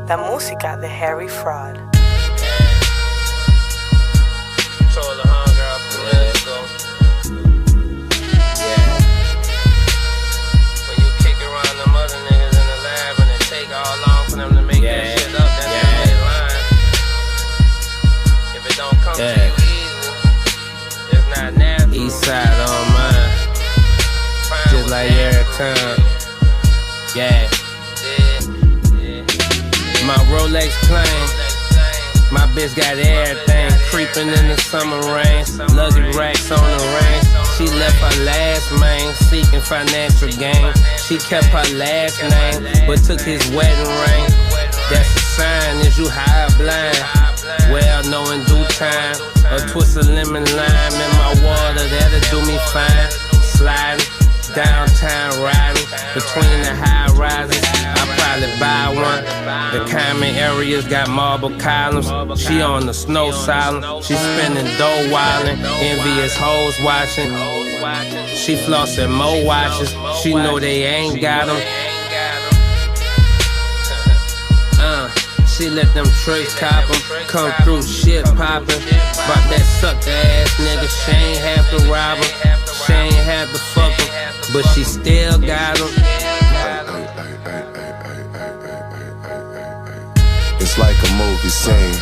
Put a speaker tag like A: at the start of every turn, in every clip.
A: La música de Harry Fraud.
B: Told the homegirl from years ago. Yeah. When you kick around them other niggas in the lab and it take all long for them to make that shit up, that's their line. If it don't come to you easy, it's not natural. East side on mine. Just like every time. Yeah. My Rolex plane. My bitch got everything. Creeping in the summer rain. Luggage racks on the range. She left her last main, seeking financial gain. She kept her last name, but took his wedding ring. That's a sign, is you high blind? Well, know in due time. A twist of lemon lime in my water, that'll do me fine. Sliding, downtown riding, between the high rises, I'll probably buy one. The common areas got marble columns. She on the snow silent. She spending dough wildin', envious hoes watching. She flossing more watches. She know they ain't got them. She let them tricks cop 'em, come through shit poppin'. But that sucker ass nigga, she ain't have to rob 'em, she ain't have to fuck 'em, but she still got 'em.
C: It's like a movie scene,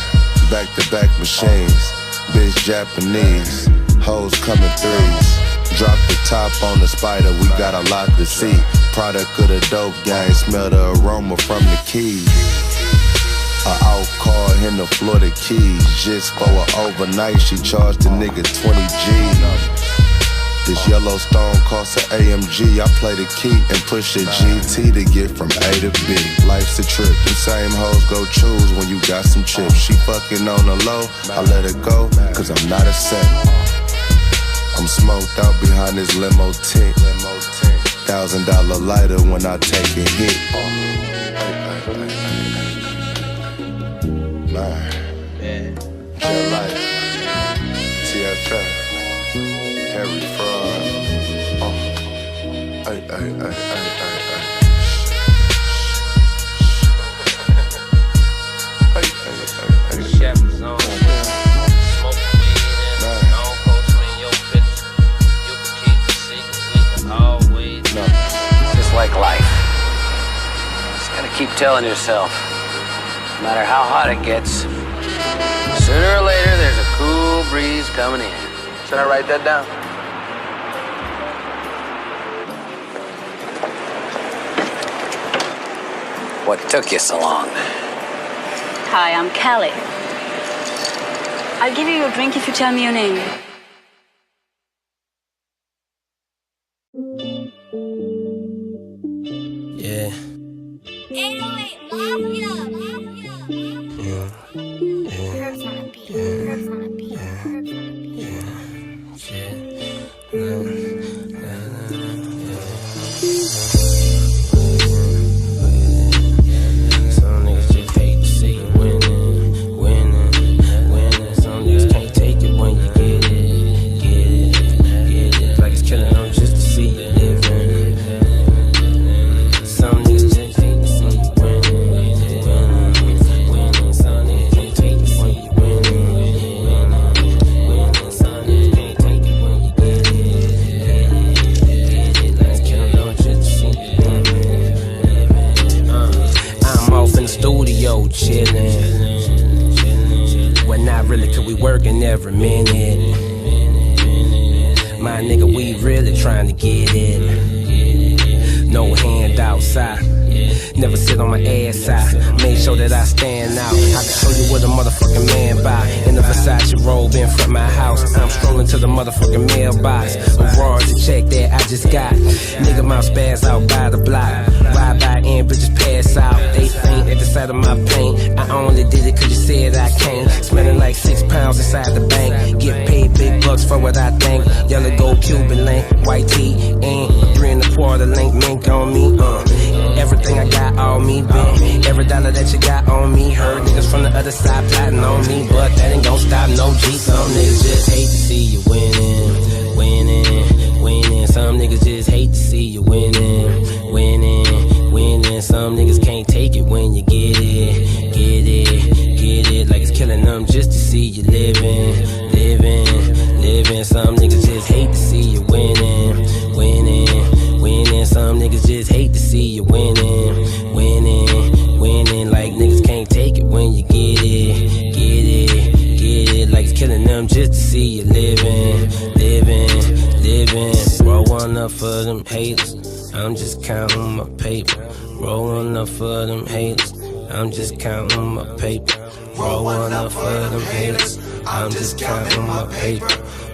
C: back-to-back machines, bitch Japanese, hoes coming threes. Drop the top on the spider, we got a lot to see. Product of the dope gang, smell the aroma from the keys. A out car in the Florida Keys, just for an overnight, she charged the nigga 20 G's. This Yellowstone costs an AMG, I play the key and push the GT to get from A to B. Life's a trip, the same hoes go choose when you got some chips. She fucking on the low, I let her go, cause I'm not a set. I'm smoked out behind this limo tent. $1,000 lighter when I take a hit. Jet Life, TFF, Harry Fraud.
B: Chef is on. Smoke weed and don't post me in your pictures. You can keep the secret, we can always know.
D: Just like life. Just gotta keep telling yourself, no matter how hot it gets, sooner or later there's a cool breeze coming in.
E: Should I write that down?
D: What took you so long?
F: Hi, I'm Kelly. I'll give you your drink if you tell me your name.
B: Yeah.
G: 808 Mafia. Herbs on a beat. Herbs on a beat. Herbs on a beat.
B: Some niggas just hate to see you winning. Some niggas can't take it when you get it. Like it's killing them just to see you living. Some niggas just hate to see you winning. Some niggas can't take it when you winning. Some niggas can't take it when you get it. Like it's killing them just to see you living. I'm off in the studio chillin'. Well, not really, cause we working every minute. My nigga, we really trying to get it. No hand outside. Never sit on my ass side. Make sure that I stand out. I can show you what a motherfucking man buy. In the Versace robe in front of my house. I'm strolling to the motherfucking mailbox. Aurora to check that I just got. Nigga, my spaz out by the block. Ride by and bitches pass out. They faint at the sight of my paint. I only did it cause you said I can't. Smelling like 6 pounds inside the bank. Get paid big bucks for what I think. Yellow gold Cuban link, white tee, and 3 1/4 link mink on me. Everything I got on me, been. Every dollar that you got on me. Heard niggas from the other side plotting on me, but that ain't gon' stop no G. Some niggas just hate to see you winning. Some niggas just hate to see you winning. Some niggas can't take it when you get it. I'm just to see you living. Roll one up for them haters. I'm just counting my paper. Roll one up for them haters. I'm just counting my paper. Roll one up for them haters. I'm just counting my paper.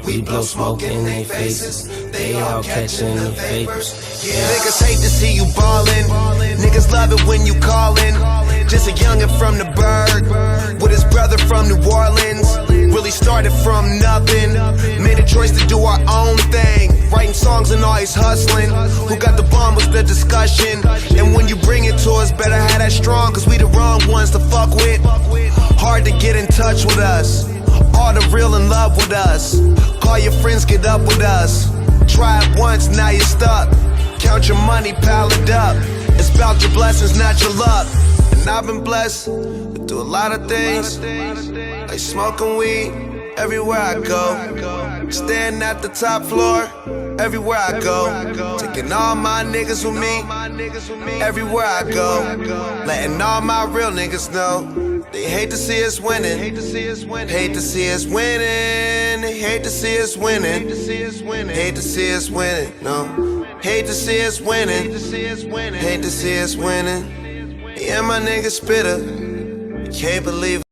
B: We blow smoke in their faces. They all catching the vapors.
E: Yeah. Niggas hate to see you ballin'. Niggas love it when you callin'. Just a youngin' from the Berg with his brother from New Orleans. Really started from nothing. Made a choice to do our own thing. Writing songs and always hustling. Who got the bomb was the discussion. And when you bring it to us, better have that strong, cause we the wrong ones to fuck with. Hard to get in touch with us. All the real in love with us. Call your friends, get up with us. Try it once, now you're stuck. Count your money, pile it up. It's about your blessings, not your luck. And I've been blessed to do a lot of things, like smoking weed everywhere I go. Staying at the top floor everywhere I go. Taking all my niggas with me everywhere I go. Letting all my real niggas know they hate to see us winning. Hate to see us winning. Hate to see us winning. Hate to see us winning. Hate to see us winning. No. Hate to see us winning. Hate to see us winning. Yeah, my nigga spitter. Can't believe it.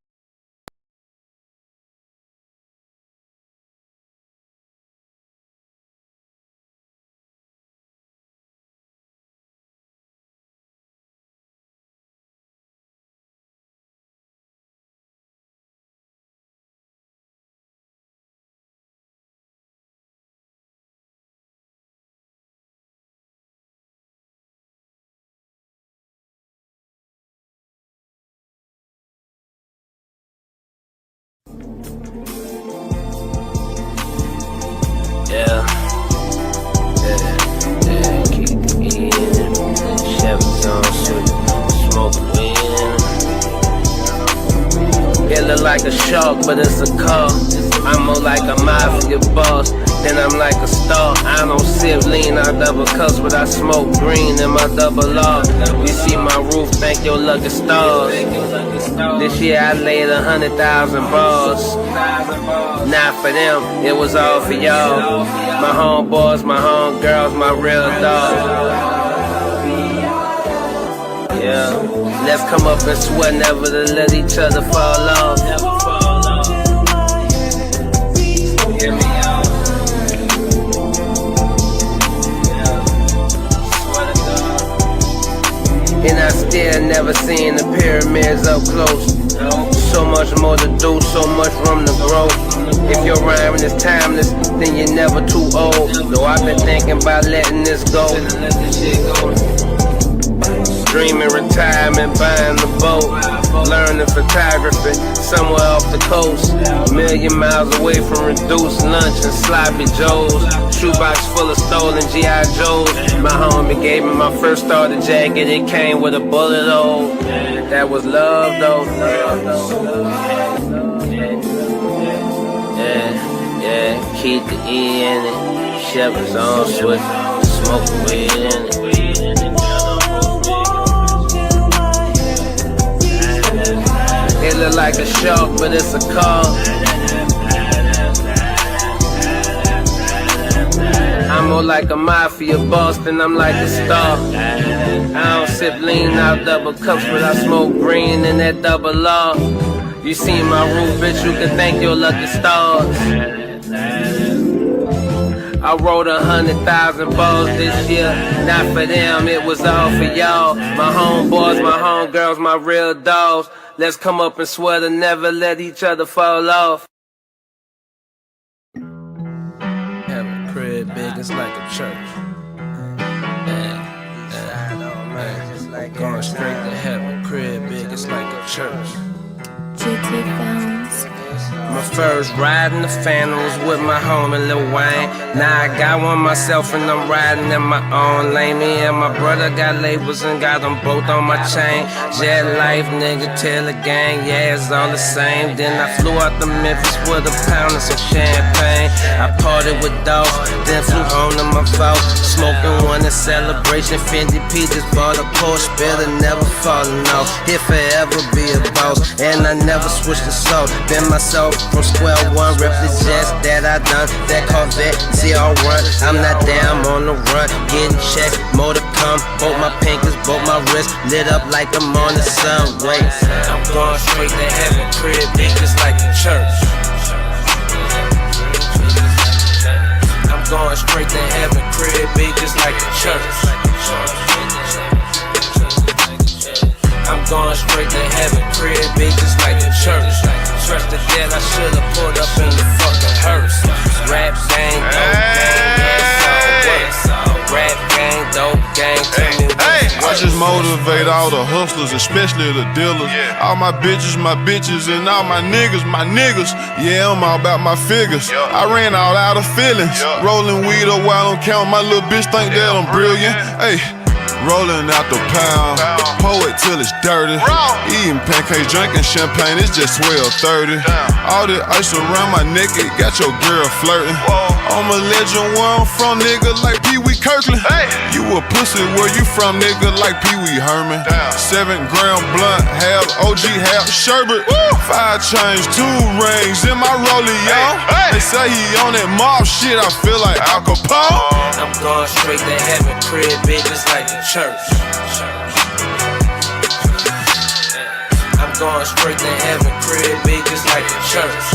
B: Yeah, keep it in. Chevys on, smoke weed. It look like a shark, but it's a car. I'm more like a mafia boss, then I'm like a star. I don't sip lean, I double cuss, but I smoke green in my double R. You see my roof, thank your lucky stars. This year I laid 100,000 bars. Not for them, it was all for y'all. My homeboys, my homegirls, my real dog. Yeah, let's come up and sweat, never to let each other fall off. Hear me out. And I still never seen the pyramids up close. So much more to do, so much room to grow. If your rhyming is timeless, then you're never too old. Though I've been thinking about letting this go. Dreaming retirement, buying the boat. Learning photography, somewhere off the coast. A million miles away from reduced lunch and sloppy joes. Shoebox full of stolen G.I. Joes. My homie gave me my first starter jacket, it came with a bullet hole. That was love though. Yeah, keep the E in it. Chevys on switch, smoke weed in it. It look like a shark, but it's a car. I'm more like a mafia boss than I'm like a star. I don't sip lean out double cups, but I smoke green in that double R. You see my roof, bitch, you can thank your lucky stars. I wrote 100,000 balls this year. Not for them, it was all for y'all. My homeboys, my homegirls, my real dogs. Let's come up and swear to never let each other fall off. Have a crib big, it's like a church. Going straight to heaven, crib big, it's like a church.
G: GT Phones.
B: My first ride in the Phantoms with my homie Lil Wayne. Now I got one myself and I'm riding in my own lane. Me and my brother got labels and got them both on my chain. Jet life, nigga, tell the gang, yeah, it's all the same. Then I flew out to Memphis with a pound of some champagne. I partied with dogs, then flew home to my fault. Smoking one in celebration, Fendi P just bought a Porsche. Better never falling off, here forever be a boss. And I never switched the salt, been myself From square one, rep the jets that I done. That Corvette, see I'll run. I'm not down, I'm on the run. Getting checks, more to come. Both my pinkers, both my wrists lit up like I'm on the subway. I'm going straight to heaven, crib big just like the church. I'm going straight to heaven, crib big just like the church. I'm going straight to heaven, crib big just like the church. Trust the dead, I should've pulled up in the fucking hearse. Rap gang, dope gang, yeah, it's all works. Rap gang, dope gang, tell me
H: I just motivate all the hustlers, especially the dealers. All my bitches, and all my niggas. Yeah, I'm all about my figures. I ran all out of feelings. Rolling weed up while I'm counting. My little bitch think that I'm brilliant. Hey. Rolling out the pound, pour it till it's dirty. Eating pancakes, drinking champagne, it's just 12:30. All the ice around my neck, it got your girl flirting. I'm a legend where I'm from, nigga, like Pee Wee Kirkland. You a pussy, where you from, nigga, like Pee Wee Herman. 7-gram blunt, half OG, half sherbet. 5 chains, 2 rings in my rollie, y'all. They say he on that mob shit, I feel like Al Capone.
B: I'm going straight to heaven, crib big just like the church. I'm going straight to heaven, crib big just like the church.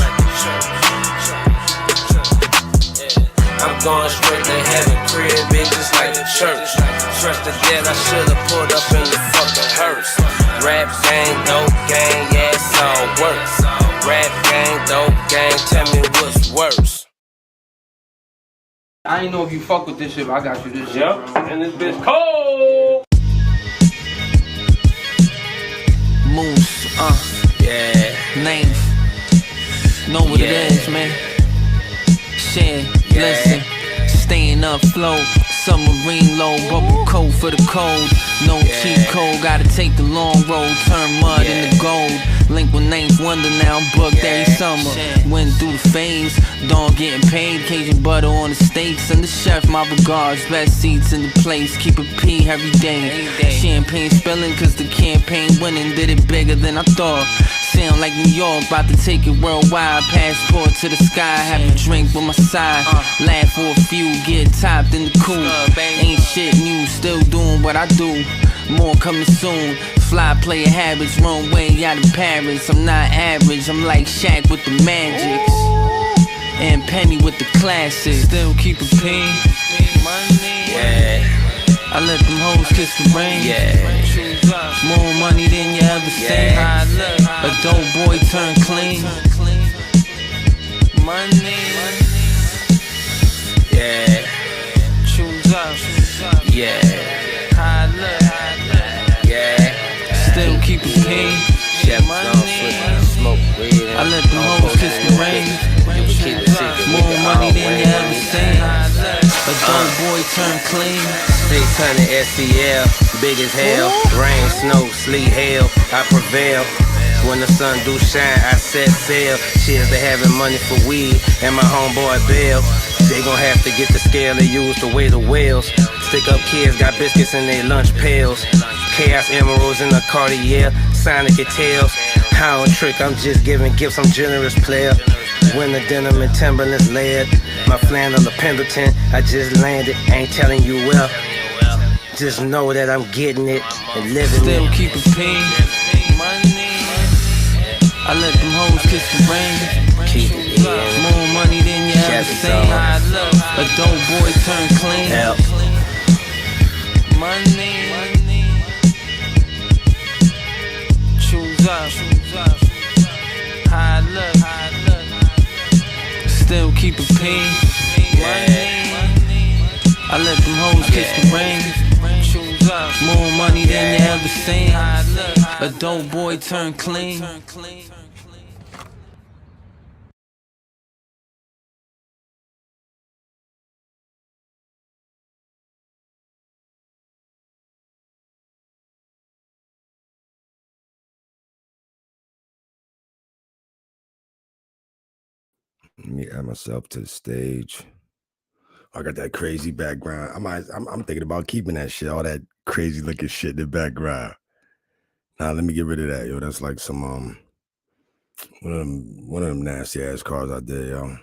B: I'm going straight to heaven, crib big just like the church. Trust the dead, I should've pulled up in the fucking hearse. Rap gang, dope gang, yeah, it's all works. Rap gang, dope gang, tell me what's worse.
I: I ain't know if you fuck with this shit, but I got you this shit. Yep, and this bitch cold.
J: Moose,
B: yeah.
J: Name, know what it is, man. Shit, listen, staying up float. Submarine low, bubble coat for the cold. No cheat code, gotta take the long road. Turn mud into gold. Link with Ninth Wonder, now I'm booked every summer. Went through the phase, dog getting paid. Cajun butter on the steaks, and the chef, my regards. Best seats in the place, keep a P every day. Champagne spilling, cause the campaign winning. Did it bigger than I thought. Sound like New York, about to take it worldwide. Passport to the sky, have a drink with my side. Laugh for a few, get topped in the cool. Ain't shit new, still doing what I do. More coming soon. Fly player habits, wrong way out of Paris. I'm not average, I'm like Shaq with the magics. And Penny with the classics. Still keep a P.
B: Yeah.
J: I let them hoes kiss the rain. More money than you ever seen. A dope boy turn clean. Money.
B: Yeah.
J: Choose up.
B: Yeah.
J: Still keep it P. I let them hoes kiss the rain. More money than you ever seen. A dope boy turn clean.
B: 600 SEL, big as hell. Rain, snow, sleet, hail, I prevail. When the sun do shine, I set sail. Cheers to having money for weed and my homeboy Bill. They gon' have to get the scale they use to weigh the whales. Stick up kids got biscuits in their lunch pails. Chaos emeralds in the Cartier, Sonic it tails. I don't trick, I'm just giving gifts, I'm generous player. Winter denim and Timberlands layered. My flannel of Pendleton, I just landed, ain't telling you well. Just know that I'm getting it and living
J: Still
B: it.
J: keep it P. I let them hoes kiss the rain.
B: Keep it in.
J: More money than you ever seen. A dope boy turn clean.
B: Help.
J: Money. Choose up. High look. Still keep it P. I let them hoes kiss the rain. More money than you ever seen. A dope boy turn clean.
K: Let me add myself to the stage. I got that crazy background. I'm thinking about keeping that shit, all that crazy looking shit in the background. Nah, let me get rid of that, yo. That's like some One of them nasty ass cars I did, yo.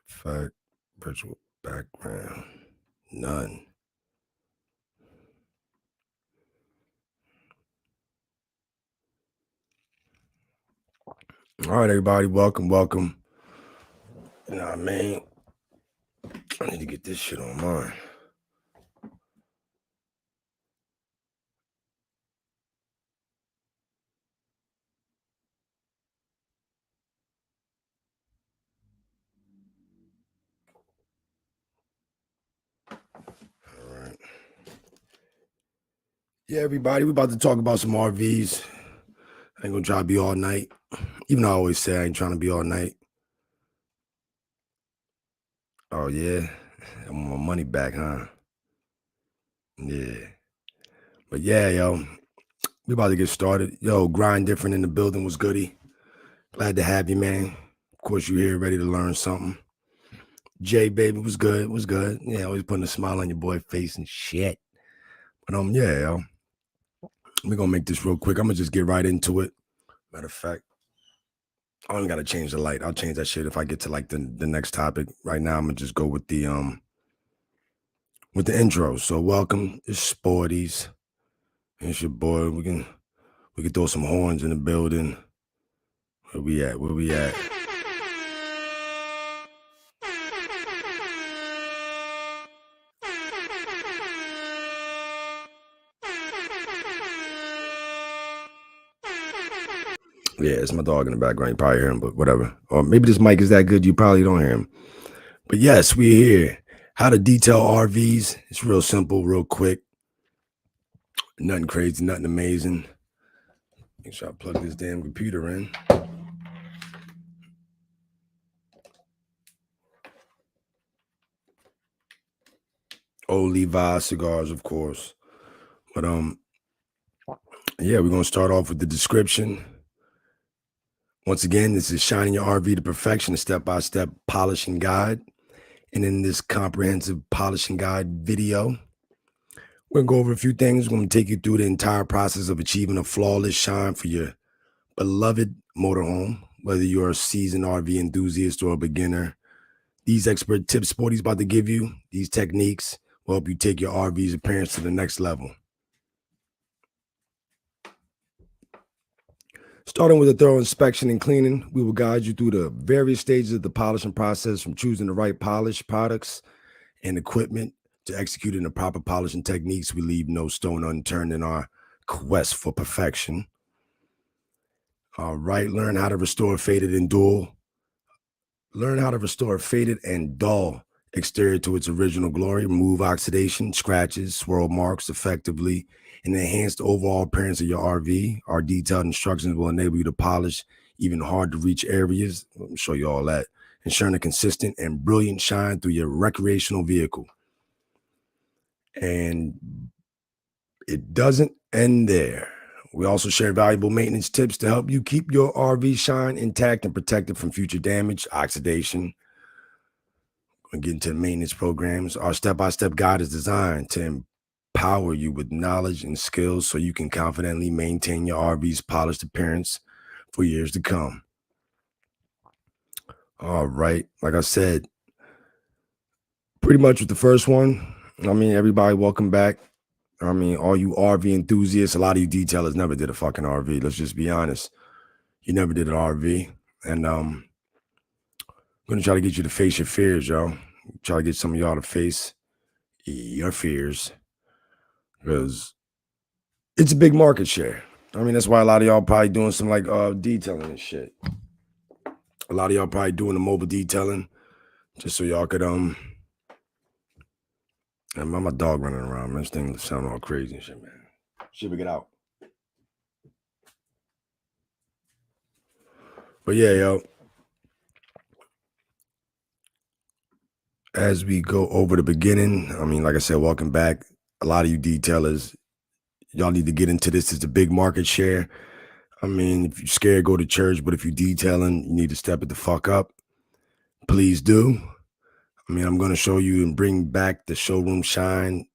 K: Fact, virtual background, none. All right, everybody, welcome. You know what I mean? I need to get this shit on mine. All right. Yeah, everybody, we're about to talk about some RVs. I ain't gonna try to be all night. Even though I always say I ain't trying to be all night. Oh, yeah. I want my money back, huh? Yeah. But yeah, yo, we about to get started. Yo, Grind Different in the building was goody. Glad to have you, man. Of course, you're here ready to learn something. Jay, baby, was good. Yeah, always putting a smile on your boy face and shit. But yeah, yo, we're gonna make this real quick. I'm gonna just get right into it. Matter of fact, I don't gotta change the light. I'll change that shit if I get to like the next topic. Right now, I'm gonna just go with the intro. So welcome, it's Sporties. It's your boy. We can throw some horns in the building. Where we at? Yeah, it's my dog in the background. You probably hear him, but whatever. Or maybe this mic is that good you probably don't hear him. But yes, we're here. How to detail RVs. It's real simple, real quick. Nothing crazy, nothing amazing. Make sure I plug this damn computer in. Old Levi cigars, of course. But yeah, we're gonna start off with the description. Once again, this is Shining Your RV to Perfection, a step-by-step polishing guide. And in this comprehensive polishing guide video, we're gonna go over a few things. We're gonna take you through the entire process of achieving a flawless shine for your beloved motorhome, whether you're a seasoned RV enthusiast or a beginner. These expert tips Sporty's about to give you, these techniques will help you take your RV's appearance to the next level. Starting with a thorough inspection and cleaning, we will guide you through the various stages of the polishing process, from choosing the right polish products and equipment to executing the proper polishing techniques. We leave no stone unturned in our quest for perfection. All right, learn how to restore faded and dull exterior to its original glory, remove oxidation, scratches, swirl marks effectively, and enhance the overall appearance of your RV. Our detailed instructions will enable you to polish even hard to reach areas. Let me show you all that, ensuring a consistent and brilliant shine through your recreational vehicle. And it doesn't end there. We also share valuable maintenance tips to help you keep your RV shine intact and protected from future damage, oxidation. We'll get into maintenance programs. Our step-by-step guide is designed to empower you with knowledge and skills so you can confidently maintain your RV's polished appearance for years to come. All right, like I said, pretty much with the first one, I mean, everybody, welcome back. I mean, all you RV enthusiasts, a lot of you detailers never did a fucking RV. Let's just be honest. You never did an RV. And I'm going to try to get you to face your fears, yo. Try to get some of y'all to face your fears. Because it's a big market share. I mean, that's why a lot of y'all probably doing some like detailing and shit. A lot of y'all probably doing the mobile detailing just so y'all could and my dog running around, man. This thing sound all crazy and shit, man. Shit, we get out. But yeah, yo. As we go over the beginning, I mean, like I said, welcome back. A lot of you detailers, y'all need to get into this. It's a big market share. I mean, if you're scared, go to church. But if you're detailing, you need to step it the fuck up. Please do. I mean, I'm going to show you and bring back the showroom shine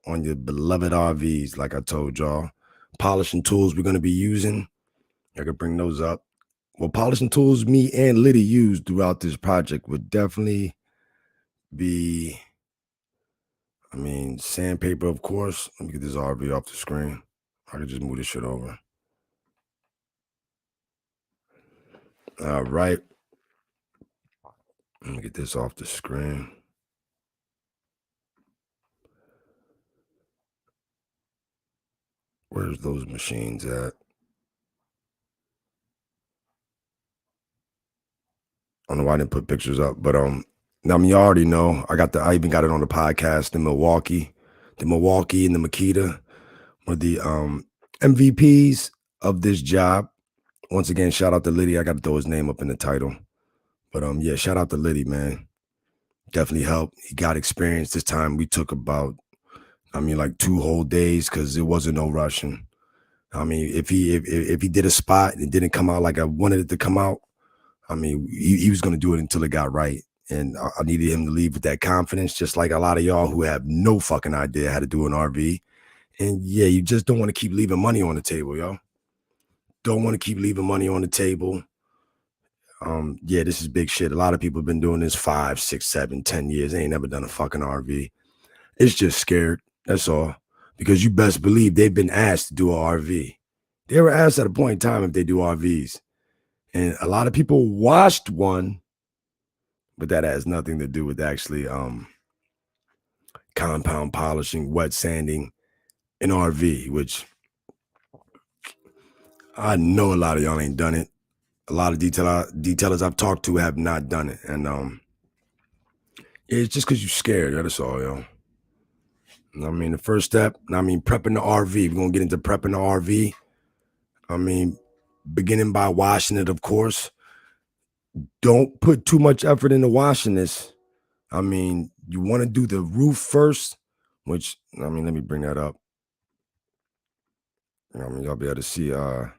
K: on your beloved RVs, like I told y'all. Polishing tools we're going to be using. I could bring those up. Well, polishing tools me and Liddy used throughout this project would definitely be, I mean, sandpaper, of course. Let me get this RV off the screen. I could just move this shit over. All right. Let me get this off the screen. Where's those machines at? I don't know why I didn't put pictures up, but I mean, you already know. I even got it on the podcast in Milwaukee. The Milwaukee and the Makita were the MVPs of this job. Once again, shout out to Liddy. I got to throw his name up in the title. But yeah, shout out to Liddy, man. Definitely helped. He got experience. This time we took about, I mean, like 2 whole days because there wasn't no rushing. I mean, if he did a spot and it didn't come out like I wanted it to come out, I mean, he was going to do it until it got right. And I needed him to leave with that confidence, just like a lot of y'all who have no fucking idea how to do an RV. And yeah, you just don't want to keep leaving money on the table, yo. Don't want to keep leaving money on the table. Yeah, this is big shit. A lot of people have been doing this 5, 6, 7, 10 years. They ain't never done a fucking RV. It's just scared. That's all. Because you best believe they've been asked to do an RV. They were asked at a point in time if they do RVs. And a lot of people watched one, but that has nothing to do with actually compound polishing, wet sanding an RV, which I know a lot of y'all ain't done it. A lot of detailers I've talked to have not done it. And it's just because you're scared. That's all, yo. I mean, the first step, prepping the RV. We're going to get into prepping the RV. I mean, beginning by washing it, of course. Don't put too much effort into washing this. I mean, you want to do the roof first, which, I mean, let me bring that up. I mean, y'all be able to see, I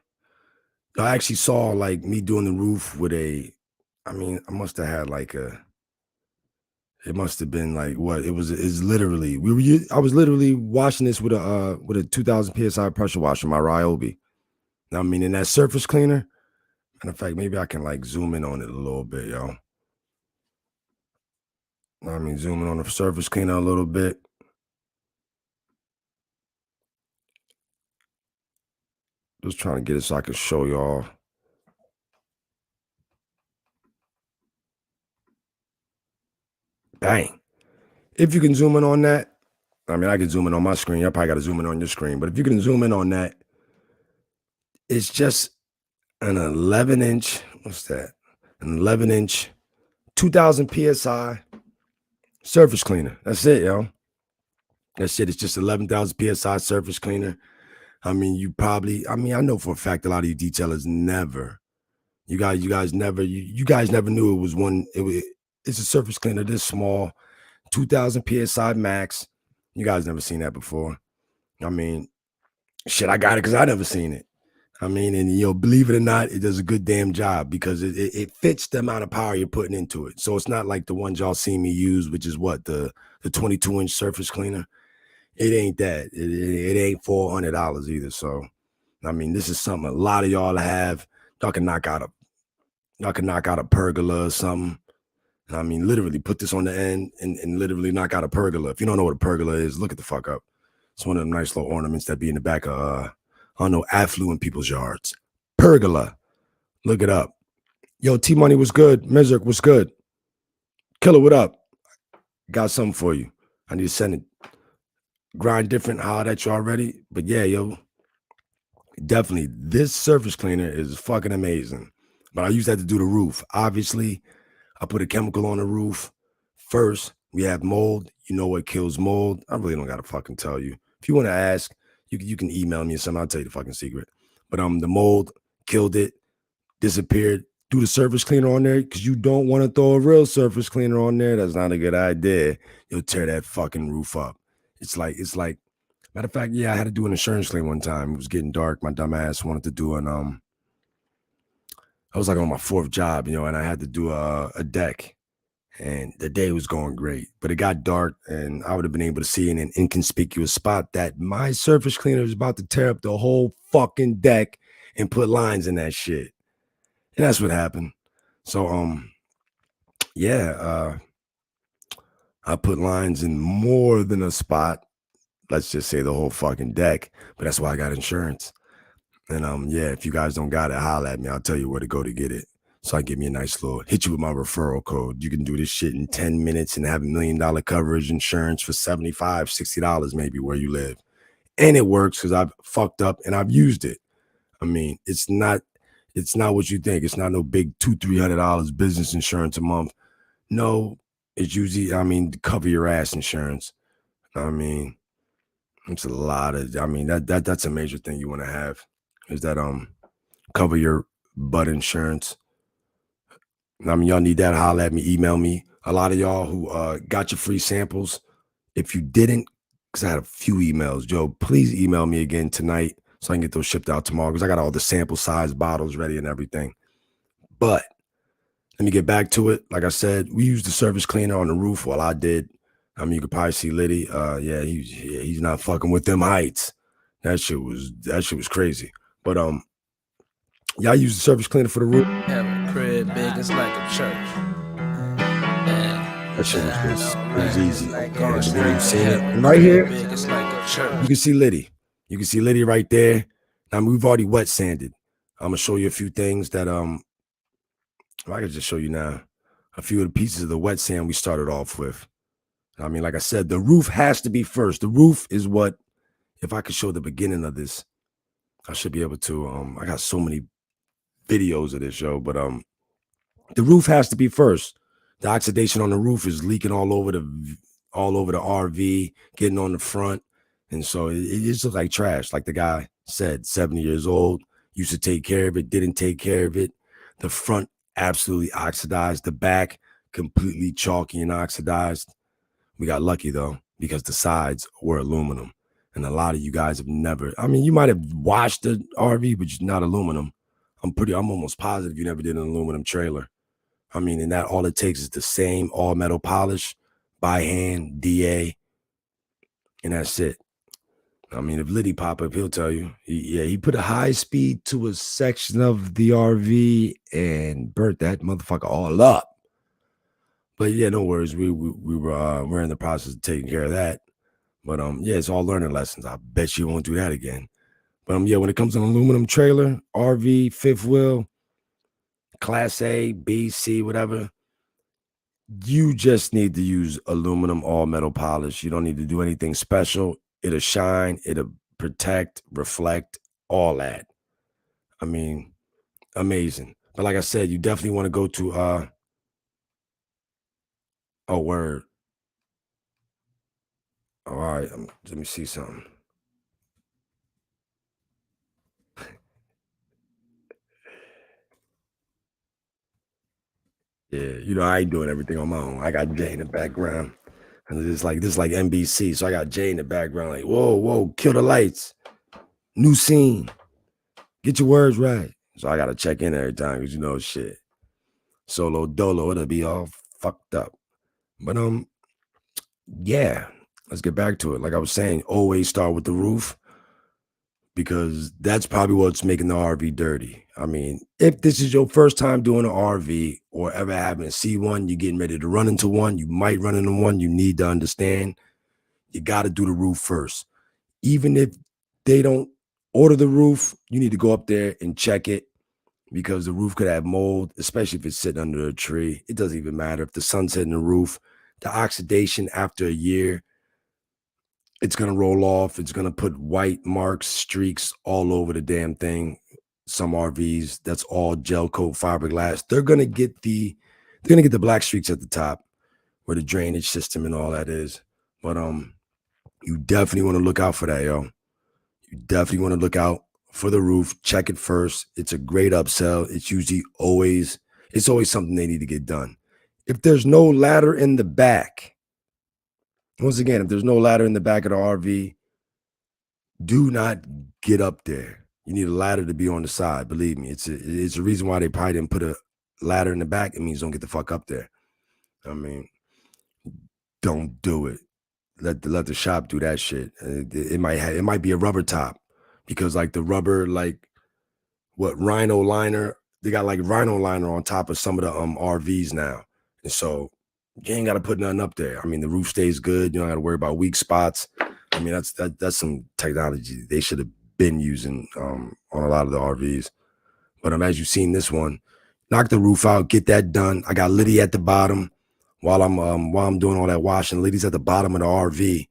K: actually saw like me doing the roof with I must have had like it must have been like what it was. It's literally, I was literally washing this with a 2000 PSI pressure washer, my Ryobi. I mean, in that surface cleaner, matter of fact, maybe I can like zoom in on it a little bit, yo. I mean, zooming on the surface cleaner a little bit. Just trying to get it so I can show y'all. Bang. If you can zoom in on that, I mean, I can zoom in on my screen. I probably got to zoom in on your screen. But if you can zoom in on that, it's just an 11-inch, what's that? An 11-inch, 2000 PSI surface cleaner. That's it, yo. That's it. It's just 11,000 PSI surface cleaner. I mean, I know for a fact a lot of you detailers never, you guys never knew it was one. It's a surface cleaner this small, 2000 PSI max. You guys never seen that before. I mean, shit, I got it because I never seen it. I mean, and believe it or not, it does a good damn job because it fits the amount of power you're putting into it. So it's not like the ones y'all seen me use, which is what, the 22-inch surface cleaner. It ain't that. It ain't $400 either. So, I mean, this is something a lot of y'all have. Y'all can knock out a pergola or something. I mean, literally put this on the end and literally knock out a pergola. If you don't know what a pergola is, look at the fuck up. It's one of them nice little ornaments that be in the back of, I don't know, affluent people's yards. Pergola. Look it up. Yo, T-Money was good. Mizerk was good. Killer, what up? Got something for you. I need to send it. Grind different, hollered at you already. But yeah, yo, definitely this surface cleaner is fucking amazing. But I use that to do the roof. Obviously, I put a chemical on the roof. First, we have mold. You know what kills mold. I really don't gotta fucking tell you. If you want to ask, you can email me or something. I'll tell you the fucking secret. But the mold killed it, disappeared. Do the surface cleaner on there because you don't want to throw a real surface cleaner on there. That's not a good idea. You'll tear that fucking roof up. It's like, matter of fact, yeah, I had to do an insurance claim one time. It was getting dark. My dumb ass wanted to do I was like on my 4th job, and I had to do a deck. And the day was going great, but it got dark and I would have been able to see in an inconspicuous spot that my surface cleaner was about to tear up the whole fucking deck and put lines in that shit. And that's what happened. So yeah, I put lines in more than a spot. Let's just say the whole fucking deck. But that's why I got insurance. And yeah, if you guys don't got it, holla at me. I'll tell you where to go to get it. So I give me a nice little hit you with my referral code. You can do this shit in 10 minutes and have $1 million coverage insurance for $75, $60 maybe where you live. And it works because I've fucked up and I've used it. I mean, it's not what you think. It's not no big $200-$300 business insurance a month. No, it's usually, I mean, cover your ass insurance. I mean, it's a lot of, I mean, that's a major thing you want to have is that cover your butt insurance. I mean, y'all need that, holla at me, email me. A lot of y'all who got your free samples, if you didn't, because I had a few emails, Joe, please email me again tonight so I can get those shipped out tomorrow because I got all the sample size bottles ready and everything. But let me get back to it. Like I said, we used the surface cleaner on the roof while I did. I mean, you could probably see Liddy. Yeah, he's not fucking with them heights. That shit was crazy. But y'all use the surface cleaner for the roof.
B: Have a crib big, it's like a church.
K: That shit was easy. You seen it right here.
B: It's like a church.
K: You can see Liddy. You can see Liddy right there. I mean, we've already wet sanded. I'm gonna show you a few things that I can just show you now. A few of the pieces of the wet sand we started off with. I mean, like I said, the roof has to be first. The roof is what, if I could show the beginning of this, I should be able to. I got so many videos of this show, but the roof has to be first. The oxidation on the roof is leaking all over the RV, getting on the front, and so it just looks like trash. Like the guy said, 70 years old, used to take care of it, didn't take care of it. The front absolutely oxidized. The back completely chalky and oxidized. We got lucky though because the sides were aluminum, and a lot of you guys have never. I mean, you might have washed the RV, but it's not aluminum. I'm almost positive you never did an aluminum trailer. I mean, and that all it takes is the same all metal polish by hand, DA, and that's it. I mean, if Liddy pop up, he'll tell you. He put a high speed to a section of the RV and burnt that motherfucker all up. But yeah, no worries. We're in the process of taking care of that. But yeah, it's all learning lessons. I bet you won't do that again. But yeah, when it comes to an aluminum trailer, RV, fifth wheel, Class A, B, C, whatever, you just need to use aluminum all metal polish. You don't need to do anything special. It'll shine, it'll protect, reflect, all that. I mean, amazing. But like I said, you definitely want to go to oh, word. All right, let me see something. Yeah, you know, I ain't doing everything on my own. I got Jay in the background. And this is like NBC. So I got Jay in the background, like, whoa, kill the lights. New scene. Get your words right. So I gotta check in every time because you know shit. Solo dolo, it'll be all fucked up. But yeah, let's get back to it. Like I was saying, always start with the roof because that's probably what's making the RV dirty. I mean, if this is your first time doing an RV or ever having to see one, you're getting ready to run into one, you might run into one, you need to understand, you got to do the roof first. Even if they don't order the roof, you need to go up there and check it because the roof could have mold, especially if it's sitting under a tree. It doesn't even matter if the sun's hitting the roof. The oxidation after a year, it's going to roll off. It's going to put white marks, streaks all over the damn thing. Some RVs, that's all gel coat fiberglass. They're going to get the black streaks at the top where the drainage system and all that is. But you definitely want to look out for that, yo. You definitely want to look out for the roof. Check it first. It's a great upsell. It's always something they need to get done. If there's no ladder in the back, once again, if there's no ladder in the back of the RV, do not get up there. You need a ladder to be on the side. Believe me, it's a reason why they probably didn't put a ladder in the back. It means don't get the fuck up there. I mean, don't do it. Let the shop do that shit. It might be a rubber top because like the rubber, like rhino liner. They got like rhino liner on top of some of the RVs now. And so you ain't got to put nothing up there. I mean, the roof stays good. You don't got to worry about weak spots. I mean, that's some technology they should have been using on a lot of the RVs. But as you've seen this one, knock the roof out, get that done. I got Liddy at the bottom while I'm doing all that washing. Liddy's at the bottom of the RV,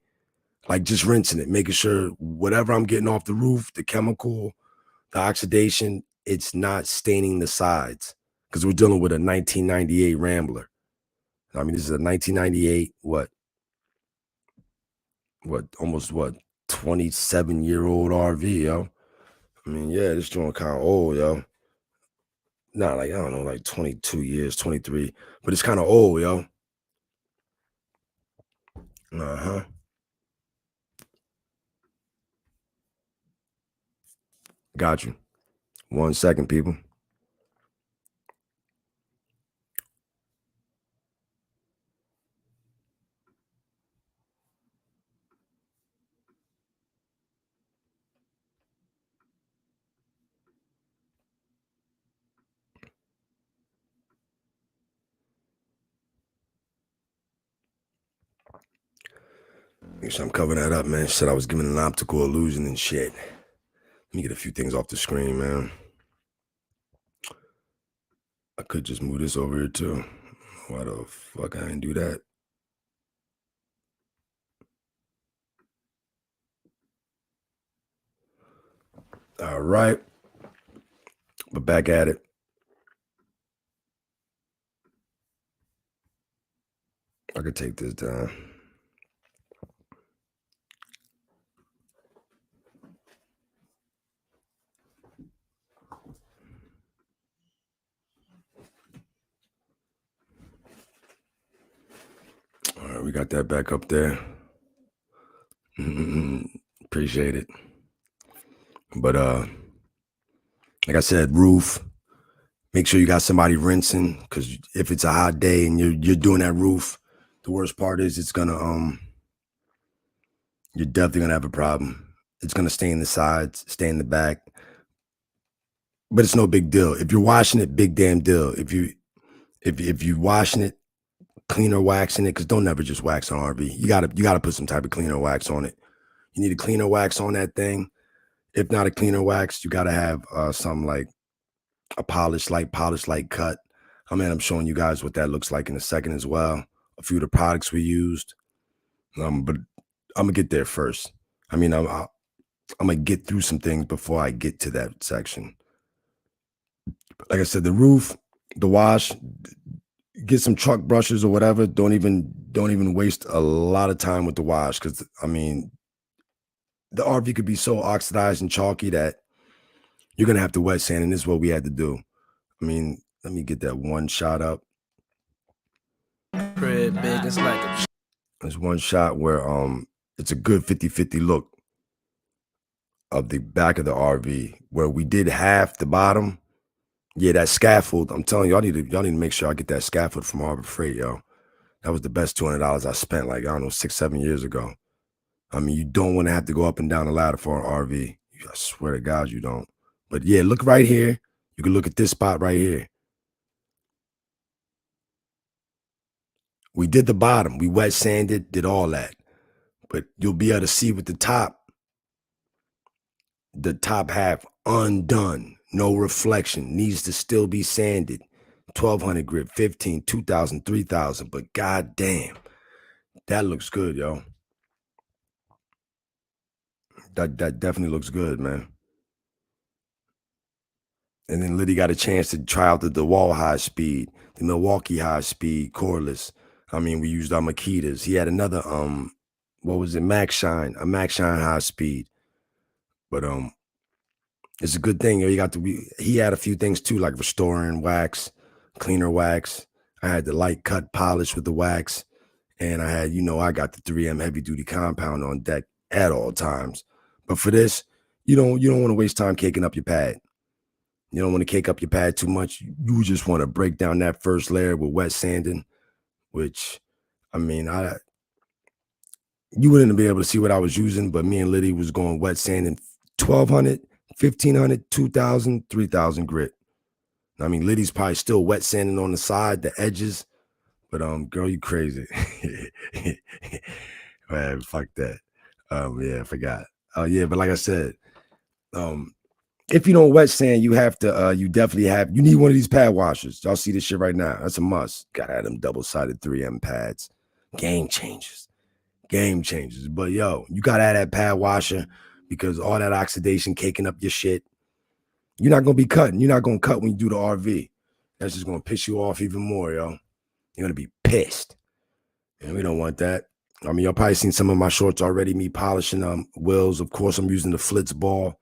K: like just rinsing it, making sure whatever I'm getting off the roof, the chemical, the oxidation, it's not staining the sides, because we're dealing with a 1998 Rambler. I mean, this is a 1998, almost 27-year-old RV, yo. I mean, yeah, this joint kind of old, yo. Not like, I don't know, like 22 years, 23, but it's kind of old, yo. Uh-huh. Got you. 1 second, people. Make sure I'm covering that up, man. Said I was giving an optical illusion and shit. Let me get a few things off the screen, man. I could just move this over here too. Why the fuck I didn't do that? All right. But back at it. I could take this down. All right, we got that back up there. Appreciate it. But like I said, roof. Make sure you got somebody rinsing, because if it's a hot day and you're doing that roof, the worst part is it's gonna you're definitely gonna have a problem. It's gonna stay in the sides, stay in the back. But it's no big deal. If you're washing it, big damn deal. If you washing it, cleaner waxing it, because don't never just wax an RV. You gotta put some type of cleaner wax on it. You need a cleaner wax on that thing. If not a cleaner wax, you gotta have something like a light cut. I mean, I'm showing you guys what that looks like in a second as well. A few of the products we used. But I'm gonna get there first. I mean, I'm gonna get through some things before I get to that section. Like I said, the roof, the wash, get some truck brushes or whatever. Don't even waste a lot of time with the wash, because I mean, the RV could be so oxidized and chalky that you're gonna have to wet sand, and this is what we had to do. I mean, let me get that one shot up.
B: Pretty big. It's like
K: There's one shot where it's a good 50-50 look of the back of the RV, where we did half the bottom. Yeah, that scaffold. I'm telling you, y'all need to make sure I get that scaffold from Harbor Freight, yo. That was the best $200 I spent, like, I don't know, 6-7 years ago. I mean, you don't want to have to go up and down a ladder for an RV. I swear to God, you don't. But yeah, look right here. You can look at this spot right here. We did the bottom. We wet sanded, did all that. But you'll be able to see with the top half undone, no reflection, needs to still be sanded. 1200 grit, 15, 2000, 3000. But god damn, that looks good, yo. That definitely looks good, man. And then Liddy got a chance to try out the DeWalt high speed, the Milwaukee high speed cordless. I mean, we used our Makitas. He had another what was it, Max Shine, a Max Shine high speed. But it's a good thing. He had a few things too, like restoring wax, cleaner wax. I had the light cut polish with the wax, and I had, I got the 3M heavy duty compound on deck at all times. But for this, you don't want to waste time caking up your pad. You don't want to cake up your pad too much. You just want to break down that first layer with wet sanding, which, I mean, you wouldn't be able to see what I was using, but me and Liddy was going wet sanding 1200, 1,500, 2,000, 3,000 grit. I mean, Liddy's probably still wet sanding on the side, the edges. But girl, you crazy. Man, fuck that. Yeah, I forgot. Yeah, but like I said, if you don't wet sand, you have to, you need one of these pad washers. Y'all see this shit right now. That's a must. Gotta have them double-sided 3M pads. Game changers. But yo, you gotta have that pad washer because all that oxidation caking up your shit. You're not gonna be cutting. You're not gonna cut when you do the RV. That's just gonna piss you off even more, yo. You're gonna be pissed. And we don't want that. I mean, y'all probably seen some of my shorts already, me polishing wheels. Of course, I'm using the Flitz ball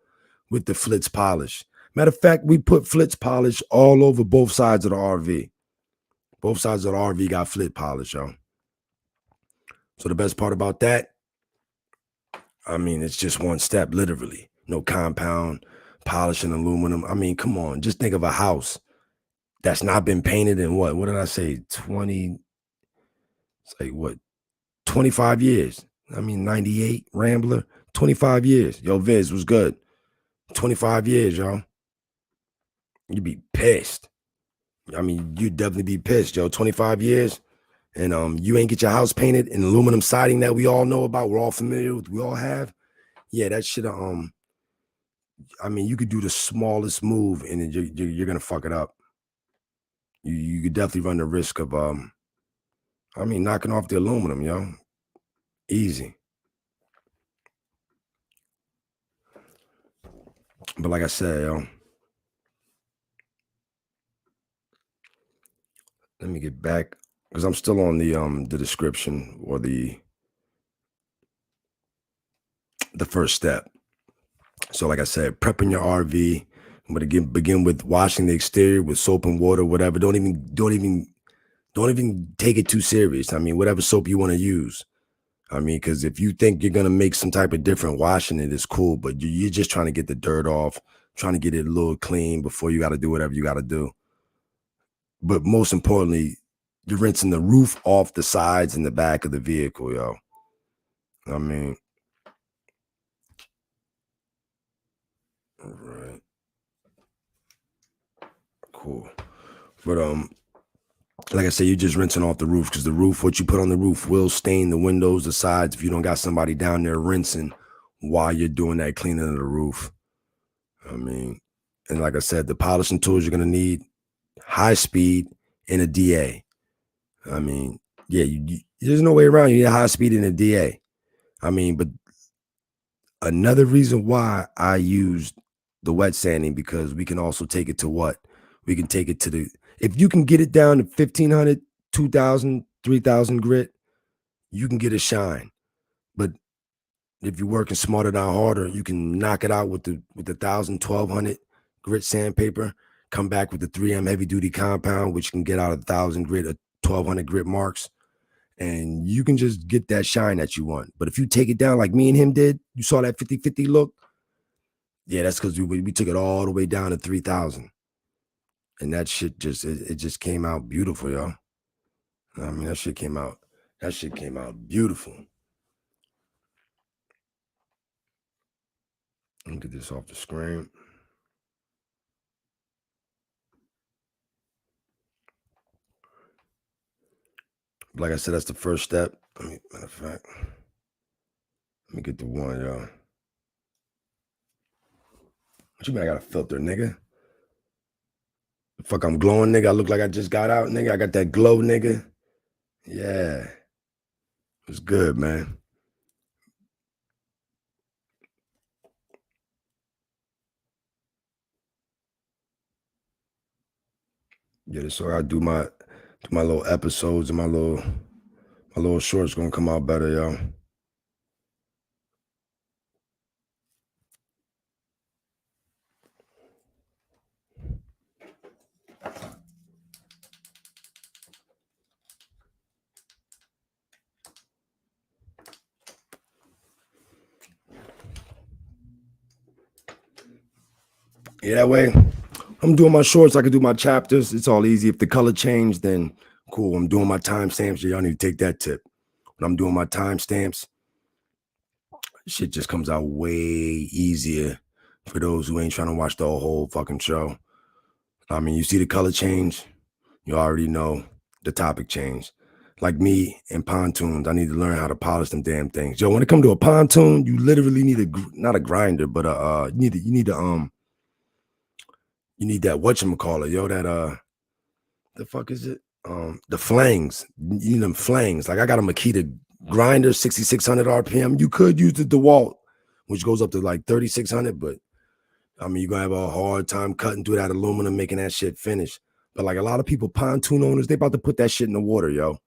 K: with the Flitz polish. Matter of fact, we put Flitz polish all over both sides of the RV. Both sides of the RV got Flitz polish, yo. So the best part about that, I mean, it's just one step, literally. No compound, polishing aluminum. I mean, come on. Just think of a house that's not been painted in what did I say? 25 years. I mean, 98 Rambler, 25 years. Yo, Viz was good. 25 years, yo. You'd be pissed. I mean, you'd definitely be pissed, yo. 25 years. And you ain't get your house painted in aluminum siding that we all know about, we're all familiar with, we all have. Yeah, that shit. I mean, you could do the smallest move and you're gonna fuck it up. You could definitely run the risk of I mean, knocking off the aluminum, yo. Easy. But like I said, yo, let me get back because I'm still on the description or the first step. So like I said, prepping your RV. I'm gonna begin with washing the exterior with soap and water, whatever. Don't even take it too serious. I mean, whatever soap you want to use. I mean, because if you think you're gonna make some type of different washing, it is cool, but you're just trying to get the dirt off, trying to get it a little clean before you got to do whatever you got to do. But most importantly, you're rinsing the roof off the sides and the back of the vehicle, yo. I mean, all right, cool. But like I said, you're just rinsing off the roof because the roof, what you put on the roof will stain the windows, the sides, if you don't got somebody down there rinsing while you're doing that cleaning of the roof. I mean, and like I said, the polishing tools you're going to need, high speed and a DA. I mean, yeah, there's no way around. You need a high speed and a DA. I mean, but another reason why I used the wet sanding, because we can also take it to what? We can take it to the, if you can get it down to 1,500, 2,000, 3,000 grit, you can get a shine. But if you're working smarter, not harder, you can knock it out with the 1,000, 1,200 grit sandpaper, come back with the 3M heavy duty compound, which can get out 1,000 grit or 1,200 grit marks. And you can just get that shine that you want. But if you take it down like me and him did, you saw that 50-50 look? Yeah, that's because we took it all the way down to 3,000. And that shit it just came out beautiful, yo. I mean, that shit came out beautiful. Let me get this off the screen. Like I said, that's the first step. Matter of fact, let me get the one, yo. What you mean I got a filter, nigga? The fuck, I'm glowing, nigga. I look like I just got out, nigga. I got that glow, nigga. Yeah. It was good, man. Yeah, so I do my little episodes and my little shorts gonna come out better, yo. Yeah, that way I'm doing my shorts, I can do my chapters. It's all easy. If the color changed, then cool. I'm doing my timestamps. Y'all need to take that tip. When I'm doing my timestamps, shit just comes out way easier For those who ain't trying to watch the whole fucking show. I mean, you see the color change, you already know the topic change. Like me and pontoons, I need to learn how to polish them damn things. Yo, when it comes to a pontoon, you literally need not a grinder, but you need that whatchamacallit, yo, that the fuck is it? The flangs. You need them flangs. Like I got a Makita grinder, 6,600 RPM. You could use the DeWalt, which goes up to like 3,600, but I mean, you're gonna have a hard time cutting through that aluminum, making that shit finish. But like a lot of people, pontoon owners, they about to put that shit in the water, yo.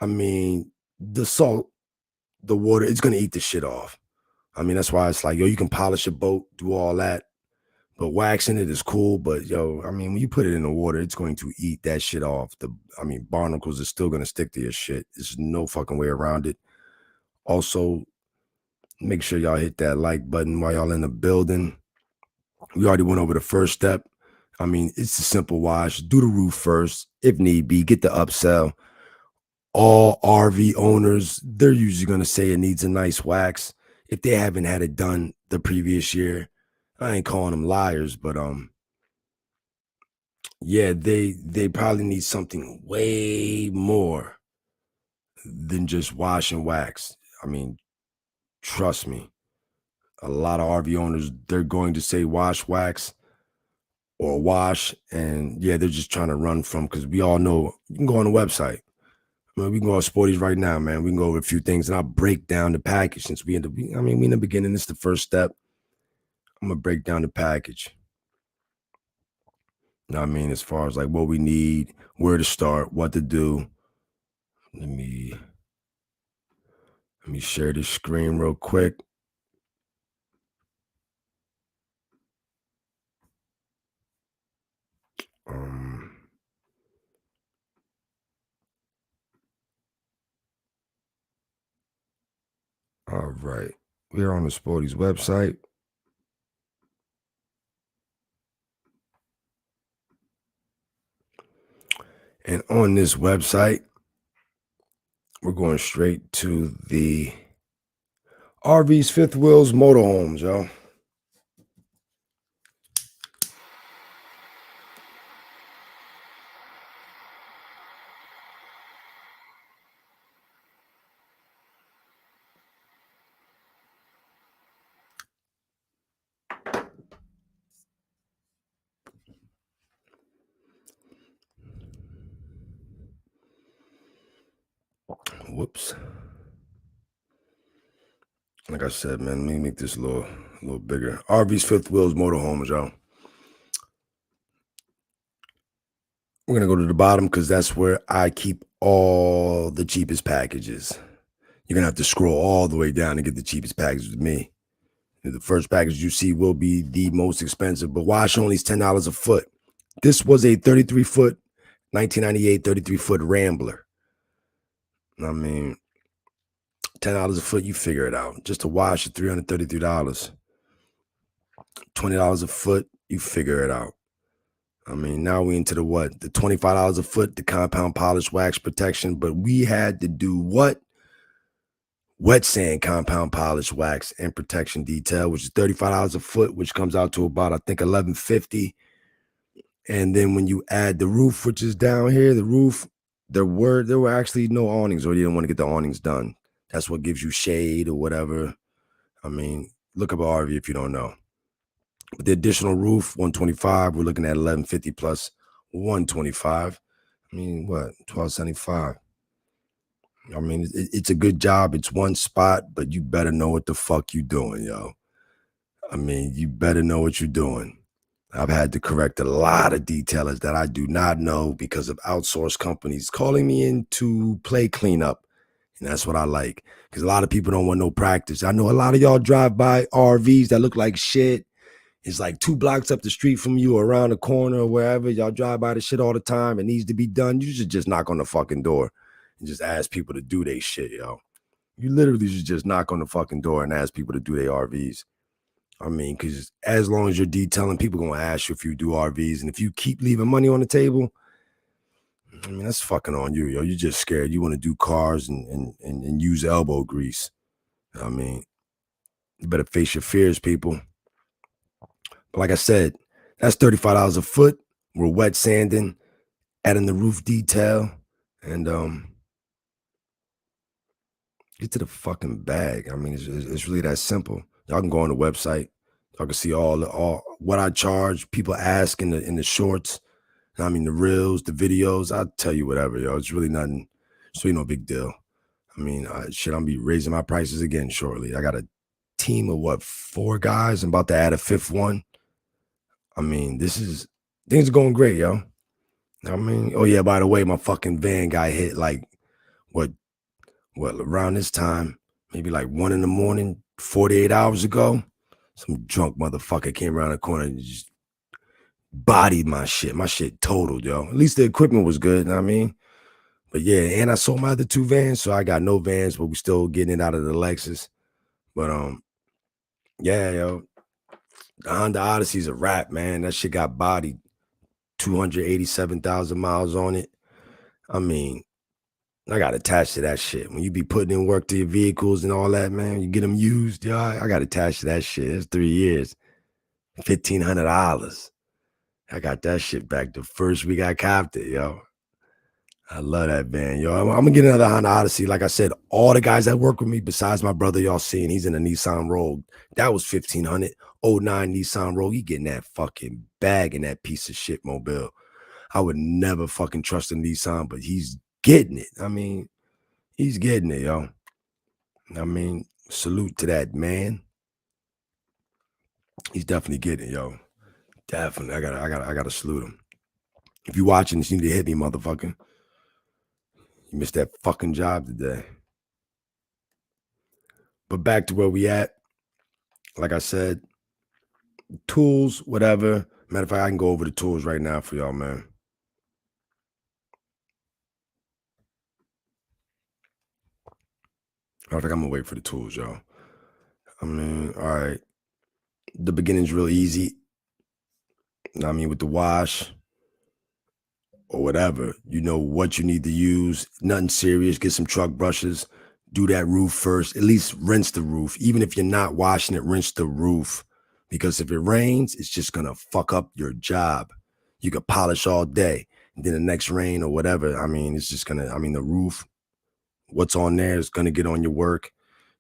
K: I mean, the salt, the water, it's gonna eat the shit off. I mean, that's why it's like, yo, you can polish a boat, do all that, but waxing it is cool. But yo, I mean, when you put it in the water, it's going to eat that shit off. Barnacles are still gonna stick to your shit. There's no fucking way around it. Also, make sure y'all hit that like button while y'all in the building. We already went over the first step. I mean, it's a simple wash. Do the roof first. If need be, get the upsell. All RV owners, they're usually going to say it needs a nice wax. If they haven't had it done the previous year, I ain't calling them liars, but yeah, they probably need something way more than just wash and wax. I mean, trust me. A lot of RV owners, they're going to say wash, wax, or wash, and yeah, they're just trying to run from, because we all know, you can go on the website. I mean, we can go on Sporties right now, man. We can go over a few things, and I'll break down the package since we in the beginning, this is the first step. I'm gonna break down the package. You know what I mean? As far as like what we need, where to start, what to do. Let me share this screen real quick. All right, we're on the Sporties website. And on this website, we're going straight to the RV's Fifth Wheels motorhomes, yo. Whoops. Like I said, man, let me make this a little bigger. RV's Fifth Wheels motorhomes, y'all. We're gonna go to the bottom because that's where I keep all the cheapest packages. You're gonna have to scroll all the way down to get the cheapest package with me. The first package you see will be the most expensive, but wash only is $10 a foot. This was a 33-foot, 1998 33-foot Rambler. I mean, $10 a foot, you figure it out. Just a wash is $333. $20 a foot, you figure it out. I mean, now we into the what? The $25 a foot, the compound polish wax protection, but we had to do what? Wet sand compound polish wax and protection detail, which is $35 a foot, which comes out to about, I think, $11.50. And then when you add the roof, which is down here, the roof, there were actually no awnings, or you didn't want to get the awnings done. That's what gives you shade or whatever. I mean, look up an RV if you don't know. But the additional roof, $125, we're looking at $11.50 plus $125. I mean, what? $12.75. I mean, it's a good job. It's one spot, but you better know what the fuck you doing, yo. I mean, you better know what you're doing. I've had to correct a lot of detailers that I do not know because of outsourced companies calling me in to play cleanup. And that's what I like, because a lot of people don't want no practice. I know a lot of y'all drive by RVs that look like shit. It's like 2 blocks up the street from you or around the corner or wherever. Y'all drive by the shit all the time. It needs to be done. You should just knock on the fucking door and just ask people to do their shit, yo. You literally should just knock on the fucking door and ask people to do their RVs. I mean, because as long as you're detailing, people going to ask you if you do RVs. And if you keep leaving money on the table, I mean, that's fucking on you, yo. You're just scared. You want to do cars and use elbow grease. I mean, you better face your fears, people. But like I said, that's $35 a foot. We're wet sanding, adding the roof detail, and get to the fucking bag. I mean, it's really that simple. Y'all can go on the website. Y'all can see all what I charge. People ask in the shorts. I mean, the reels, the videos. I'll tell you whatever, yo. It's really nothing. It's really no big deal. I mean, shit, I'm be raising my prices again shortly. I got a team of 4 guys. I'm about to add a 5th one. I mean, things are going great, yo. I mean, oh yeah, by the way, my fucking van got hit like what around this time, maybe like 1 a.m, 48 hours ago. Some drunk motherfucker came around the corner and just bodied my shit. My shit totaled, yo. At least the equipment was good, you know what I mean? But yeah, and I sold my other 2 vans, so I got no vans, but we still getting it out of the Lexus. But yeah, yo, the Honda Odyssey's a wrap, man. That shit got bodied. 287,000 miles on it. I mean, I got attached to that shit. When you be putting in work to your vehicles and all that, man, you get them used, yo, I got attached to that shit. It's 3 years, $1,500. I got that shit back the first week I copped it, yo. I love that van, yo. I'm gonna get another Honda Odyssey. Like I said, all the guys that work with me, besides my brother, y'all seeing, he's in a Nissan Rogue. That was $1,500. 09 Nissan Rogue. He getting that fucking bag in that piece of shit mobile. I would never fucking trust a Nissan, but he's getting it. I mean, he's getting it, yo. I mean, salute to that man. He's definitely getting it, yo. Definitely. I gotta salute him. If you watching this, you need to hit me, motherfucker. You missed that fucking job today. But back to where we at. Like I said, tools, whatever. Matter of fact, I can go over the tools right now for y'all, man. Matter of fact, I'm gonna wait for the tools, y'all. I mean, all right. The beginning's real easy. I mean, with the wash or whatever, you know what you need to use. Nothing serious. Get some truck brushes. Do that roof first. At least rinse the roof. Even if you're not washing it, rinse the roof. Because if it rains, it's just gonna fuck up your job. You could polish all day, and then the next rain or whatever, I mean, it's just gonna, I mean, the roof, what's on there is gonna get on your work.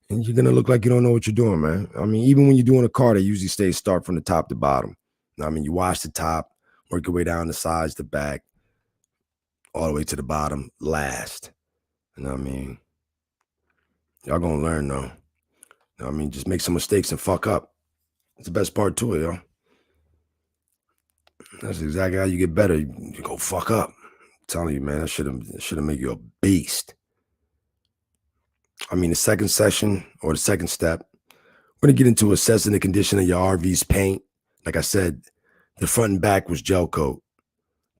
K: And you're gonna look like you don't know what you're doing, man. I mean, even when you're doing a car, they usually start from the top to bottom. I mean, you wash the top, work your way down the sides, the back, all the way to the bottom last. You know what I mean? Y'all gonna learn though. You know what I mean? Just make some mistakes and fuck up. It's the best part to it, yo. That's exactly how you get better. You go fuck up. I'm telling you, man, that should have made you a beast. I mean, the second session or the second step, we're gonna get into assessing the condition of your RV's paint. Like I said, the front and back was gel coat.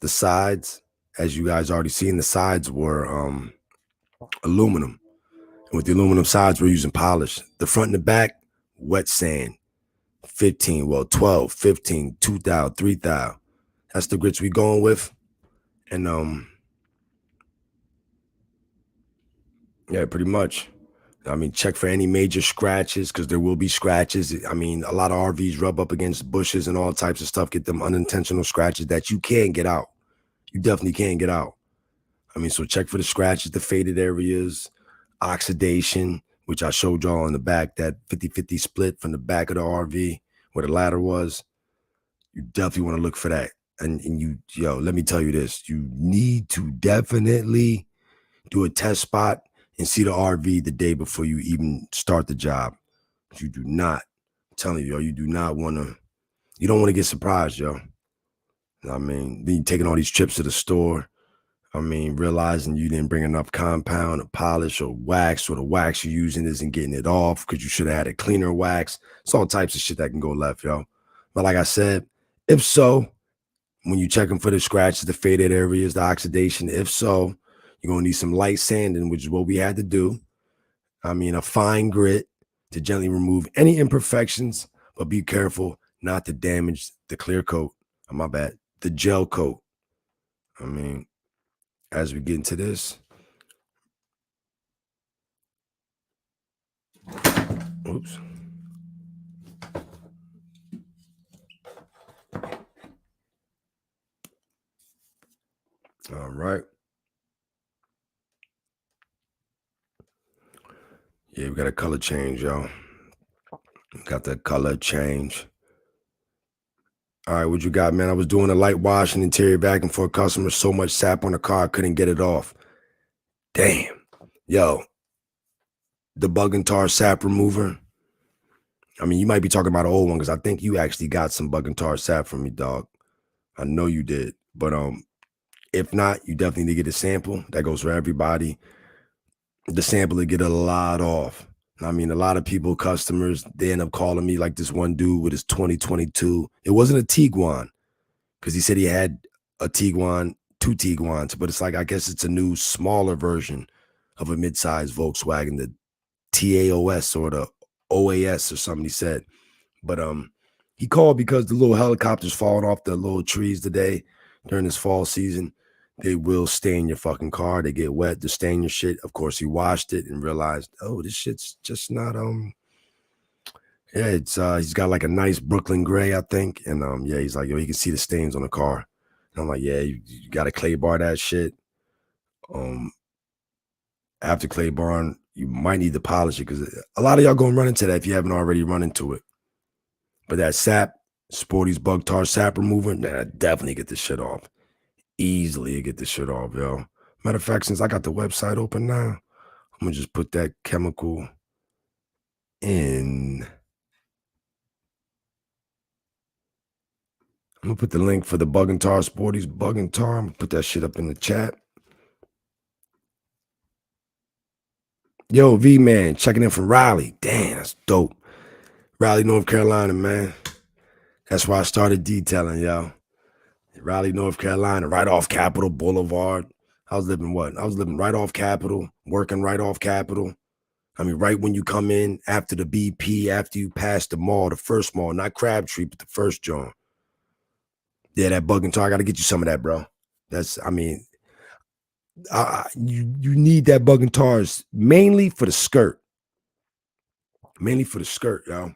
K: The sides, as you guys already seen, the sides were aluminum. And with the aluminum sides, we're using polish. The front and the back, wet sand. 12, 15, 2 thou, 3 thou. That's the grits we going with. And yeah, pretty much. I mean, check for any major scratches because there will be scratches. I mean, a lot of RVs rub up against bushes and all types of stuff, get them unintentional scratches that you can't get out. You definitely can't get out. I mean, so check for the scratches, the faded areas, oxidation, which I showed y'all in the back, that 50-50 split from the back of the RV where the ladder was. You definitely want to look for that. And yo, let me tell you this. You need to definitely do a test spot and see the RV the day before you even start the job. You do not, I'm telling you, yo, you don't want to get surprised, yo. I mean, then you're taking all these trips to the store. I mean, realizing you didn't bring enough compound or polish or wax, or the wax you're using isn't getting it off because you should have had a cleaner wax. It's all types of shit that can go left, yo. But like I said, if so, when you're checking for the scratches, the faded areas, the oxidation, if so, you're going to need some light sanding, which is what we had to do. I mean, a fine grit to gently remove any imperfections, but be careful not to damage the clear coat. Oh, my bad. The gel coat. I mean, as we get into this. Oops. right. Yeah, we got a color change, y'all. Got the color change. All right, what you got, man? I was doing a light wash and interior vacuum for a customer. So much sap on the car, I couldn't get it off. Damn. Yo, the bug and tar sap remover. I mean, you might be talking about an old one because I think you actually got some bug and tar sap from me, dog. I know you did. But if not, you definitely need to get a sample. That goes for everybody. The sample to get a lot off. I mean, a lot of people, customers, they end up calling me like this one dude with his 2022. It wasn't a Tiguan because he said he had a Tiguan, 2 Tiguans, but it's like, I guess it's a new smaller version of a mid-sized Volkswagen, the TAOS or the OAS or something he said. But he called because the little helicopters falling off the little trees today during this fall season. They will stain your fucking car. They get wet, they stain your shit. Of course, he washed it and realized, oh, this shit's just not yeah, it's he's got like a nice Brooklyn gray, I think. And yeah, he's like, yo, he can see the stains on the car. And I'm like, yeah, you gotta clay bar that shit. After clay bar, you might need to polish it because a lot of y'all gonna run into that if you haven't already run into it. But that sap, Sporty's bug tar sap remover, nah, definitely get this shit off. Easily get this shit off, yo. Matter of fact, since I got the website open now, I'm gonna just put that chemical in. I'm gonna put the link for the bug and tar, Sporty's bug and tar. I'm gonna put that shit up in the chat. Yo, V-Man, checking in from Raleigh. Damn, that's dope. Raleigh, North Carolina, man. That's why I started detailing, yo. Raleigh, North Carolina, right off Capitol Boulevard. I was living right off Capitol, working right off Capitol. I mean, right when you come in after the BP, after you pass the mall, the first mall, not Crabtree, but the first joint. Yeah, that bug and tar, I got to get you some of that, bro. That's, I mean, you need that bug and tars mainly for the skirt. Mainly for the skirt, yo.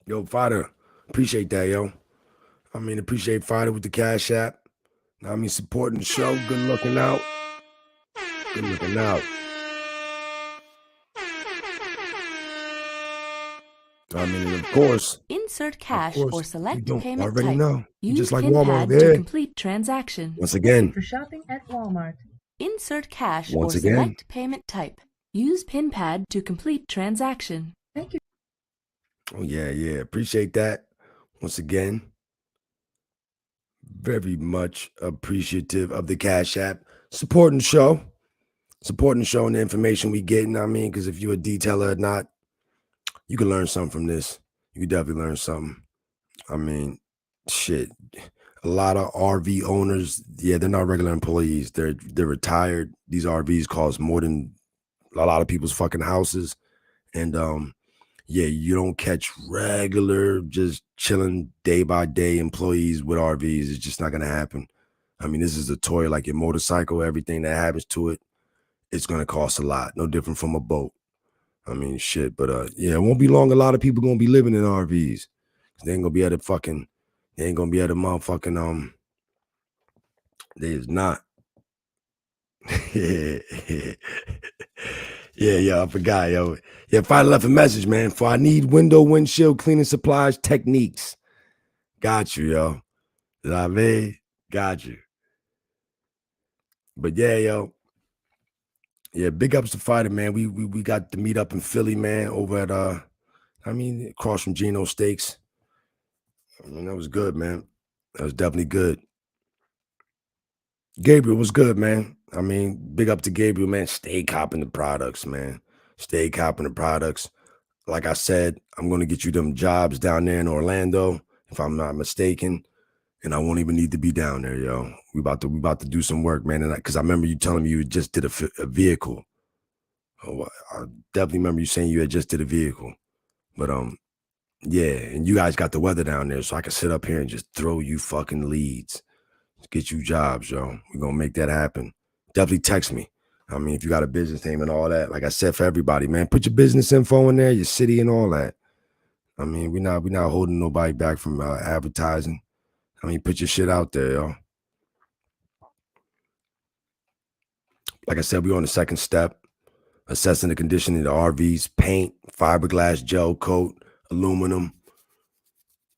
K: Yo, Fighter, appreciate that, yo. I mean, appreciate Fighter with the Cash App. I mean, supporting the show. Good looking out. Good looking out. I mean, of course.
L: Insert cash or select payment
K: already
L: type.
K: know.
L: Use
K: Just like
L: pin
K: Walmart
L: pad
K: there.
L: to complete transaction.
K: Once again.
L: For shopping at Walmart. Insert cash
K: Once
L: or
K: again.
L: select payment type. Use pin pad to complete transaction. Thank you.
K: Oh, yeah. Appreciate that. Once again. Very much appreciative of the Cash App. Supporting the show. Supporting the show and the information we getting. I mean, because if you're a detailer or not, you can learn something from this. You can definitely learn something. I mean, shit. A lot of RV owners, yeah, they're not regular employees. They're retired. These RVs cost more than a lot of people's fucking houses. And yeah, you don't catch regular, just chilling day by day employees with RVs. It's just not gonna happen. I mean, this is a toy like your motorcycle, everything that happens to it, it's gonna cost a lot. No different from a boat. I mean, shit, but yeah, it won't be long. A lot of people gonna be living in RVs. They ain't gonna be able to fucking, they ain't gonna be able to motherfucking, they is not. Yeah, I forgot, yo. Yeah, finally left a message, man. For I need windshield cleaning supplies, techniques. Got you, yo. I mean, got you. But yeah, yo. Yeah, big ups to Fighter, man. We got to meet up in Philly, man, over at I mean, across from Gino Steaks. I mean, that was good, man. That was definitely good. Gabriel was good, man. I mean, big up to Gabriel, man. Stay copping the products, man. Stay copping the products. Like I said, I'm going to get you them jobs down there in Orlando, if I'm not mistaken. And I won't even need to be down there, yo. We about to do some work, man. And because I remember you telling me you just did a vehicle. Oh, I definitely remember you saying you had just did a vehicle. But yeah, and you guys got the weather down there, so I can sit up here and just throw you fucking leads. Get you jobs, yo. We're gonna make that happen. Definitely text me. I mean, if you got a business name and all that, like I said, for everybody, man, put your business info in there, your city and all that. I mean, we're not holding nobody back from advertising. I mean, put your shit out there, yo. Like I said, we're on the second step, assessing the condition of the RVs, paint, fiberglass, gel coat, aluminum.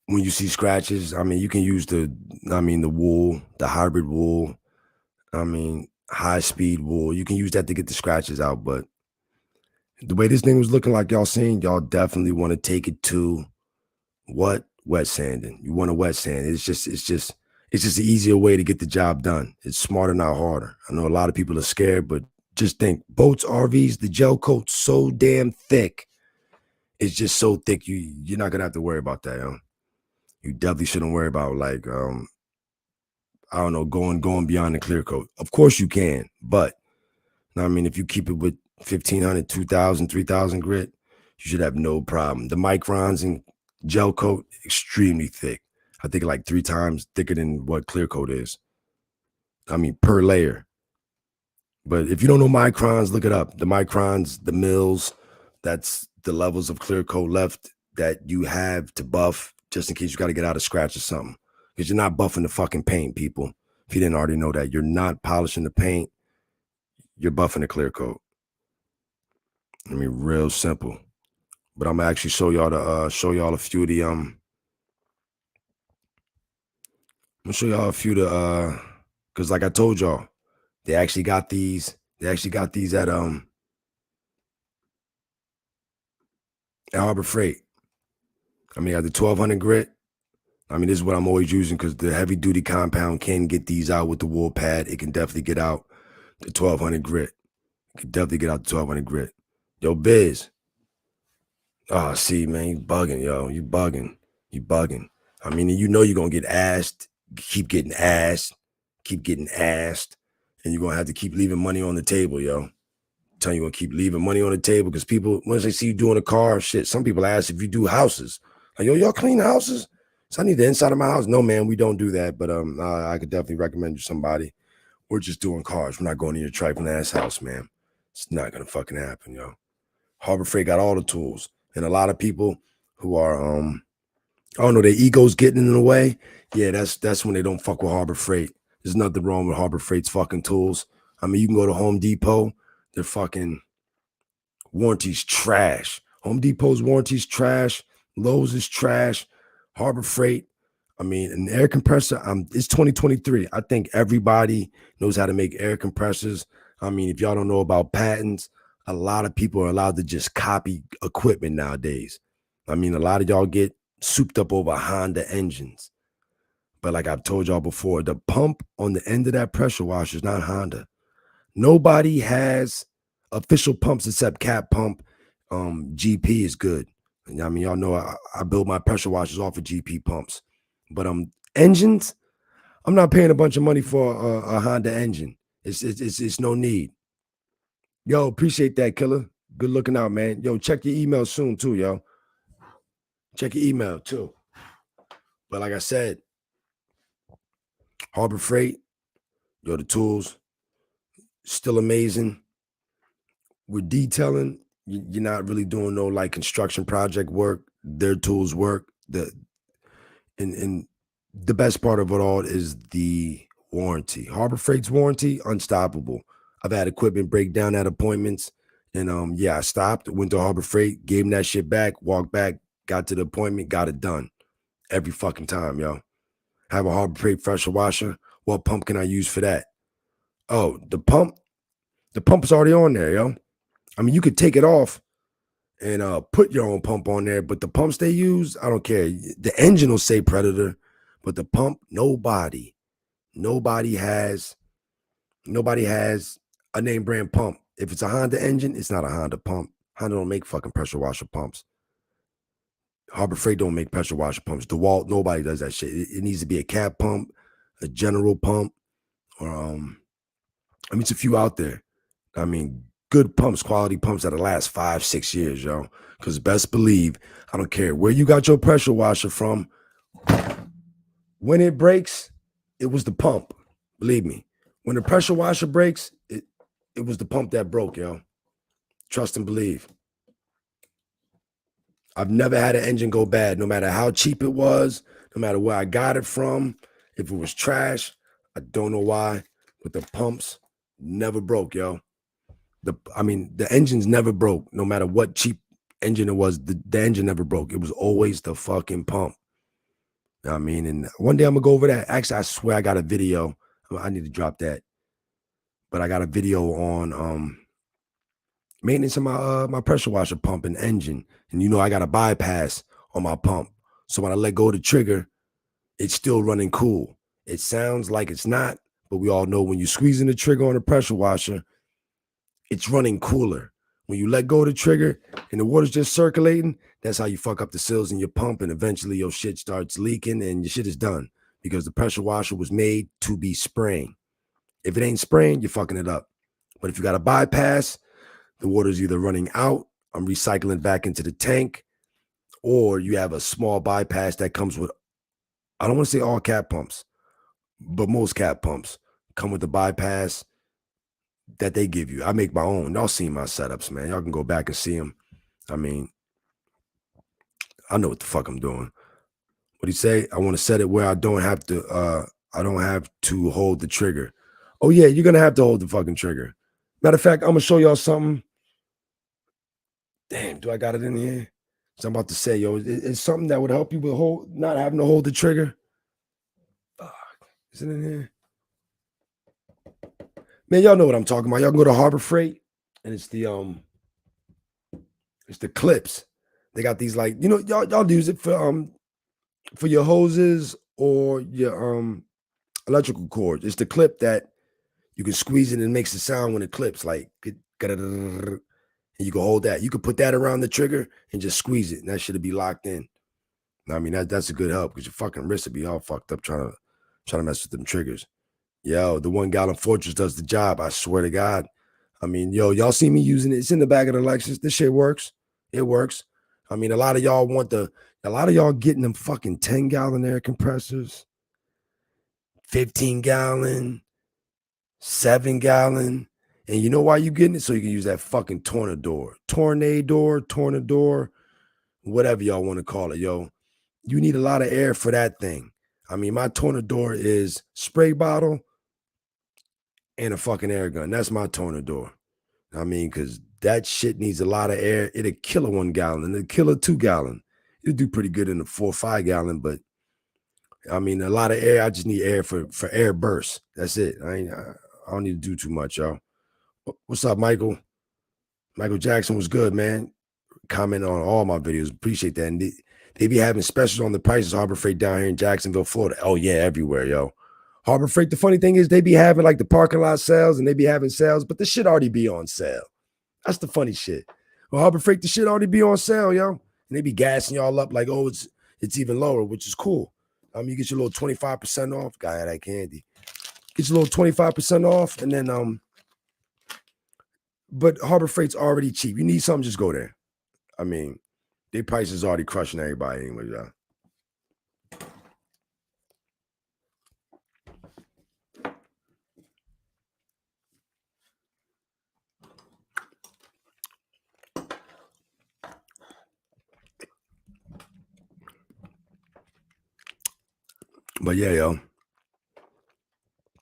K: When you see scratches, I mean, you can use the wool, the hybrid wool. I mean, high-speed wool. You can use that to get the scratches out, but the way this thing was looking like y'all seen, y'all definitely want to take it to what? Wet sanding. You want to wet sand. It's just an easier way to get the job done. It's smarter, not harder. I know a lot of people are scared, but just think, boats, RVs, the gel coat's so damn thick. It's just so thick, you're not gonna have to worry about that, yo. You definitely shouldn't worry about like I don't know, going beyond the clear coat. Of course you can, but I mean, if you keep it with 1,500, 2,000, 3,000 grit, you should have no problem. The microns and gel coat, extremely thick. I think like 3 times thicker than what clear coat is. I mean, per layer. But if you don't know microns, look it up. The microns, the mils, that's the levels of clear coat left that you have to buff just in case you got to get out of scratch or something. Because you're not buffing the fucking paint, people. If you didn't already know that, you're not polishing the paint. You're buffing the clear coat. I mean, real simple. But I'm gonna actually show y'all a few of the I'm gonna show y'all a few of the because like I told y'all, they actually got these at Harbor Freight. I mean, at the 1,200 grit. I mean, this is what I'm always using because the heavy duty compound can get these out with the wool pad. It can definitely get out the 1,200 grit. It can definitely get out the 1,200 grit. Yo, Biz. Oh, see, man, you bugging, yo. You bugging. I mean, you know you're gonna get asked, keep getting asked, and you're gonna have to keep leaving money on the table, yo. Telling you, gonna keep leaving money on the table because people, once they see you doing a car, shit, some people ask if you do houses. Like, yo, y'all clean houses? So I need the inside of my house. No, man, we don't do that, but I could definitely recommend you somebody. We're just doing cars. We're not going to your trifling ass house, man. It's not gonna fucking happen, yo. Harbor Freight got all the tools. And a lot of people who are I don't know, their egos getting in the way. Yeah, that's when they don't fuck with Harbor Freight. There's nothing wrong with Harbor Freight's fucking tools. I mean, you can go to Home Depot, their fucking warranty's trash. Home Depot's warranty's trash. Lowe's is trash. Harbor Freight. I mean, an air compressor, it's 2023. I think everybody knows how to make air compressors. I mean, if y'all don't know about patents, a lot of people are allowed to just copy equipment nowadays. I mean, a lot of y'all get souped up over Honda engines. But like I've told y'all before, the pump on the end of that pressure washer is not Honda. Nobody has official pumps except Cat Pump. GP is good. And I mean, y'all know I build my pressure washers off of GP pumps. But engines, I'm not paying a bunch of money for a Honda engine. It's no need. Yo, appreciate that, Killer. Good looking out, man. Yo, check your email soon too, yo. Check your email too. But like I said, Harbor Freight, yo, the tools, still amazing. With detailing, you're not really doing no like construction project work. Their tools work. And the best part of it all is the warranty. Harbor Freight's warranty, unstoppable. I've had equipment break down at appointments. And yeah, I stopped, went to Harbor Freight, gave them that shit back, walked back, got to the appointment, got it done. Every fucking time, yo. Have a Harbor Freight pressure washer. What pump can I use for that? Oh, the pump is already on there, yo. I mean, you could take it off and put your own pump on there, but the pumps they use, I don't care. The engine will say Predator, but the pump, nobody has a name brand pump. If it's a Honda engine, it's not a Honda pump. Honda don't make fucking pressure washer pumps. Harbor Freight don't make pressure washer pumps. DeWalt, nobody does that shit. It needs to be a Cat pump, a General pump, or I mean, it's a few out there. I mean, good pumps, quality pumps that'll last 5-6 years, yo. Because best believe, I don't care where you got your pressure washer from. When it breaks, it was the pump. Believe me. When the pressure washer breaks, it was the pump that broke, yo. Trust and believe. I've never had an engine go bad, no matter how cheap it was, no matter where I got it from. If it was trash, I don't know why, but the pumps never broke, yo. The engines never broke, no matter what cheap engine it was. The engine never broke. It was always the fucking pump. You know what I mean? And one day I'm gonna go over that. Actually, I swear I got a video. I need to drop that. But I got a video on maintenance of my pressure washer pump and engine. And you know I got a bypass on my pump. So when I let go of the trigger, it's still running cool. It sounds like it's not, but we all know when you're squeezing the trigger on the pressure washer, it's running cooler. When you let go of the trigger and the water's just circulating, that's how you fuck up the seals in your pump, and eventually your shit starts leaking and your shit is done because the pressure washer was made to be spraying. If it ain't spraying, you're fucking it up. But if you got a bypass, the water's either running out, I'm recycling back into the tank, or you have a small bypass that comes with, I don't want to say all cat pumps, but most cat pumps come with the bypass that they give you. I make my own. Y'all seen my setups, man. Y'all can go back and see them. I mean, I know what the fuck I'm doing. What do you say? I want to set it where I don't have to hold the trigger. Oh yeah, you're gonna have to hold the fucking trigger. Matter of fact, I'm gonna show y'all something. Damn, do I got it in here? So I'm about to say, yo, it's something that would help you with not having to hold the trigger. Fuck. Is it in here? Man, y'all know what I'm talking about. Y'all can go to Harbor Freight, and it's the clips. They got these, like, you know, y'all use it for your hoses or your electrical cords. It's the clip that you can squeeze it and it makes a sound when it clips, like, and you can hold that. You can put that around the trigger and just squeeze it, and that should be locked in. I mean, that's a good help because your fucking wrist would be all fucked up trying to mess with them triggers. Yo, the 1 gallon Fortress does the job. I swear to God. I mean, yo, y'all see me using it. It's in the back of the Lexus. This shit works. It works. I mean, a lot of y'all getting them fucking 10-gallon air compressors, 15-gallon, 7-gallon. And you know why you getting it? So you can use that fucking tornador, whatever y'all want to call it, yo. You need a lot of air for that thing. I mean, my tornador is spray bottle and a fucking air gun. That's my tornador. I mean, because that shit needs a lot of air. It'll kill a 1 gallon. It'll kill a 2 gallon. It'll do pretty good in a 4 or 5 gallon, but I mean, a lot of air. I just need air for air bursts. That's it. I don't need to do too much, y'all. What's up, Michael? Michael Jackson was good, man. Comment on all my videos. Appreciate that. And they be having specials on the prices. Harbor Freight down here in Jacksonville, Florida. Oh, yeah, everywhere, yo. Harbor Freight, the funny thing is they be having like the parking lot sales and they be having sales, but the shit already be on sale. That's the funny shit. Well, Harbor Freight, the shit already be on sale, yo. And they be gassing y'all up like, oh, it's even lower, which is cool. You get your little 25% off. Guy had that candy. Get your little 25% off, and then but Harbor Freight's already cheap. You need something, just go there. I mean, their price is already crushing everybody anyway, y'all. But yeah, yo,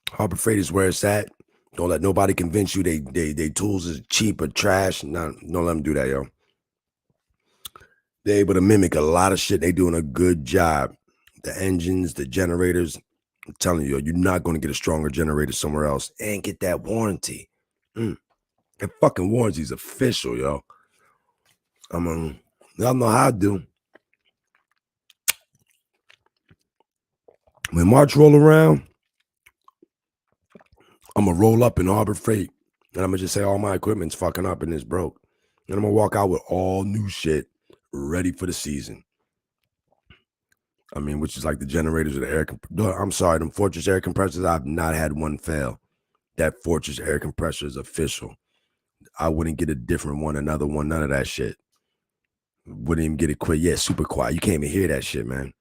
K: Harbor Freight is where it's at. Don't let nobody convince you they tools is cheap or trash. No, don't let them do that, yo. They're able to mimic a lot of shit. They doing a good job. The engines, the generators. I'm telling you, you're not going to get a stronger generator somewhere else and get that warranty. That fucking warranty's official, yo. Y'all know how I do. When March roll around, I'm going to roll up in Harbor Freight, and I'm going to just say all my equipment's fucking up and it's broke. And I'm going to walk out with all new shit ready for the season. I mean, which is like the generators of the air compressor. I'm sorry, them Fortress air compressors, I've not had one fail. That Fortress air compressor is official. I wouldn't get a different one, another one, none of that shit. Wouldn't even get it quick. Yeah, super quiet. You can't even hear that shit, man.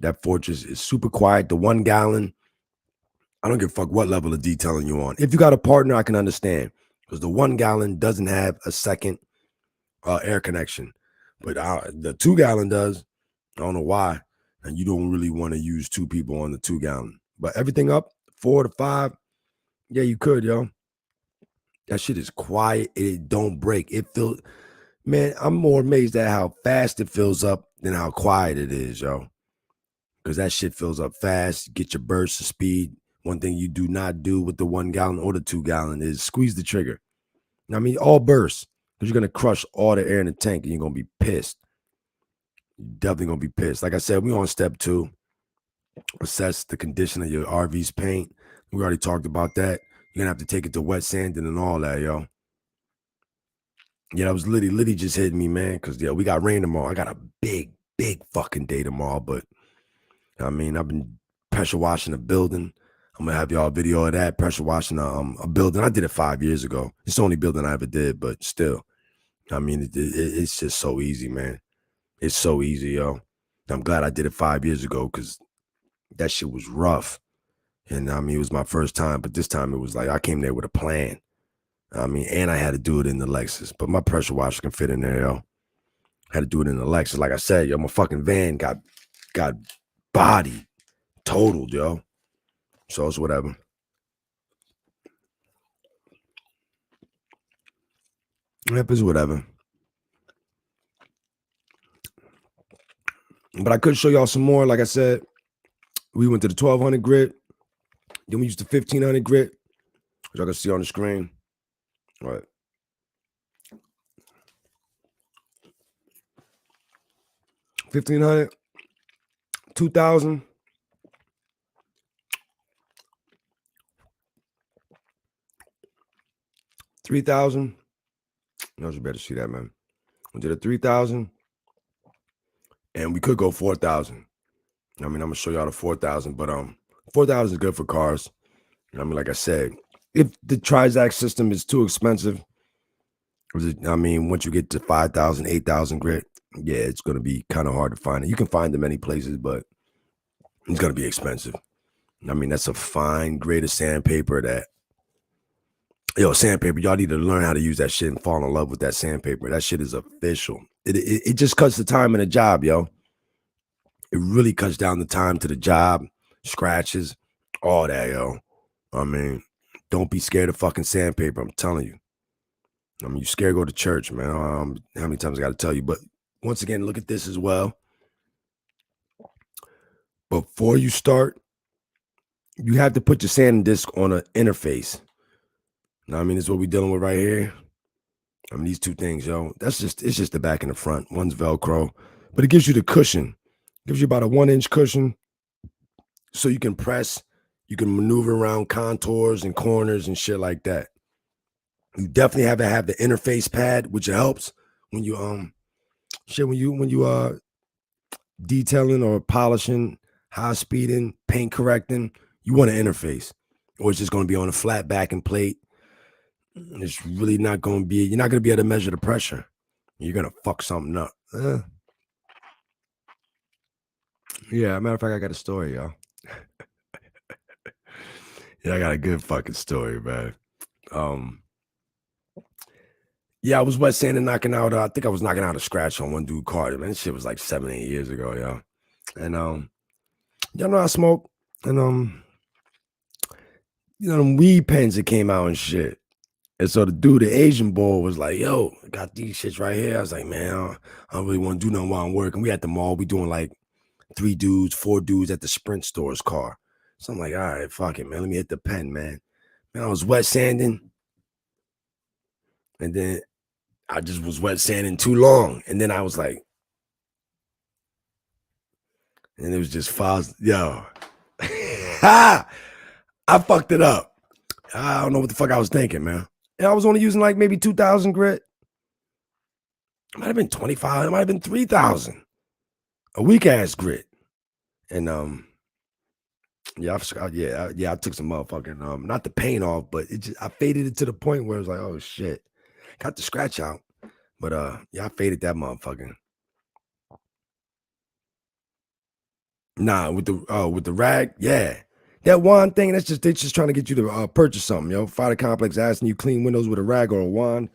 K: That Fortress is super quiet. The 1 gallon, I don't give a fuck what level of detailing you on. If you got a partner, I can understand. because the 1 gallon doesn't have a second air connection, but the 2 gallon does. I don't know why, and you don't really want to use 2 people on the 2 gallon, but everything up 4 to 5, yeah, you could, yo. That shit is quiet. It don't break. It feels, man, I'm more amazed at how fast it fills up than how quiet it is, yo. Because that shit fills up fast. Get your burst of speed. One thing you do not do with the 1 gallon or the 2 gallon is squeeze the trigger. I mean, all bursts, because you're going to crush all the air in the tank and you're going to be pissed. You're definitely going to be pissed. Like I said, we on step 2. Assess the condition of your RV's paint. We already talked about that. You're going to have to take it to wet sanding and all that, yo. Yeah, that was Liddy. Liddy just hit me, man, because, yeah, we got rain tomorrow. I got a big, big fucking day tomorrow, but, I mean, I've been pressure washing a building. I'm going to have y'all a video of that, pressure washing a building. I did it 5 years ago. It's the only building I ever did, but still, I mean, it's just so easy, man. It's so easy, yo. I'm glad I did it 5 years ago because that shit was rough. And, I mean, it was my first time, but this time it was like I came there with a plan. I mean, and I had to do it in the Lexus, but my pressure washer can fit in there, yo. I had to do it in the Lexus. Like I said, yo, my fucking van got bodied, totaled, yo. So it's whatever. Yep, it's whatever. But I could show y'all some more. Like I said, we went to the 1200 grit. Then we used the 1500 grit, which y'all can see on the screen. All right. 1500, 2000, 3000. You better see that, man. We did a 3000, and we could go 4000. I mean, I'm gonna show y'all the 4000, but 4000 is good for cars. I mean, like I said, if the Trizac system is too expensive, I mean, once you get to 5,000, 8,000 grit, yeah, it's gonna be kind of hard to find it. You can find them many places, but it's gonna be expensive. I mean, that's a fine grade of sandpaper that, yo, sandpaper, y'all need to learn how to use that shit and fall in love with that sandpaper. That shit is official. It just cuts the time in the job, yo. It really cuts down the time to the job, scratches, all that, yo. I mean, don't be scared of fucking sandpaper. I'm telling you. I mean, you scared, go to church, man. How many times I got to tell you? But once again, look at this as well. Before you start, you have to put your sanding disc on an interface. Now, I mean, this is what we're dealing with right here. I mean, these two things, yo. It's just the back and the front. One's Velcro, but it gives you the cushion. It gives you about a 1-inch cushion, so you can press, you can maneuver around contours and corners and shit like that. You definitely have to have the interface pad, which helps when you when you detailing or polishing, high speeding, paint correcting. You want an interface, or it's just going to be on a flat backing plate. It's really not going to be. You're not going to be able to measure the pressure. You're going to fuck something up. Yeah, matter of fact, I got a story, y'all. Yeah, I got a good fucking story, man. Yeah, I was wet sanding, knocking out. I think I was knocking out a scratch on one dude's car. Man, this shit was like 7-8 years ago, yo. And y'all know I smoke, and them weed pens that came out and shit. And so the dude, the Asian boy, was like, "Yo, I got these shits right here." I was like, "Man, I don't really want to do nothing while I'm working." We at the mall. We doing like 3 dudes, 4 dudes at the Sprint store's car. So I'm like, all right, fuck it, man. Let me hit the pen, man. Man, I was wet sanding. And then I just was wet sanding too long. And then I was like, and it was just files. Yo. I fucked it up. I don't know what the fuck I was thinking, man. And I was only using like maybe 2,000 grit. It might have been 25. It might have been 3,000. A weak ass grit. And yeah, I took some motherfucking not the paint off, but I faded it to the point where it was like, oh shit. Got the scratch out. But yeah, I faded that motherfucking. Nah, with the rag, yeah. That wand thing, they're just trying to get you to purchase something, yo. Fighter complex asking you clean windows with a rag or a wand.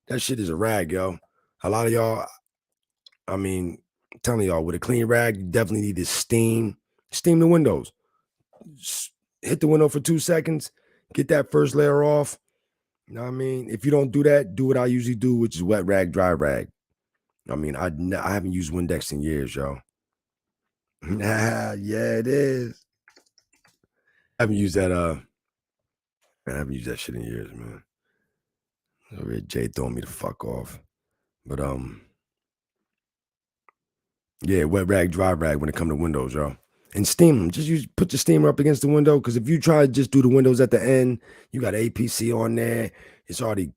K: That shit is a rag, yo. A lot of y'all, I mean, I'm telling y'all, with a clean rag, you definitely need to steam the windows. Hit the window for 2 seconds, get that first layer off. You know what I mean? If you don't do that, do what I usually do, which is wet rag, dry rag. I mean, I haven't used Windex in years, yo. Yeah, it is. I haven't used that shit in years, man. Jay throwing me the fuck off. But yeah, wet rag, dry rag when it comes to windows, yo. And steam them. Just put your steamer up against the window, because if you try to just do the windows at the end, you got APC on there. It's already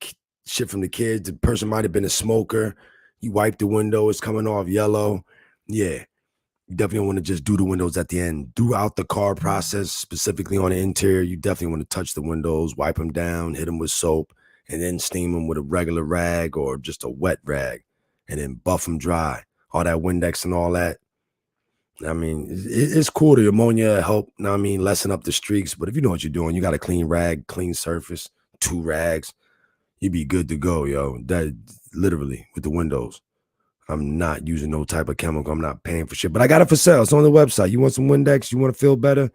K: shit from the kids. The person might have been a smoker. You wipe the window, it's coming off yellow. Yeah. You definitely want to just do the windows at the end. Throughout the car process, specifically on the interior, you definitely want to touch the windows, wipe them down, hit them with soap, and then steam them with a regular rag or just a wet rag, and then buff them dry. All that Windex and all that. I mean, it's cool. The ammonia help, you know what I mean, lessen up the streaks. But if you know what you're doing, you got a clean rag, clean surface, 2 rags, you be good to go, yo. That literally with the windows. I'm not using no type of chemical. I'm not paying for shit, but I got it for sale. It's on the website. You want some Windex? You want to feel better?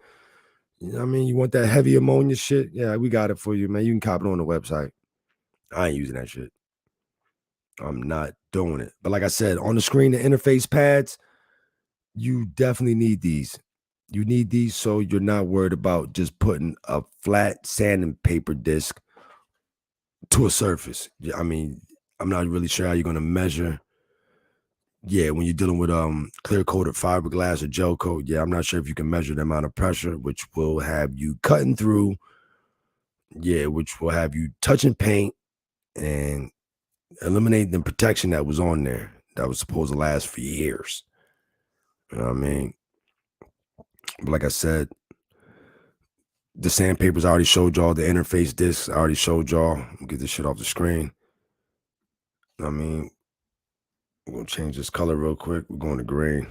K: You know what I mean? You want that heavy ammonia shit? Yeah, we got it for you, man. You can cop it on the website. I ain't using that shit. I'm not doing it. But like I said, on the screen, the interface pads, you definitely need these. You need these so you're not worried about just putting a flat sandpaper disc to a surface. I mean, I'm not really sure how you're going to measure. Yeah, when you're dealing with clear coated fiberglass or gel coat, yeah, I'm not sure if you can measure the amount of pressure, which will have you cutting through. Yeah, which will have you touching paint and eliminating the protection that was on there that was supposed to last for years. You know what I mean? But like I said, the sandpapers I already showed y'all, the interface discs I already showed y'all. Get this shit off the screen. I mean, we're gonna change this color real quick. We're going to green.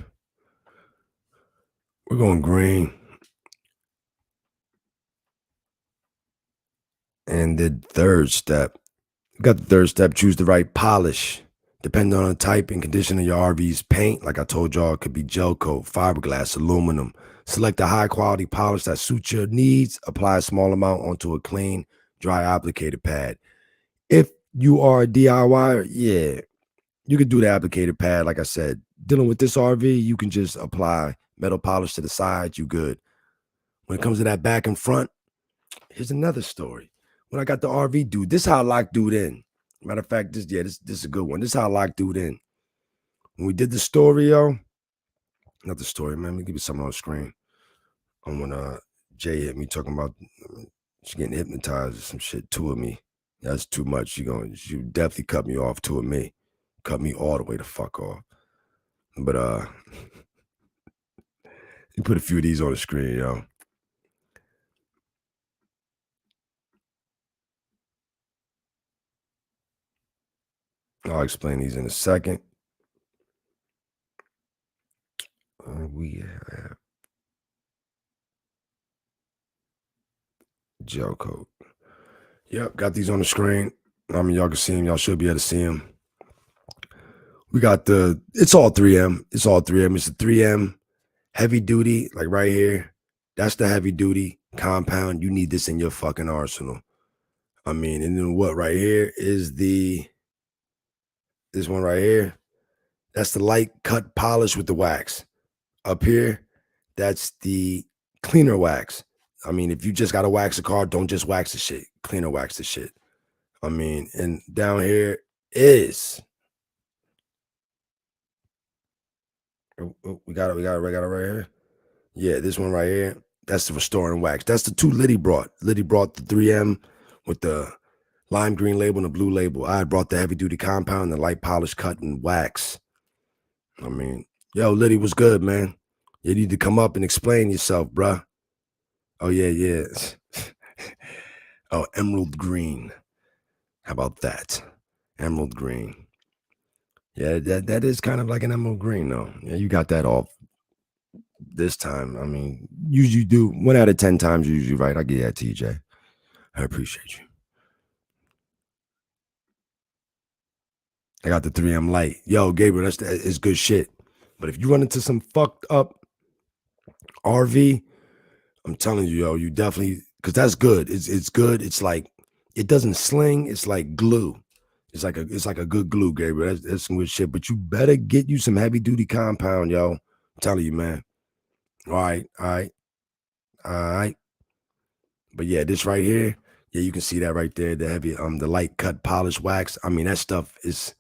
K: We're going green. And the third step, got the third step, choose the right polish. Depending on the type and condition of your RV's paint, like I told y'all, it could be gel coat, fiberglass, aluminum. Select a high quality polish that suits your needs. Apply a small amount onto a clean, dry applicator pad. If you are a DIYer, yeah, you could do the applicator pad. Like I said, dealing with this RV, you can just apply metal polish to the sides. You good. When it comes to that back and front, here's another story. When I got the RV dude, this is how I locked dude in. Matter of fact, this is a good one. This is how I locked dude in. When we did the story, yo, not the story, man. Let me give you something on the screen. And when Jay hit me talking about she getting hypnotized or some shit, 2 of me. That's too much. She definitely cut me off, 2 of me. Cut me all the way the fuck off. But you put a few of these on the screen, yo. I'll explain these in a second. We have gel coat. Yep, got these on the screen. I mean, y'all can see them. Y'all should be able to see them. We got it's all 3M. It's all 3M. It's a 3M heavy duty, like right here. That's the heavy duty compound. You need this in your fucking arsenal. I mean, and then what right here is this one right here. That's the light cut polish with the wax. Up here, that's the cleaner wax. I mean, if you just got to wax a car, don't just wax the shit. Cleaner wax the shit. I mean, and down here is we got it right here. Yeah, this one right here. That's the restoring wax. That's the 2 Liddy brought. Liddy brought the 3M with the lime green label and the blue label. I brought the heavy duty compound, the light polish cut and wax. I mean, yo, Liddy was good, man. You need to come up and explain yourself, bruh. Oh, yeah. Oh, emerald green. How about that? Emerald green. Yeah, that is kind of like an emerald green, though. Yeah, you got that off this time. I mean, usually do 1 out of 10 times. You're usually right. I get that, TJ. I appreciate you. I got the 3M light. Yo, Gabriel, it's good shit. But if you run into some fucked up RV, I'm telling you, yo, you definitely, because that's good. It's good. It's like, it doesn't sling. It's like glue. It's like a good glue, Gabriel. That's some good shit. But you better get you some heavy duty compound, yo. I'm telling you, man. All right. But yeah, this right here, yeah, you can see that right there. The heavy, the light cut polish wax. I mean, that stuff is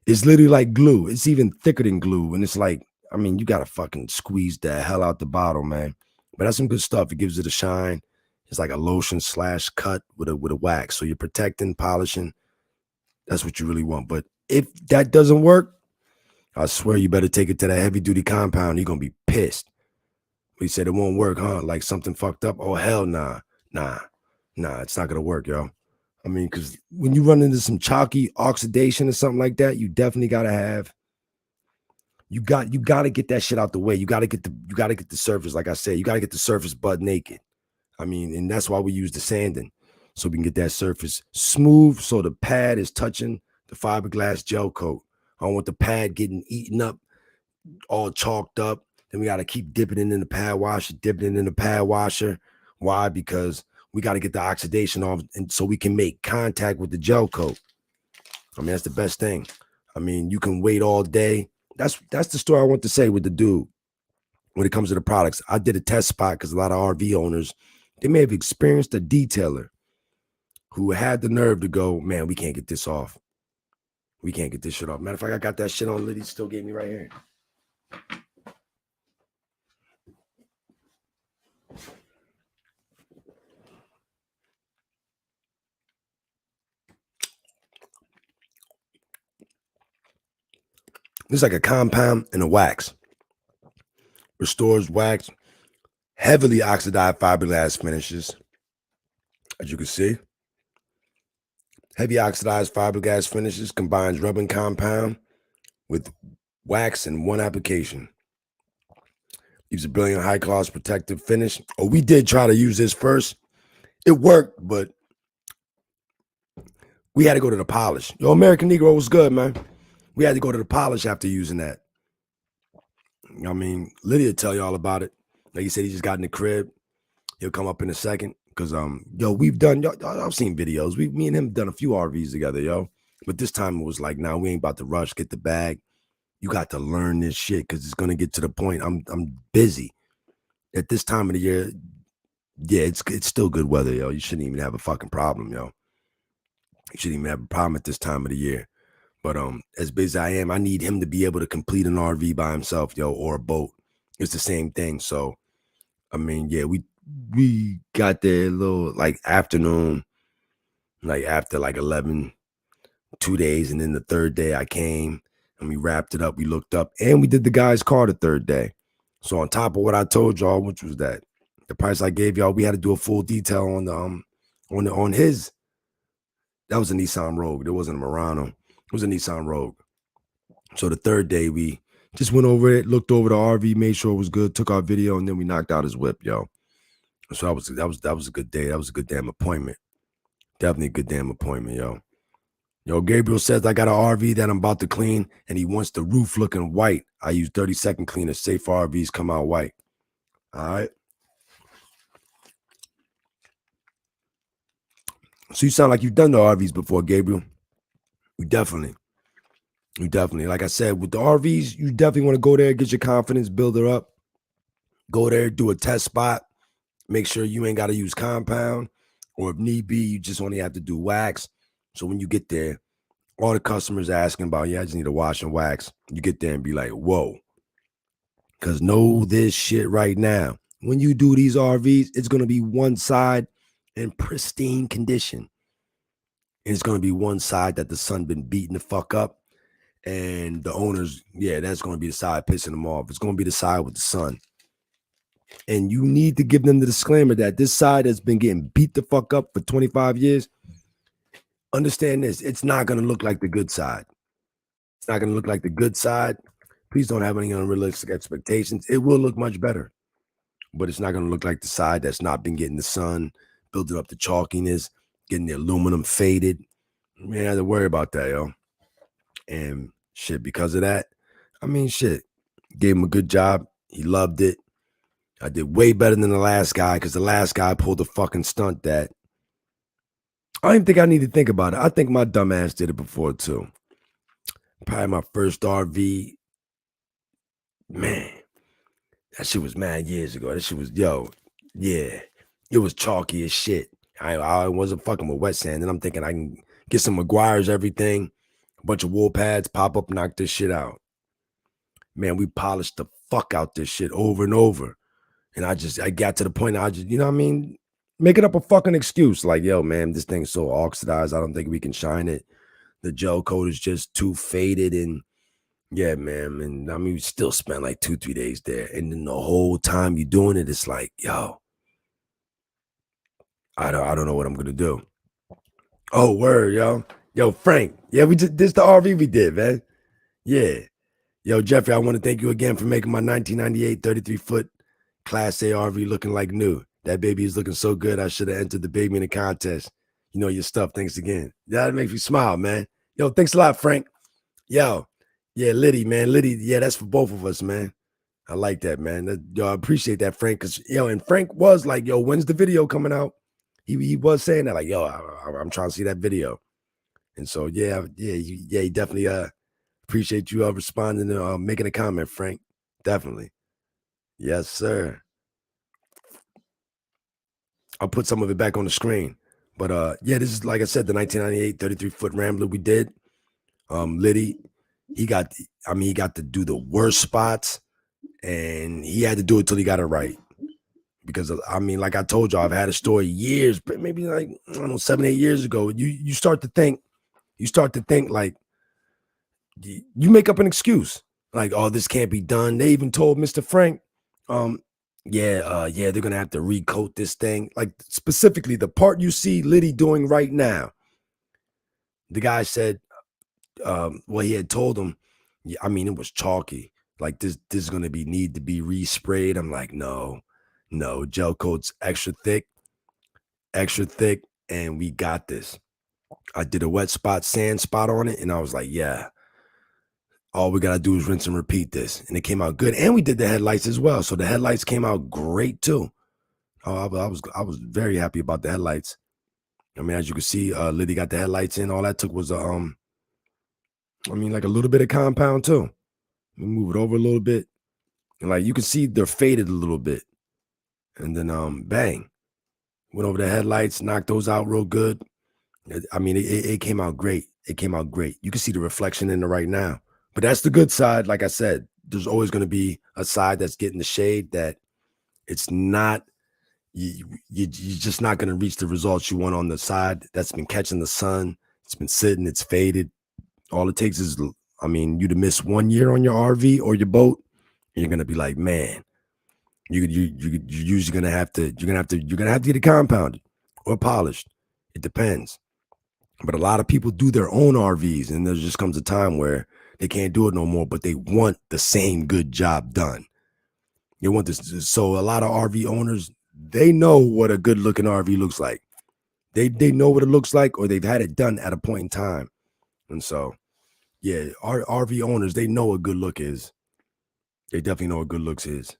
K: literally like glue. It's even thicker than glue. And it's like, I mean, you gotta fucking squeeze the hell out the bottle, man. But that's some good stuff. It gives it a shine. It's like a lotion / cut with a wax. So you're protecting, polishing. That's what you really want. But if that doesn't work, I swear you better take it to that heavy duty compound. You're gonna be pissed. We said it won't work, huh? Like something fucked up. Oh hell nah. It's not gonna work, yo. I mean, because when you run into some chalky oxidation or something like that, you definitely gotta have. You gotta get that shit out the way. You gotta get the surface. Like I said, you gotta get the surface butt naked. I mean, and that's why we use the sanding, so we can get that surface smooth, so the pad is touching the fiberglass gel coat. I don't want the pad getting eaten up, all chalked up. Then we gotta keep dipping it in the pad washer, Why? Because we got to get the oxidation off, and so we can make contact with the gel coat. I mean, that's the best thing. I mean, you can wait all day. That's the story I want to say with the dude when it comes to the products. I did a test spot because a lot of RV owners, they may have experienced a detailer who had the nerve to go, man, we can't get this off. We can't get this shit off. Matter of fact, I got that shit on. Liddy still gave me right here. It's like a compound and a wax. Restores wax, heavily oxidized fiberglass finishes. As you can see, heavy oxidized fiberglass finishes combines rubbing compound with wax in one application. Leaves a brilliant high-class protective finish. Oh, we did try to use this first. It worked, but we had to go to the polish. Yo, American Negro was good, man. We had to go to the polish after using that. I mean, Lydia tell you all about it. Like he said, he just got in the crib. He'll come up in a second. Cause yo, we've done, I've seen videos. Me and him done a few RVs together, yo. But this time it was like, nah, we ain't about to rush, get the bag. You got to learn this shit because it's gonna get to the point. I'm busy. At this time of the year, yeah, it's still good weather, yo. You shouldn't even have a fucking problem, yo. You shouldn't even have a problem at this time of the year. But as busy as I am, I need him to be able to complete an RV by himself, yo, or a boat. It's the same thing. So, I mean, yeah, we got there a little like afternoon, like after like 11, 2 days. And then the third day I came and we wrapped it up. We looked up and we did the guy's car the third day. So on top of what I told y'all, which was that the price I gave y'all, we had to do a full detail on his. That was a Nissan Rogue. There wasn't a Murano. It was a Nissan Rogue. So the third day we just went over it, looked over the RV, made sure it was good, took our video, and then we knocked out his whip, yo. So that was a good day. That was a good damn appointment. Definitely a good damn appointment, yo. Yo, Gabriel says I got an RV that I'm about to clean, and he wants the roof looking white. I use 30-second cleaner. Safe for RVs come out white. All right. So you sound like you've done the RVs before, Gabriel. You definitely. Like I said, with the RVs, you definitely want to go there, get your confidence, build her up. Go there, do a test spot. Make sure you ain't got to use compound. Or if need be, you just only have to do wax. So when you get there, all the customers asking about, yeah, I just need a wash and wax. You get there and be like, whoa. Because know this shit right now. When you do these RVs, it's going to be one side in pristine condition. And it's going to be one side that the sun been beating the fuck up. And the owners, yeah, that's going to be the side pissing them off. It's going to be the side with the sun. And you need to give them the disclaimer that this side has been getting beat the fuck up for 25 years. Understand this. It's not going to look like the good side. It's not going to look like the good side Please don't have any unrealistic expectations. It will look much better, but it's not going to look like the side that's not been getting the sun, building up the chalkiness, getting the aluminum faded. You ain't have to worry about that, yo. And shit, because of that, I mean, shit, gave him a good job. He loved it. I did way better than the last guy because the last guy pulled a fucking stunt that I don't even think I need to think about it. I think my dumb ass did it before too. Probably my first RV. Man, that shit was mad years ago. That shit was, yeah, it was chalky as shit. I wasn't fucking with wet sand. And I'm thinking I can get some McGuire's, everything, a bunch of wool pads, pop up, knock this shit out. Man, we polished the fuck out this shit over and over. And I got to the point, you know what I mean? Making up a fucking excuse. Like, yo, man, this thing's so oxidized. I don't think we can shine it. The gel coat is just too faded. And yeah, man. And I mean, we still spent like 2-3 days there. And then the whole time you doing it, it's like, yo, I don't know what I'm going to do. Oh, word, yo. Yo, Frank. Yeah, this the RV we did, man. Yeah. Yo, Jeffrey, I want to thank you again for making my 1998 33-foot Class A RV looking like new. That baby is looking so good, I should have entered the baby in the contest. You know your stuff. Thanks again. That makes me smile, man. Yo, thanks a lot, Frank. Yo, yeah, Liddy, man. Liddy, yeah, that's for both of us, man. I like that, man. Yo, I appreciate that, Frank, because, yo, and Frank was like, yo, when's the video coming out? He was saying that, like, yo, I'm trying to see that video. And so, yeah, he definitely appreciate you responding and making a comment, Frank. Definitely. Yes, sir. I'll put some of it back on the screen. But yeah, this is, like I said, the 1998 33-foot Rambler we did. Liddy, he got to do the worst spots, and he had to do it till he got it right. Because I mean, like I told you, I've had a story years, maybe like, I don't know, 7-8 years ago. You start to think like you make up an excuse. Like, oh, this can't be done. They even told Mr. Frank, yeah, they're gonna have to recoat this thing. Like, specifically the part you see Liddy doing right now. The guy said, well, he had told him, yeah, I mean, it was chalky. Like, this is gonna need to be resprayed. I'm like, no, gel coat's extra thick, and we got this. I did a wet spot, sand spot on it, and I was like, yeah. All we gotta do is rinse and repeat this. And it came out good. And we did the headlights as well. So the headlights came out great too. Oh, I was very happy about the headlights. I mean, as you can see, Liddy got the headlights in. All that took was I mean, like a little bit of compound too. We move it over a little bit. And like you can see they're faded a little bit. And then bang. Went over the headlights, knocked those out real good. I mean, it came out great. It came out great. You can see the reflection in it right now. But that's the good side. Like I said, there's always going to be a side that's getting the shade that it's not, you're just not going to reach the results you want on the side that's been catching the sun. It's been sitting, it's faded. All it takes is, I mean, you to miss 1 year on your RV or your boat, and you're going to be like, man, you're usually going to have to, you're going to have to get it compounded or polished. It depends. But a lot of people do their own RVs, and there just comes a time where they can't do it no more, but they want the same good job done. They want this. So a lot of RV owners, they know what a good looking RV looks like. They know what it looks like, or they've had it done at a point in time. And so, yeah, our RV owners, they know what good look is. They definitely know what good looks is.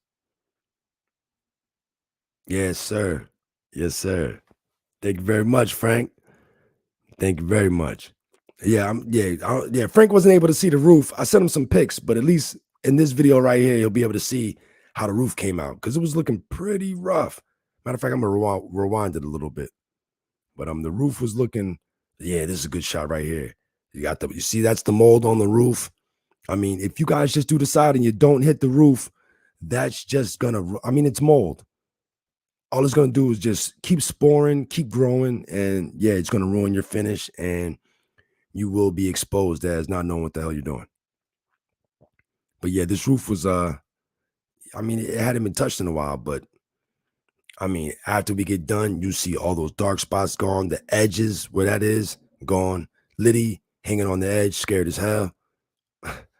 K: Yes, sir. Yes, sir. Thank you very much, Frank. Thank you very much. Yeah, Frank wasn't able to see the roof. I sent him some pics, but at least in this video right here, he'll be able to see how the roof came out because it was looking pretty rough. Matter of fact, I'm gonna rewind it a little bit. But the roof was looking, yeah, this is a good shot right here. You see that's the mold on the roof. I mean, if you guys just do the side and you don't hit the roof, that's just gonna, I mean, it's mold. All it's gonna do is just keep sporing, keep growing, and yeah, it's gonna ruin your finish and you will be exposed as not knowing what the hell you're doing. But yeah, this roof was, I mean, it hadn't been touched in a while, but I mean, after we get done, you see all those dark spots gone, the edges where that is gone. Liddy hanging on the edge, scared as hell.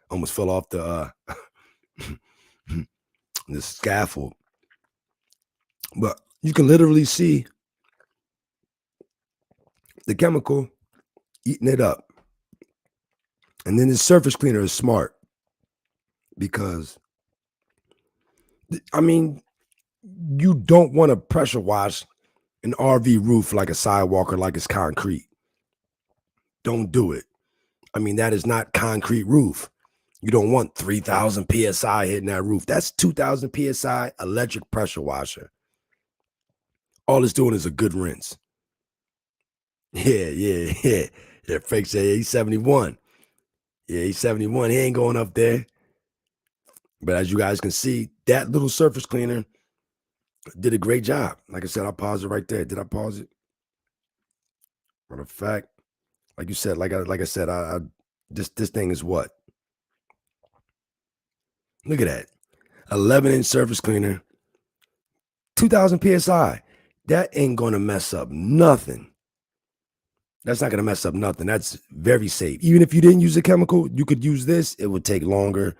K: Almost fell off the this scaffold. But you can literally see the chemical eating it up. And then the surface cleaner is smart because, I mean, you don't want to pressure wash an RV roof like a sidewalk or like it's concrete. Don't do it. I mean, that is not concrete roof. You don't want 3,000 PSI hitting that roof. That's 2,000 PSI electric pressure washer. All it's doing is a good rinse. Yeah. Frank said he's 71. Yeah, he's 71. He ain't going up there. But as you guys can see, that little surface cleaner did a great job. Like I said, I'll pause it right there. Did I pause it? Matter of fact, like you said, like I said, this thing is what? Look at that. 11-inch surface cleaner, 2,000 PSI. That ain't going to mess up nothing. That's not going to mess up nothing. That's very safe. Even if you didn't use a chemical, you could use this. It would take longer.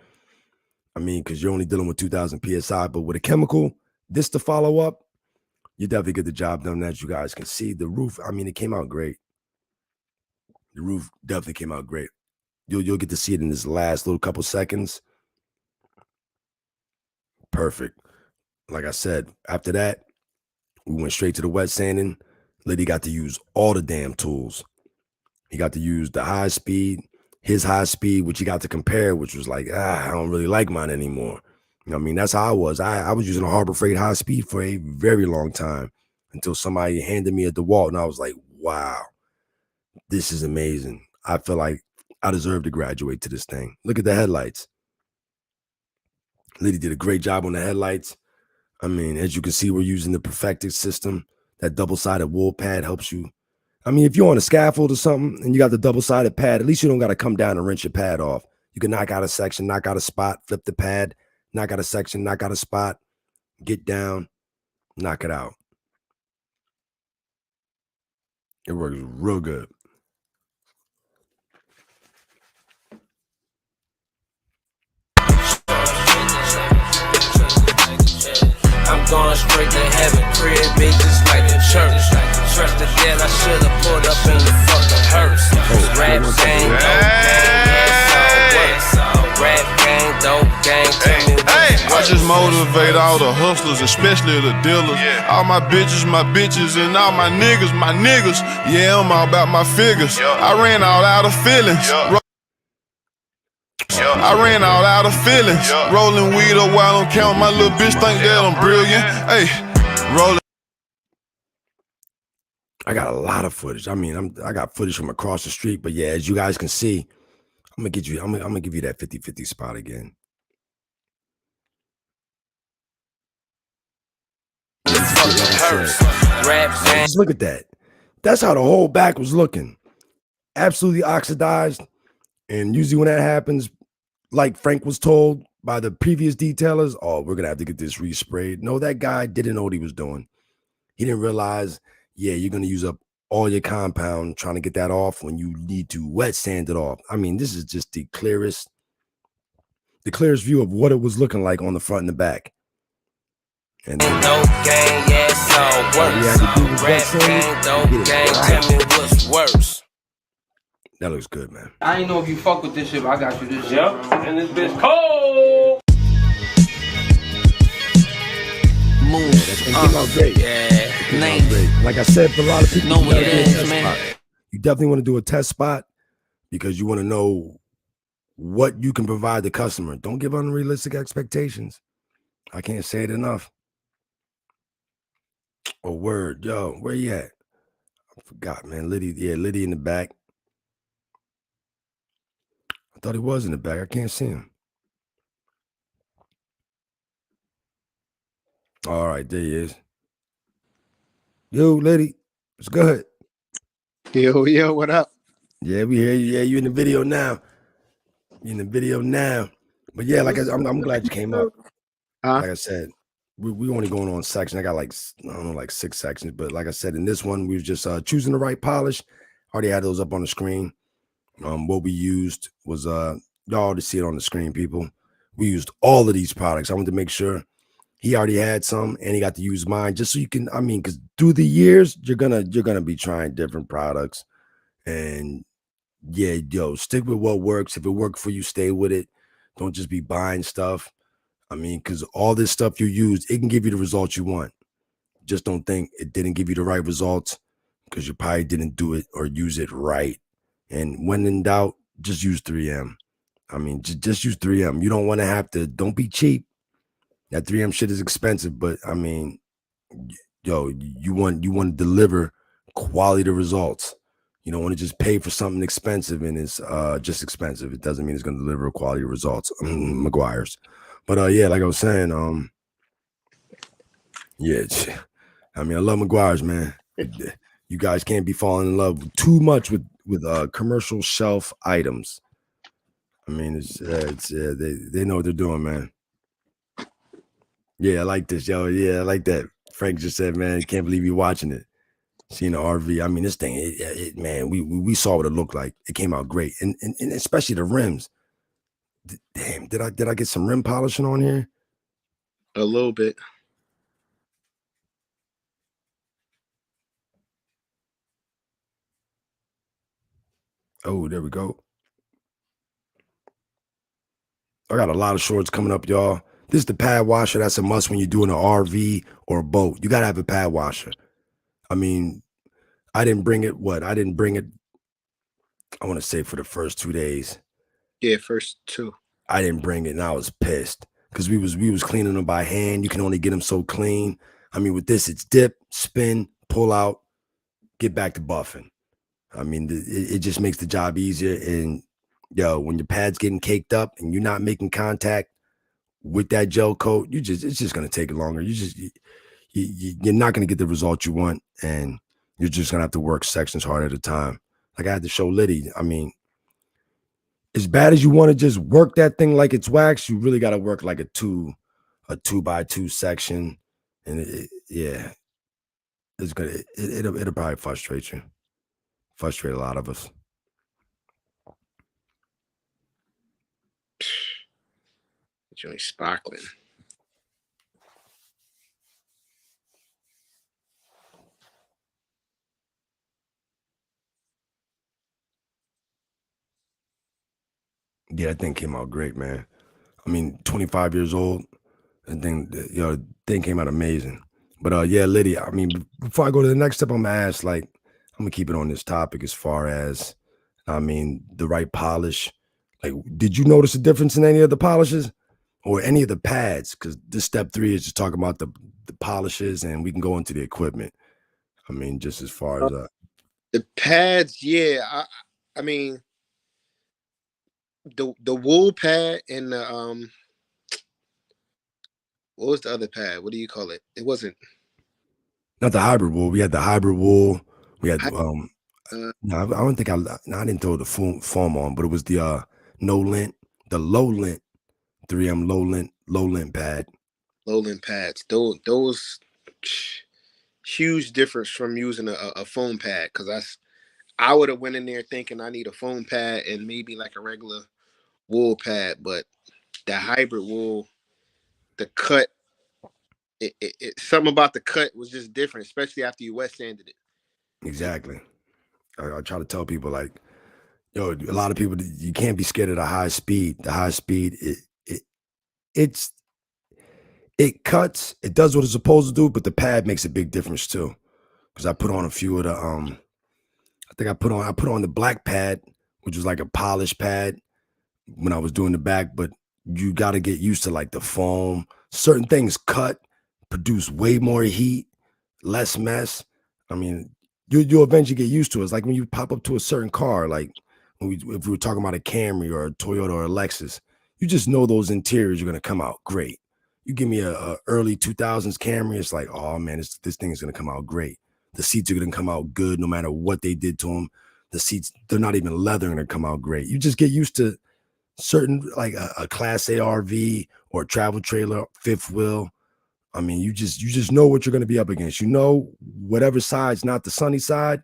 K: I mean, because you're only dealing with 2,000 PSI. But with a chemical, this to follow up, you definitely get the job done. As you guys can see, the roof, I mean, it came out great. The roof definitely came out great. You'll get to see it in this last little couple seconds. Perfect. Like I said, after that, we went straight to the wet sanding. Liddy got to use all the damn tools. He got to use the high speed, his high speed, which he got to compare, which was like, I don't really like mine anymore. You know what I mean? That's how I was. I was using a Harbor Freight high speed for a very long time until somebody handed me a DeWalt, and I was like, wow, this is amazing. I feel like I deserve to graduate to this thing. Look at the headlights. Liddy did a great job on the headlights. I mean, as you can see, we're using the Perfected system. That double-sided wool pad helps you. I mean, if you're on a scaffold or something and you got the double-sided pad, at least you don't got to come down and wrench your pad off. You can knock out a section, knock out a spot, flip the pad, knock out a section, knock out a spot, get down, knock it out. It works real good.
B: I'm going straight to heaven, crib big just like the church. Trust the deal, I should've pulled up in the fucking hearse. Rap gang, dope gang, yeah, so what? Rap gang, dope gang, tell me
H: I just motivate all the hustlers, especially the dealers. All my bitches, and all my niggas. Yeah, I'm all about my figures. I ran all out of feelings. Rolling weed up while I'm counting. My little bitch think that I'm brilliant. Hey, rolling.
K: I got a lot of footage. I mean, I got footage from across the street, but yeah, as you guys can see, I'm gonna give you that 50-50 spot again. Just look at that. That's how the whole back was looking. Absolutely oxidized. And usually when that happens, like Frank was told by the previous detailers, oh, we're gonna have to get this resprayed. No, that guy didn't know what he was doing. He didn't realize, yeah, you're gonna use up all your compound trying to get that off when you need to wet sand it off. I mean, this is just the clearest view of what it was looking like on the front and the back. And then
B: dope gang, yeah, so what? Rap gang, dope gang, tell me what's worse.
K: That looks good, man.
I: I ain't know if you fuck with this shit, but I got you this shit. Yep, and this bitch cold.
J: Move.
K: That thing came out great.
J: Name.
K: Like I said, for a lot of people,
J: Know what it is, man.
K: You definitely want to do a test spot because you want to know what you can provide the customer. Don't give unrealistic expectations. I can't say it enough. Oh, word. Yo, where you at? I forgot, man. Liddy, yeah, Liddy in the back. I thought he was in the back. I can't see him. All right, there he is. Yo, Liddy, what's good?
M: Yo, what up?
K: Yeah, we hear you. Yeah, you in the video now. You in the video now. But yeah, like I'm glad you came up. Like I said, we only going on section. I got like, I don't know, like 6 sections. But like I said, in this one, we was just choosing the right polish. Already had those up on the screen. What we used was y'all to see it on the screen, people. We used all of these products. I wanted to make sure he already had some and he got to use mine just so you can, I mean, because through the years, you're gonna be trying different products. And yeah, yo, stick with what works. If it worked for you, stay with it. Don't just be buying stuff. I mean, because all this stuff you use, it can give you the results you want. Just don't think it didn't give you the right results because you probably didn't do it or use it right. And when in doubt, just use 3M. I mean, just use 3M. You don't want to have to, don't be cheap. That 3M shit is expensive, but I mean, yo, you want to deliver quality results. You don't want to just pay for something expensive and it's just expensive. It doesn't mean it's going to deliver quality results. McGuire's. But yeah, like I was saying, yeah, I mean, I love McGuire's, man. You guys can't be falling in love too much with commercial shelf items. I mean, they know what they're doing, man. Yeah, I like this, yo. Yeah, I like that. Frank just said, man, can't believe you're watching it. Seeing the RV. I mean, this thing, man, we saw what it looked like. It came out great, and especially the rims. Damn, did I get some rim polishing on here?
M: A little bit.
K: Oh, there we go. I got a lot of shorts coming up, y'all. This is the pad washer. That's a must when you're doing an RV or a boat. You got to have a pad washer. I mean, I didn't bring it. I didn't bring it. I want to say for the first 2 days.
M: Yeah, first 2.
K: I didn't bring it, and I was pissed because we was cleaning them by hand. You can only get them so clean. I mean, with this, it's dip, spin, pull out, get back to buffing. I mean, it just makes the job easier. And yo, when your pad's getting caked up and you're not making contact with that gel coat, it's just gonna take longer. You're not gonna get the result you want, and you're just gonna have to work sections hard at a time. Like I had to show Liddy. I mean, as bad as you want to just work that thing like it's wax, you really got to work like a 2x2 section, and yeah, it's gonna it'll probably frustrate you, frustrate a lot of us.
M: Joint sparkling.
K: Yeah, that thing came out great, man. I mean, 25 years old, and thing came out amazing. But yeah, Lydia, I mean, before I go to the next step, I'm gonna ask, like, I'm gonna keep it on this topic as far as, I mean, the right polish. Like, did you notice a difference in any of the polishes or any of the pads? Because this step 3 is just talking about the polishes, and we can go into the equipment. I mean, just as far as
M: the pads, yeah. I mean, the wool pad and the what was the other pad? What do you call it? It wasn't
K: not the hybrid wool. We had the hybrid wool. We had no, I don't think I didn't throw the foam on, but it was the no lint, the low lint 3M low lint pad.
M: Low lint pads. Those huge difference from using a foam pad, because I would have went in there thinking I need a foam pad and maybe like a regular wool pad, but the hybrid wool, the cut, something about the cut was just different, especially after you wet sanded it.
K: Exactly. I try to tell people, like, yo, a lot of people, you can't be scared of the high speed. The high speed, it cuts, it does what it's supposed to do, but the pad makes a big difference too. Because I put on a few of the I think I put on the black pad, which was like a polished pad when I was doing the back, but you got to get used to like the foam. Certain things cut, produce way more heat, less mess. I mean, you'll eventually get used to it. It's like when you pop up to a certain car, like if we were talking about a Camry or a Toyota or a Lexus, you just know those interiors are going to come out great. You give me a early 2000s Camry, it's like, oh man, this thing is going to come out great. The seats are going to come out good no matter what they did to them. The seats, they're not even leather, and they come out great. You just get used to certain, like a Class A RV or a travel trailer, fifth wheel. I mean, you just know what you're going to be up against. You know, whatever side's not the sunny side,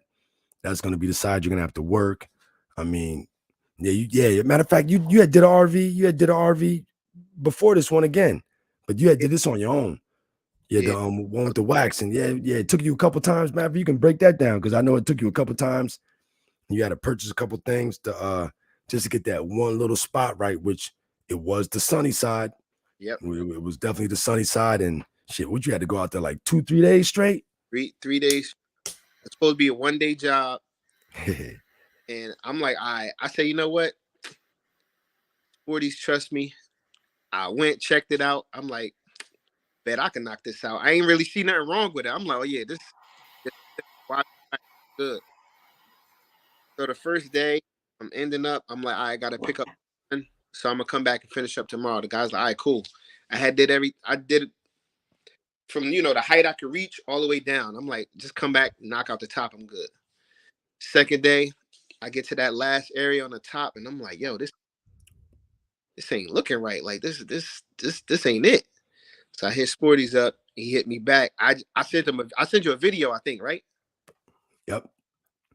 K: that's going to be the side you're going to have to work. I mean, yeah. Matter of fact, you had did an RV. You had did an RV before this one again, but you had did this on your own. Yeah,
M: Yeah.
K: the one with the wax, and yeah, it took you a couple times, man. If you can break that down, because I know it took you a couple times. You had to purchase a couple things to just to get that one little spot right, which it was the sunny side.
M: Yep.
K: It was definitely the sunny side, and shit. What you had to go out there like 2-3 days straight?
M: 3 days. It's supposed to be a 1-day job. And I'm like, I say, you know what? Sporties, trust me. I went, checked it out. I'm like, bet I can knock this out. I ain't really see nothing wrong with it. I'm like, oh yeah, this good. So the first day, I'm ending up. I'm like, I gotta pick up, so I'm gonna come back and finish up tomorrow. The guy's like, all right, cool. I did it from the height I could reach all the way down. I'm like, just come back, knock out the top. I'm good. Second day, I get to that last area on the top, and I'm like, yo, this ain't looking right. Like this ain't it. So I hit Sporties up. He hit me back. I sent him. I sent you a video, I think, right?
K: Yep.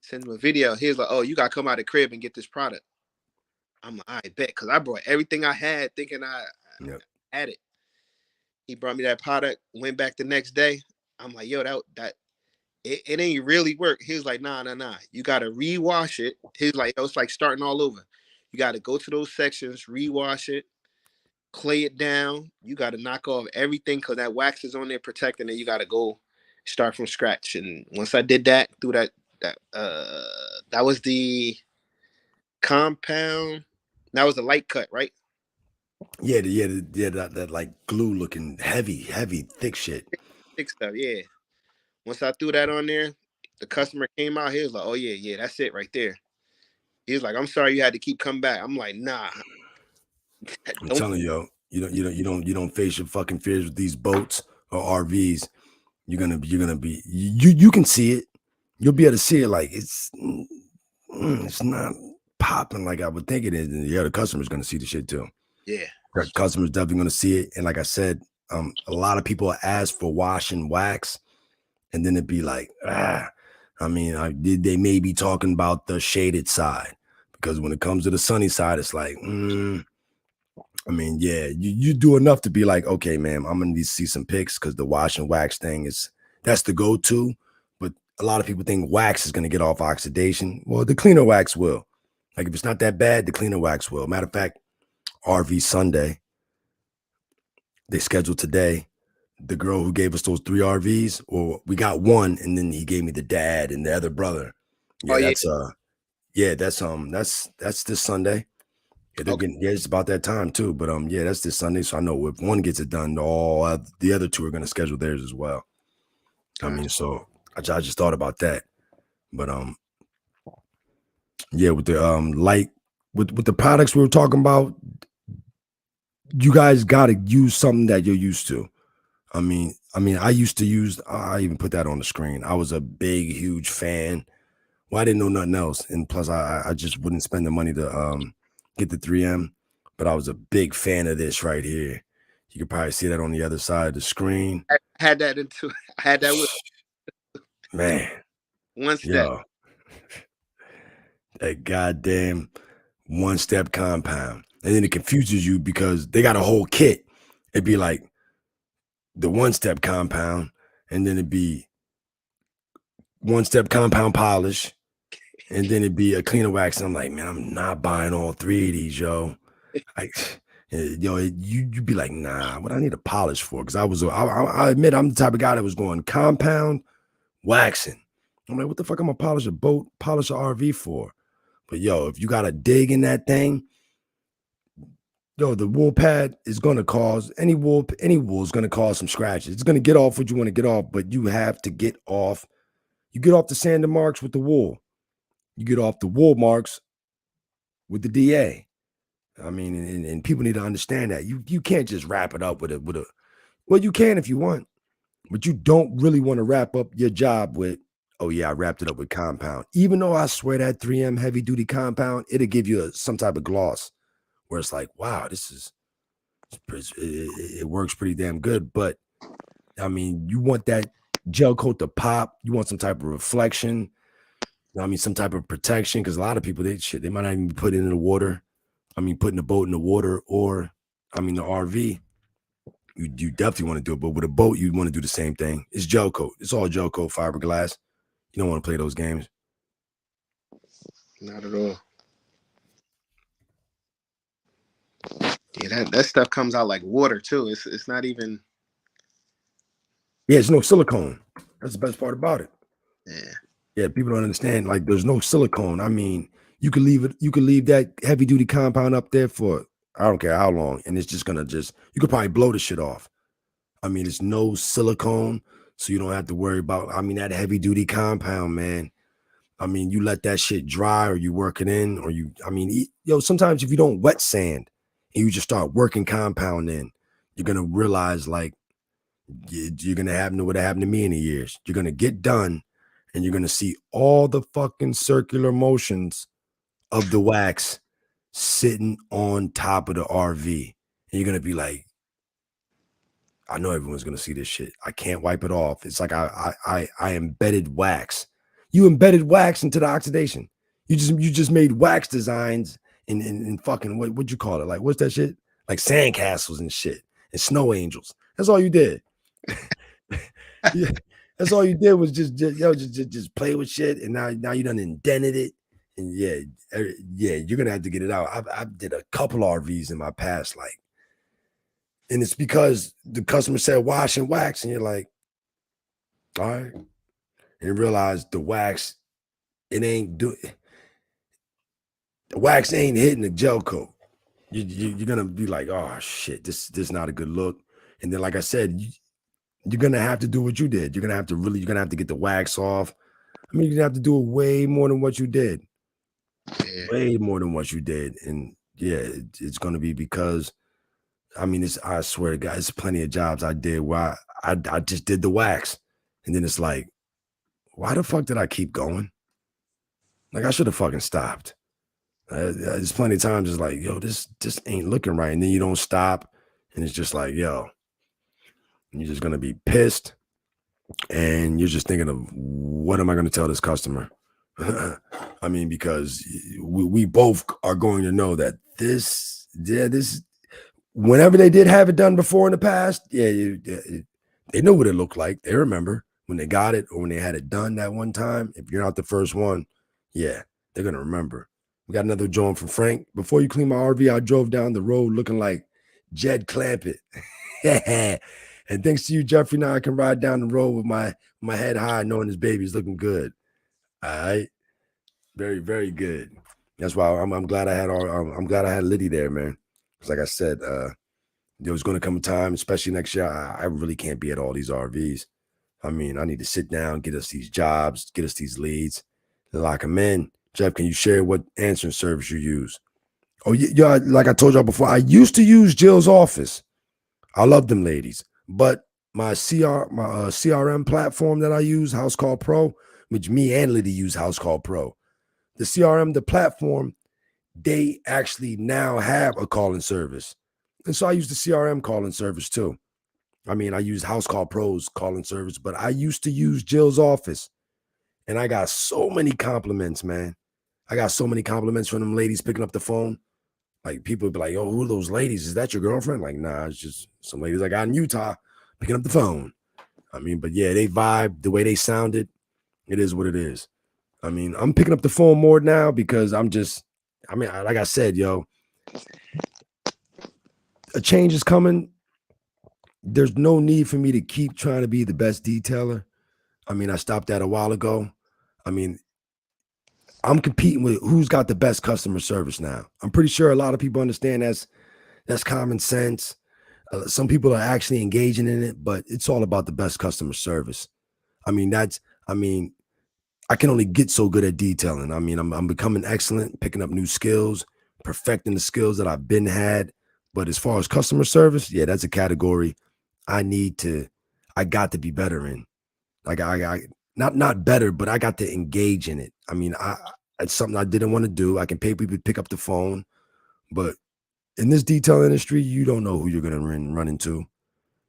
M: Send him a video. He was like, oh, you gotta come out of the crib and get this product. I'm like, I bet, because I brought everything I had, thinking I had it. He brought me that product. Went back the next day. I'm like, yo, that it ain't really work. He was like, nah. You gotta rewash it. He's like, yo, it's like starting all over. You gotta go to those sections, rewash it, clay it down. You gotta knock off everything because that wax is on there protecting it. You gotta go start from scratch. And once I did that, through that was the compound. That was the light cut, right?
K: Yeah, that like glue looking heavy, thick shit.
M: Thick stuff, yeah. Once I threw that on there, the customer came out. He was like, "Oh yeah, that's it right there." He was like, "I'm sorry you had to keep coming back." I'm like, "Nah."
K: I'm telling you, you don't face your fucking fears with these boats or RVs. You're gonna be you can see it. You'll be able to see it like it's not popping like I would think it is. And the other customer's gonna see the shit too.
M: Yeah.
K: The customer's definitely gonna see it. And like I said, a lot of people ask for wash and wax, and then it'd be like, I mean, they may be talking about the shaded side, because when it comes to the sunny side, it's like, I mean, yeah, you do enough to be like, okay, man, I'm gonna need to see some pics, because the wash and wax thing that's the go-to. But a lot of people think wax is gonna get off oxidation. Well, the cleaner wax will. Like if it's not that bad, the cleaner wax will. Matter of fact, RV Sunday, they scheduled today. The girl who gave us those 3 RVs, or we got one, and then he gave me the dad and the other brother. Yeah, that's this Sunday. Yeah, it's about that time too. But yeah, that's this Sunday. So I know if one gets it done, all the other 2 are gonna schedule theirs as well. I mean, so I just thought about that. But yeah, with the light with the products we were talking about, you guys gotta use something that you're used to. I mean, I used to use, I even put that on the screen. I was a big, huge fan. Well, I didn't know nothing else. And plus I just wouldn't spend the money to get the 3M, but I was a big fan of this right here. You could probably see that on the other side of the screen.
M: I had that with
K: man.
M: One step.
K: Yo, that goddamn one-step compound. And then it confuses you because they got a whole kit. It'd be like the one-step compound, and then it'd be one-step compound polish, and then it'd be a cleaner wax. And I'm like, man, I'm not buying all 3 of these, yo. Like, you'd be like, nah, what I need a polish for? Because I admit I'm the type of guy that was going compound, waxing. I'm like, what the fuck am I polish a boat, polish an RV for? But yo, if you got to dig in that thing, yo, the wool pad is going to cause any wool is going to cause some scratches. It's going to get off what you want to get off, but you have to get off. You get off the sander marks with the wool. You get off the wool marks with the DA. I mean, and people need to understand that you can't just wrap it up with a. Well, you can if you want, but you don't really want to wrap up your job with, oh yeah, I wrapped it up with compound. Even though I swear that 3M heavy duty compound, it'll give you some type of gloss where it's like, wow, it works pretty damn good. But I mean, you want that gel coat to pop. You want some type of reflection. I mean, some type of protection, because a lot of people, they might not even put it in the water. I mean, putting the boat in the water or I mean, the RV, you definitely want to do it, but with a boat, you want to do the same thing. It's gel coat. It's all gel coat, fiberglass. You don't want to play those games.
M: Not at all. Yeah, that stuff comes out like water too. It's not even.
K: Yeah, it's no silicone. That's the best part about it.
M: Yeah.
K: Yeah, people don't understand. Like, there's no silicone. I mean, you could leave that heavy duty compound up there for I don't care how long, and it's just gonna you could probably blow the shit off. I mean, it's no silicone, so you don't have to worry about. I mean, that heavy duty compound, man. I mean, you let that shit dry, or you work it in, or you. I mean, sometimes if you don't wet sand and you just start working compound in, you're gonna realize like you're gonna have what happened to me in the years. You're gonna get done, and you're gonna see all the fucking circular motions of the wax sitting on top of the RV, and you're gonna be like, I know everyone's gonna see this shit. I can't wipe it off. It's like I embedded wax. You embedded wax into the oxidation. You just made wax designs in fucking what'd you call it? Like what's that shit? Like sandcastles and shit and snow angels. That's all you did. Yeah, that's all you did was just play with shit, and now you done indented it. And yeah, you're gonna have to get it out. I did a couple RVs in my past, like. And it's because the customer said wash and wax, and you're like, all right. And you realize the wax, the wax ain't hitting the gel coat. You're gonna be like, oh shit, this not a good look. And then, like I said, you're gonna have to do what you did. You're gonna have to get the wax off. I mean, you're gonna have to do it way more than what you did.
M: Yeah.
K: Way more than what you did. And yeah, it's gonna be because. I mean, I swear to God, there's plenty of jobs I did where I just did the wax. And then it's like, why the fuck did I keep going? Like, I should have fucking stopped. There's plenty of times it's like, yo, this ain't looking right. And then you don't stop. And it's just like, yo, you're just going to be pissed. And you're just thinking of, what am I going to tell this customer? I mean, because we both are going to know that this whenever they did have it done before in the past, they know what it looked like. They remember when they got it or when they had it done that one time. If you're not the first one, yeah, they're going to remember. We got another joint from Frank. Before you clean my RV, I drove down the road looking like Jed Clampett. And thanks to you, Jeffrey, now I can ride down the road with my head high knowing this baby's looking good. All right. Very, very good. That's why I'm glad I had Liddy there, man. Because like I said, there was going to come a time, especially next year, I really can't be at all these RVs. I mean, I need to sit down, get us these jobs, get us these leads, lock them in. Jeff, can you share what answering service you use? Oh, yeah, like I told y'all before, I used to use Jill's office. I love them ladies. But my CRM platform that I use, House Call Pro, which me and Liddy use House Call Pro. The CRM, the platform, they actually now have a calling service. And so I use the CRM calling service too. I mean, I use House Call Pro's calling service, but I used to use Jill's office. And I got so many compliments, man. I got so many compliments from them ladies picking up the phone. Like people be like, oh, who are those ladies? Is that your girlfriend? Like, nah, it's just some ladies I got in Utah picking up the phone. I mean, but yeah, they vibe, the way they sounded, it is what it is. I mean, I'm picking up the phone more now because like I said, yo, a change is coming. There's no need for me to keep trying to be the best detailer. I mean, I stopped that a while ago. I mean, I'm competing with who's got the best customer service now. I'm pretty sure a lot of people understand that's common sense. Some people are actually engaging in it, but it's all about the best customer service. I mean, I can only get so good at detailing. I mean, I'm becoming excellent, picking up new skills, perfecting the skills that I've been had. But as far as customer service, yeah, that's a category I got to be better in. Like I not better, but I got to engage in it. I mean, it's something I didn't want to do. I can pay people to pick up the phone, but in this detail industry, you don't know who you're gonna run into.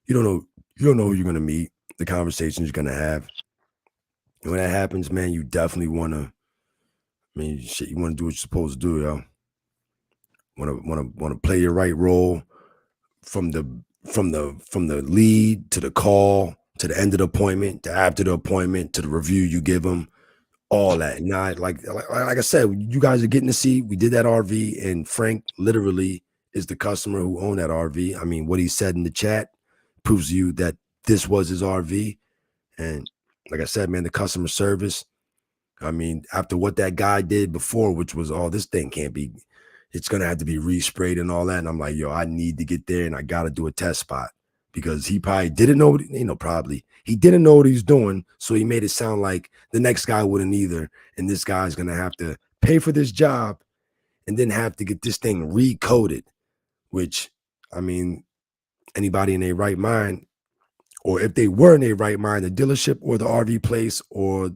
K: You don't know who you're gonna meet, the conversations you're gonna have. And when that happens, man, you definitely wanna, shit, you wanna do what you're supposed to do, yo. Wanna play your right role, from the lead to the call to the end of the appointment to after the appointment to the review you give them, all that. Now, like I said, you guys are getting to see. We did that RV, and Frank literally is the customer who owned that RV. I mean, what he said in the chat proves to you that this was his RV. And like I said, man, the customer service. I mean, after what that guy did before, which was, oh, this thing can't be, it's going to have to be resprayed and all that. And I'm like, yo, I need to get there and I got to do a test spot because he probably didn't know, probably he didn't know what he was doing. So he made it sound like the next guy wouldn't either. And this guy's going to have to pay for this job and then have to get this thing recoded, which, I mean, anybody in their right mind, or if they were in their right mind, the dealership or the RV place or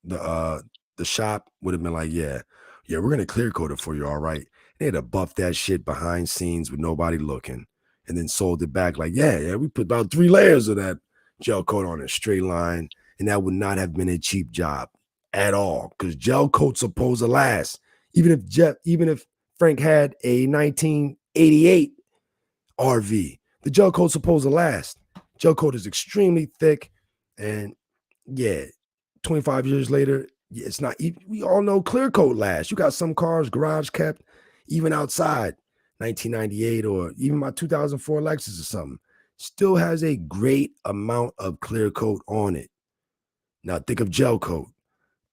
K: the shop would have been like, yeah, we're gonna clear coat it for you, all right. They had to buff that shit behind scenes with nobody looking, and then sold it back like, yeah, we put about 3 layers of that gel coat on a straight line, and that would not have been a cheap job at all, because gel coat's supposed to last. Even if Frank had a 1988 RV, the gel coat's supposed to last. Gel coat is extremely thick, and yeah, 25 years later, it's not. We all know clear coat lasts. You got some cars garage kept, even outside, 1998 or even my 2004 Lexus or something, still has a great amount of clear coat on it. Now think of gel coat.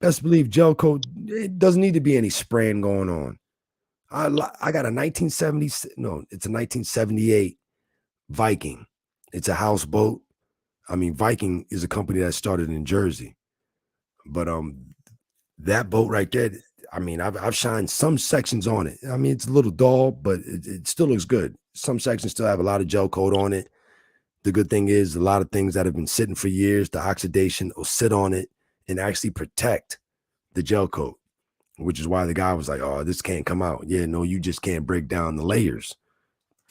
K: Best believe gel coat, it doesn't need to be any spraying going on. I got a 1970, no, it's a 1978 Viking. It's a houseboat. I mean, Viking is a company that started in Jersey. But that boat right there, I mean, I've shined some sections on it. I mean, it's a little dull, but it still looks good. Some sections still have a lot of gel coat on it. The good thing is a lot of things that have been sitting for years, the oxidation will sit on it and actually protect the gel coat, which is why the guy was like, oh, this can't come out. Yeah, no, you just can't break down the layers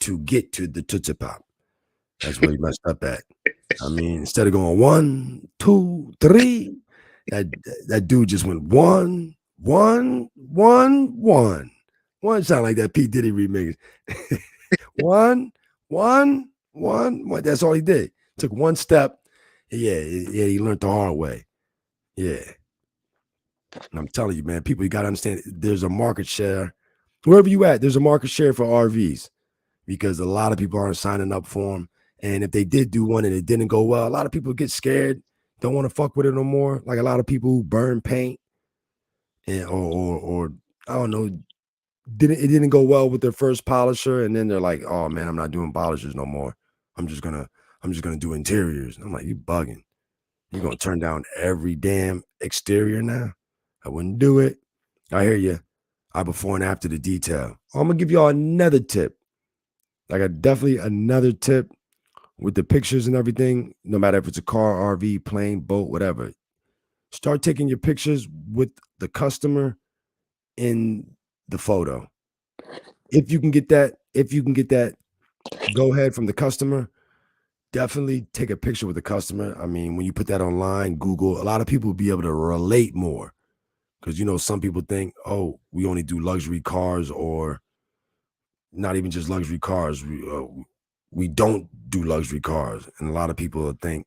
K: to get to the Tootsie Pop. That's where he messed up at. I mean, instead of going 1, 2, 3, that dude just went 1, 1, 1, 1. One sound like that P. Diddy remix. 1, 1, 1, 1. That's all he did. Took one step. Yeah, he learned the hard way. Yeah. And I'm telling you, man, people, you got to understand there's a market share. Wherever you at, there's a market share for RVs because a lot of people aren't signing up for them. And if they did do one and it didn't go well, a lot of people get scared, don't want to fuck with it no more. Like a lot of people who burn paint and or I don't know, it didn't go well with their first polisher, and then they're like, oh man, I'm not doing polishers no more. I'm just gonna do interiors. I'm like, you bugging. You're gonna turn down every damn exterior now? I wouldn't do it. I hear you. I before and after the detail. I'm gonna give y'all another tip. Like definitely another tip. With the pictures and everything, no matter if it's a car, RV, plane, boat, whatever, start taking your pictures with the customer in the photo. If you can get that go ahead from the customer, definitely take a picture with the customer. I mean, when you put that online, Google, a lot of people will be able to relate more because, some people think, oh, we only do luxury cars or not even just luxury cars. We don't do luxury cars. And a lot of people think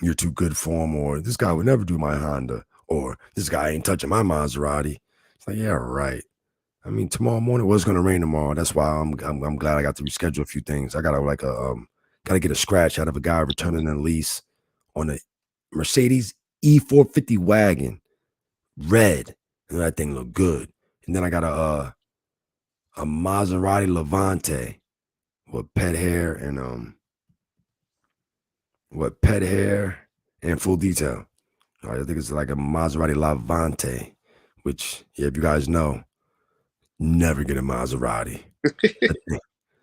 K: you're too good for them, or this guy would never do my Honda, or this guy ain't touching my Maserati. It's like, yeah, right. I mean, tomorrow morning was going to rain tomorrow. That's why I'm glad I got to reschedule a few things. I got to get a scratch out of a guy returning a lease on a Mercedes E450 wagon, red. And that thing looked good. And then I got a Maserati Levante with pet hair and full detail. I think it's like a Maserati Levante, which, yeah, if you guys know, never get a Maserati.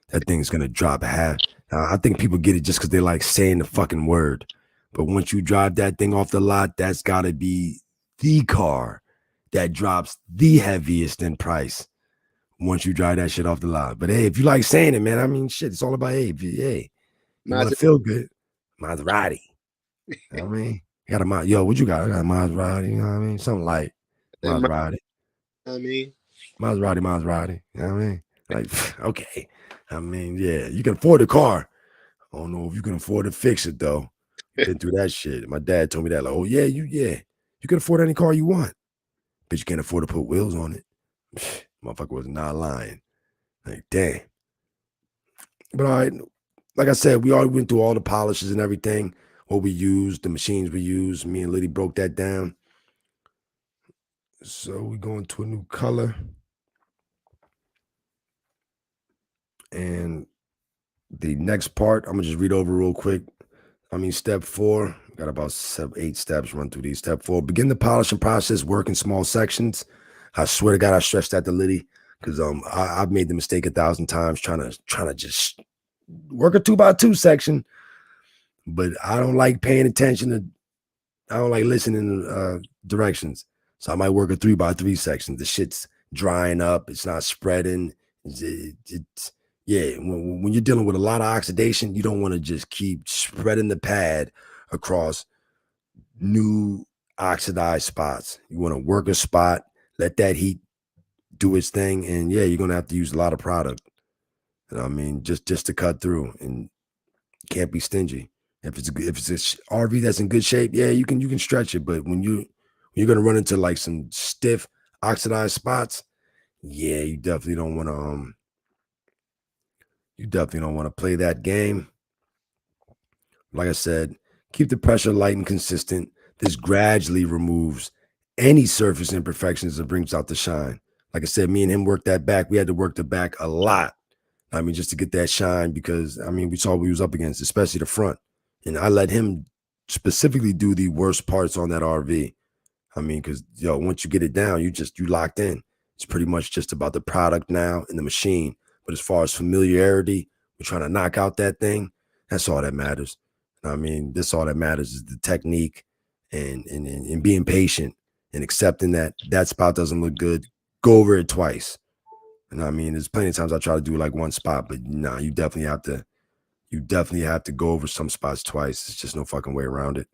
K: that thing's gonna drop half. I think people get it just because they like saying the fucking word. But once you drive that thing off the lot, that's gotta be the car that drops the heaviest in price once you drive that shit off the lot. But hey, if you like saying it, man, I mean, shit, it's all about you want to feel good, Maserati. You know what I mean? You got what you got? I got a Maserati, you know what I mean? Something like Maserati.
M: I mean,
K: Maserati. You know what I mean? Like, okay. I mean, yeah, you can afford a car. I don't know if you can afford to fix it though. Been through that shit. My dad told me that, like, oh yeah, you can afford any car you want, but you can't afford to put wheels on it. Motherfucker was not lying. Like, damn. But all right, like I said, we already went through all the polishes and everything, what we used, the machines we used. Me and Liddy broke that down. So we going to a new color. And the next part, I'm gonna just read over real quick. I mean, step 4, got about 8 steps, run through these. Step 4, begin the polishing process, work in small sections. I swear to God, I stressed that to Liddy because I've made the mistake 1,000 times trying to just work a 2x2 section, but I don't like paying attention to, I don't like listening to directions. So I might work a 3x3 section. The shit's drying up, it's not spreading. It's yeah, when you're dealing with a lot of oxidation, you don't want to just keep spreading the pad across new oxidized spots. You want to work a spot, let that heat do its thing, and yeah, you're gonna have to use a lot of product. You know what I mean, just to cut through, and can't be stingy. If it's a RV that's in good shape, yeah, you can stretch it. But when you're gonna run into like some stiff oxidized spots, yeah, you definitely don't want to play that game. Like I said, keep the pressure light and consistent. This gradually removes any surface imperfections and brings out the shine. Like I said, me and him worked that back. We had to work the back a lot. I mean, just to get that shine, because I mean, we saw what he was up against, especially the front. And I let him specifically do the worst parts on that RV. I mean, because once you get it down, you locked in. It's pretty much just about the product now and the machine. But as far as familiarity, we're trying to knock out that thing. That's all that matters. I mean, all that matters is the technique and being patient and accepting that spot doesn't look good. Go over it twice. And I mean, there's plenty of times I try to do like one spot, but nah, you definitely have to go over some spots twice. It's just no fucking way around it.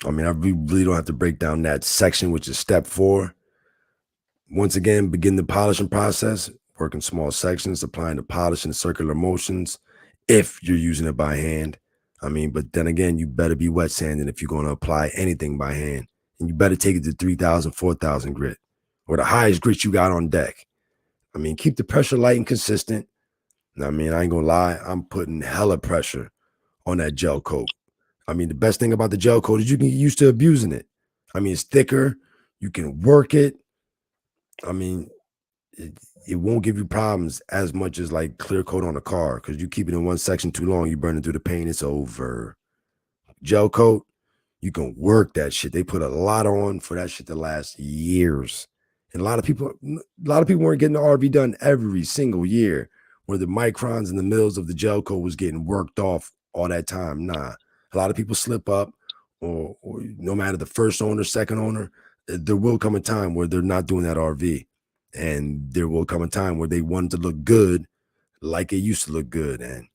K: I mean, I really don't have to break down that section, which is step 4. Once again, begin the polishing process, work in small sections, applying the polish in circular motions if you're using it by hand. I mean, but then again, you better be wet sanding if you're going to apply anything by hand. And you better take it to 3,000, 4,000 grit or the highest grit you got on deck. I mean, keep the pressure light and consistent. I mean, I ain't gonna lie, I'm putting hella pressure on that gel coat. I mean, the best thing about the gel coat is you can get used to abusing it. I mean, it's thicker. You can work it. I mean, it won't give you problems as much as like clear coat on a car, because you keep it in one section too long, you burn it through the paint, it's over. Gel coat, you can work that shit. They put a lot on for that shit to last years. And a lot of people weren't getting the RV done every single year, where the microns and the mils of the gel coat was getting worked off all that time. Nah, a lot of people slip up, or no matter the first owner, second owner, there will come a time where they're not doing that RV. And there will come a time where they want it to look good like it used to look good. And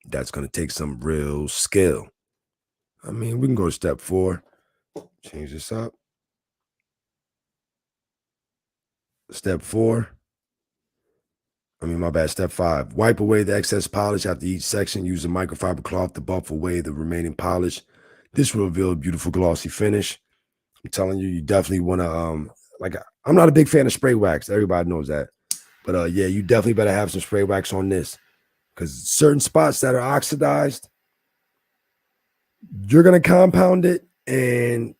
K: that's going to take some real skill. I mean, we can go to step 4. Change this up. Step 4. Step 5. Wipe away the excess polish after each section. Use a microfiber cloth to buff away the remaining polish. This will reveal a beautiful glossy finish. I'm telling you, you definitely want to, I'm not a big fan of spray wax. Everybody knows that. But yeah, you definitely better have some spray wax on this, because certain spots that are oxidized, you're going to compound it, and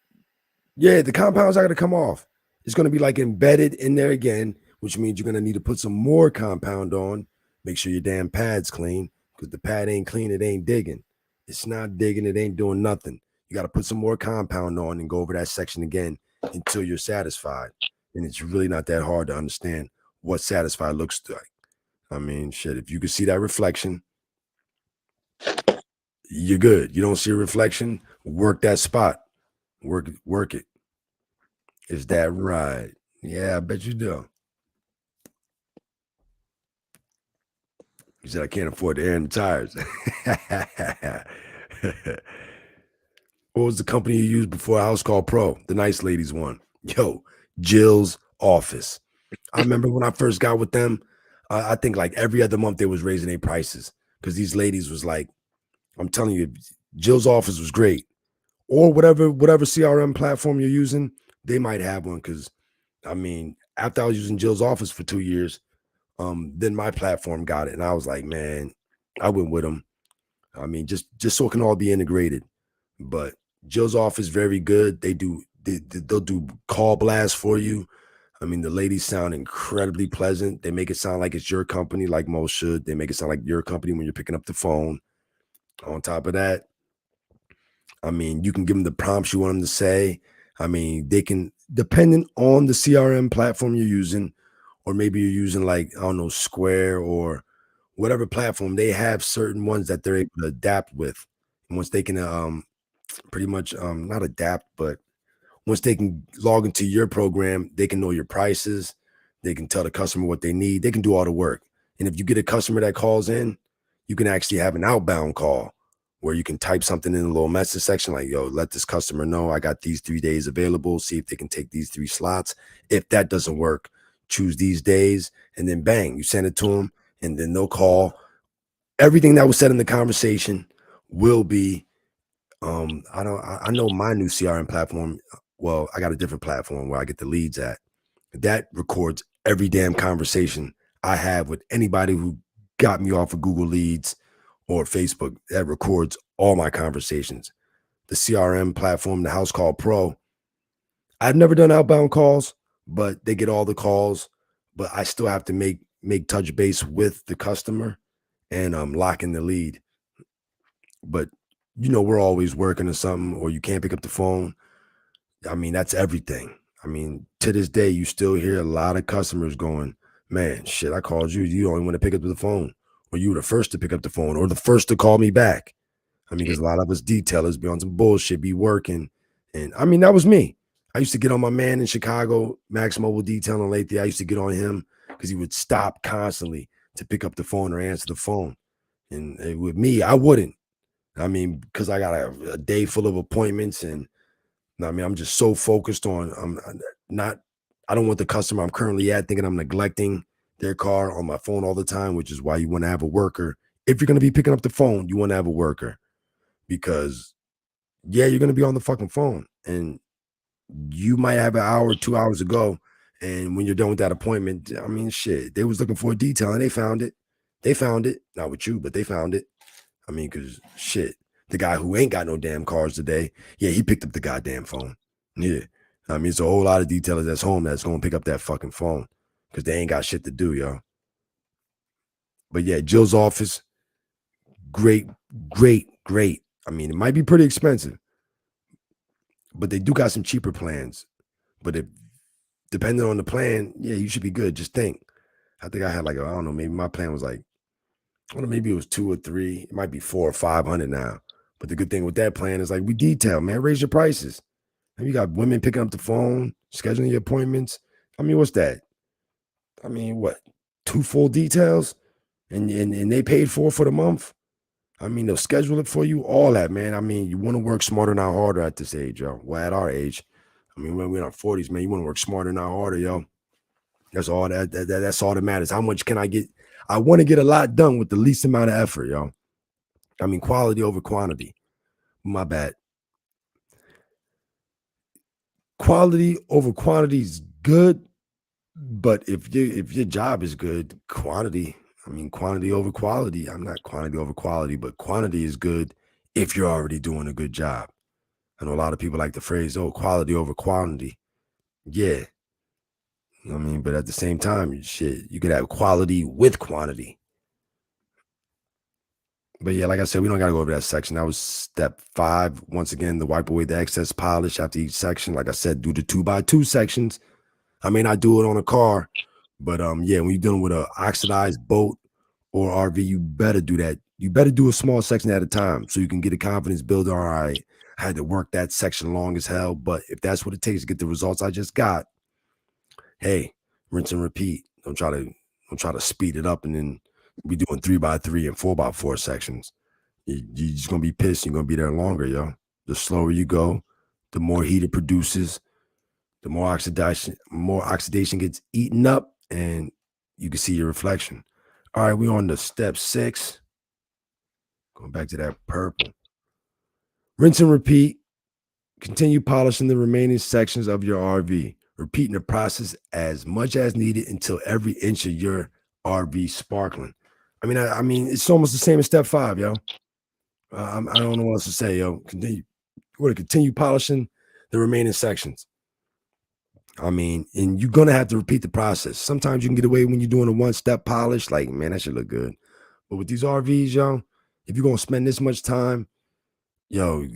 K: yeah, the compounds are going to come off. It's going to be like embedded in there again, which means you're going to need to put some more compound on. Make sure your damn pad's clean, because the pad ain't clean, it ain't digging. It's not digging, it ain't doing nothing. You got to put some more compound on and go over that section again until you're satisfied. And it's really not that hard to understand what satisfied looks like. I mean, shit, if you can see that reflection, you're good. You don't see a reflection, work that spot. Work it. Is that right? Yeah, I bet you do. He said, I can't afford the air in the tires. What was the company you used before House Call Pro? The nice ladies one. Yo, Jill's Office. I remember when I first got with them, I think like every other month they was raising their prices because these ladies was like, I'm telling you, Jill's office was great, or whatever CRM platform you're using, they might have one. Because I mean, after I was using Jill's office for 2 years, then my platform got it, and I was like, man, I went with them. I mean, just so it can all be integrated. But Jill's office very good. They'll do call blasts for you. I mean, the ladies sound incredibly pleasant. They make it sound like it's your company, like most should. They make it sound like your company when you're picking up the phone. On top of that, I mean, you can give them the prompts you want them to say. I mean, they can, depending on the CRM platform you're using, or maybe you're using like, I don't know, Square or whatever platform, they have certain ones that they're able to adapt with. And once they can pretty much not adapt, but once they can log into your program, they can know your prices. They can tell the customer what they need. They can do all the work. And if you get a customer that calls in, you can actually have an outbound call where you can type something in the little message section like, yo, let this customer know I got these 3 days available. See if they can take these 3 slots. If that doesn't work, choose these days. And then bang, you send it to them and then they'll call. Everything that was said in the conversation will be I know my new CRM platform. Well, I got a different platform where I get the leads at. That records every damn conversation I have with anybody who got me off of Google Leads or Facebook. That records all my conversations. The CRM platform, the House Call Pro, I've never done outbound calls, but they get all the calls. But I still have to make touch base with the customer and lock in the lead. But we're always working or something, or you can't pick up the phone. I mean, that's everything. I mean, to this day, you still hear a lot of customers going, man, shit, I called you. You don't even want to pick up the phone, or you were the first to pick up the phone, or the first to call me back. I mean, because a lot of us detailers be on some bullshit, be working. And I mean, that was me. I used to get on my man in Chicago, Max Mobile Detailing lately. I used to get on him because he would stop constantly to pick up the phone or answer the phone. And with me, I wouldn't. I mean, because I got a day full of appointments, and I mean, I'm just so focused on I don't want the customer I'm currently at thinking I'm neglecting their car on my phone all the time, which is why you want to have a worker. If you're going to be picking up the phone, you want to have a worker because, yeah, you're going to be on the fucking phone and you might have an hour, 2 hours ago. And when you're done with that appointment, I mean, shit, they was looking for a detail and they found it. They found it. Not with you, but they found it. I mean, because shit, the guy who ain't got no damn cars today, yeah, he picked up the goddamn phone. Yeah. I mean, it's a whole lot of detailers that's home that's going to pick up that fucking phone because they ain't got shit to do, yo. But yeah, Jill's office, great, great, great. I mean, it might be pretty expensive, but they do got some cheaper plans. But if depending on the plan, yeah, you should be good. Just think. I think I had like, I don't know, maybe my plan was like, I don't know, maybe it was 2 or 3. It might be 400 or 500 now. But the good thing with that plan is like we detail, man, raise your prices. And you got women picking up the phone, scheduling your appointments. I mean, what's that? I mean, what? 2 full details? And they paid for the month? I mean, they'll schedule it for you, all that, man. I mean, you want to work smarter, not harder at this age, yo. Well, at our age. I mean, when we're in our 40s, man, you want to work smarter, not harder, yo. That's all that's all that matters. How much can I get? I want to get a lot done with the least amount of effort, yo. I mean, quality over quantity. My bad. Quality over quantity is good, but if your job is good, quantity. I mean, quantity over quality. I'm not quantity over quality, but quantity is good if you're already doing a good job. I know a lot of people like the phrase, "Oh, quality over quantity." Yeah, I mean, but at the same time, shit, you could have quality with quantity. But yeah, like I said, we don't got to go over that section. That was step 5. Once again, to wipe away the excess polish after each section. Like I said, do the 2x2 sections. I may not do it on a car, but yeah, when you're dealing with a oxidized boat or RV, you better do that. You better do a small section at a time so you can get a confidence builder. All right, I had to work that section long as hell, but if that's what it takes to get the results I just got, hey, rinse and repeat. Don't try to speed it up and then be doing 3x3 and 4x4 sections. You're just gonna be pissed. You're gonna be there longer, yo. The slower you go, the more heat it produces. The more oxidation gets eaten up, and you can see your reflection. All right, we're on to step 6. Going back to that purple. Rinse and repeat. Continue polishing the remaining sections of your RV, repeating the process as much as needed until every inch of your RV sparkling. I mean, it's almost the same as step 5, yo. I don't know what else to say, yo. We're gonna continue polishing the remaining sections. I mean, and you're gonna have to repeat the process. Sometimes you can get away when you're doing a one-step polish, like, man, that should look good. But with these RVs, yo, if you're gonna spend this much time, yo,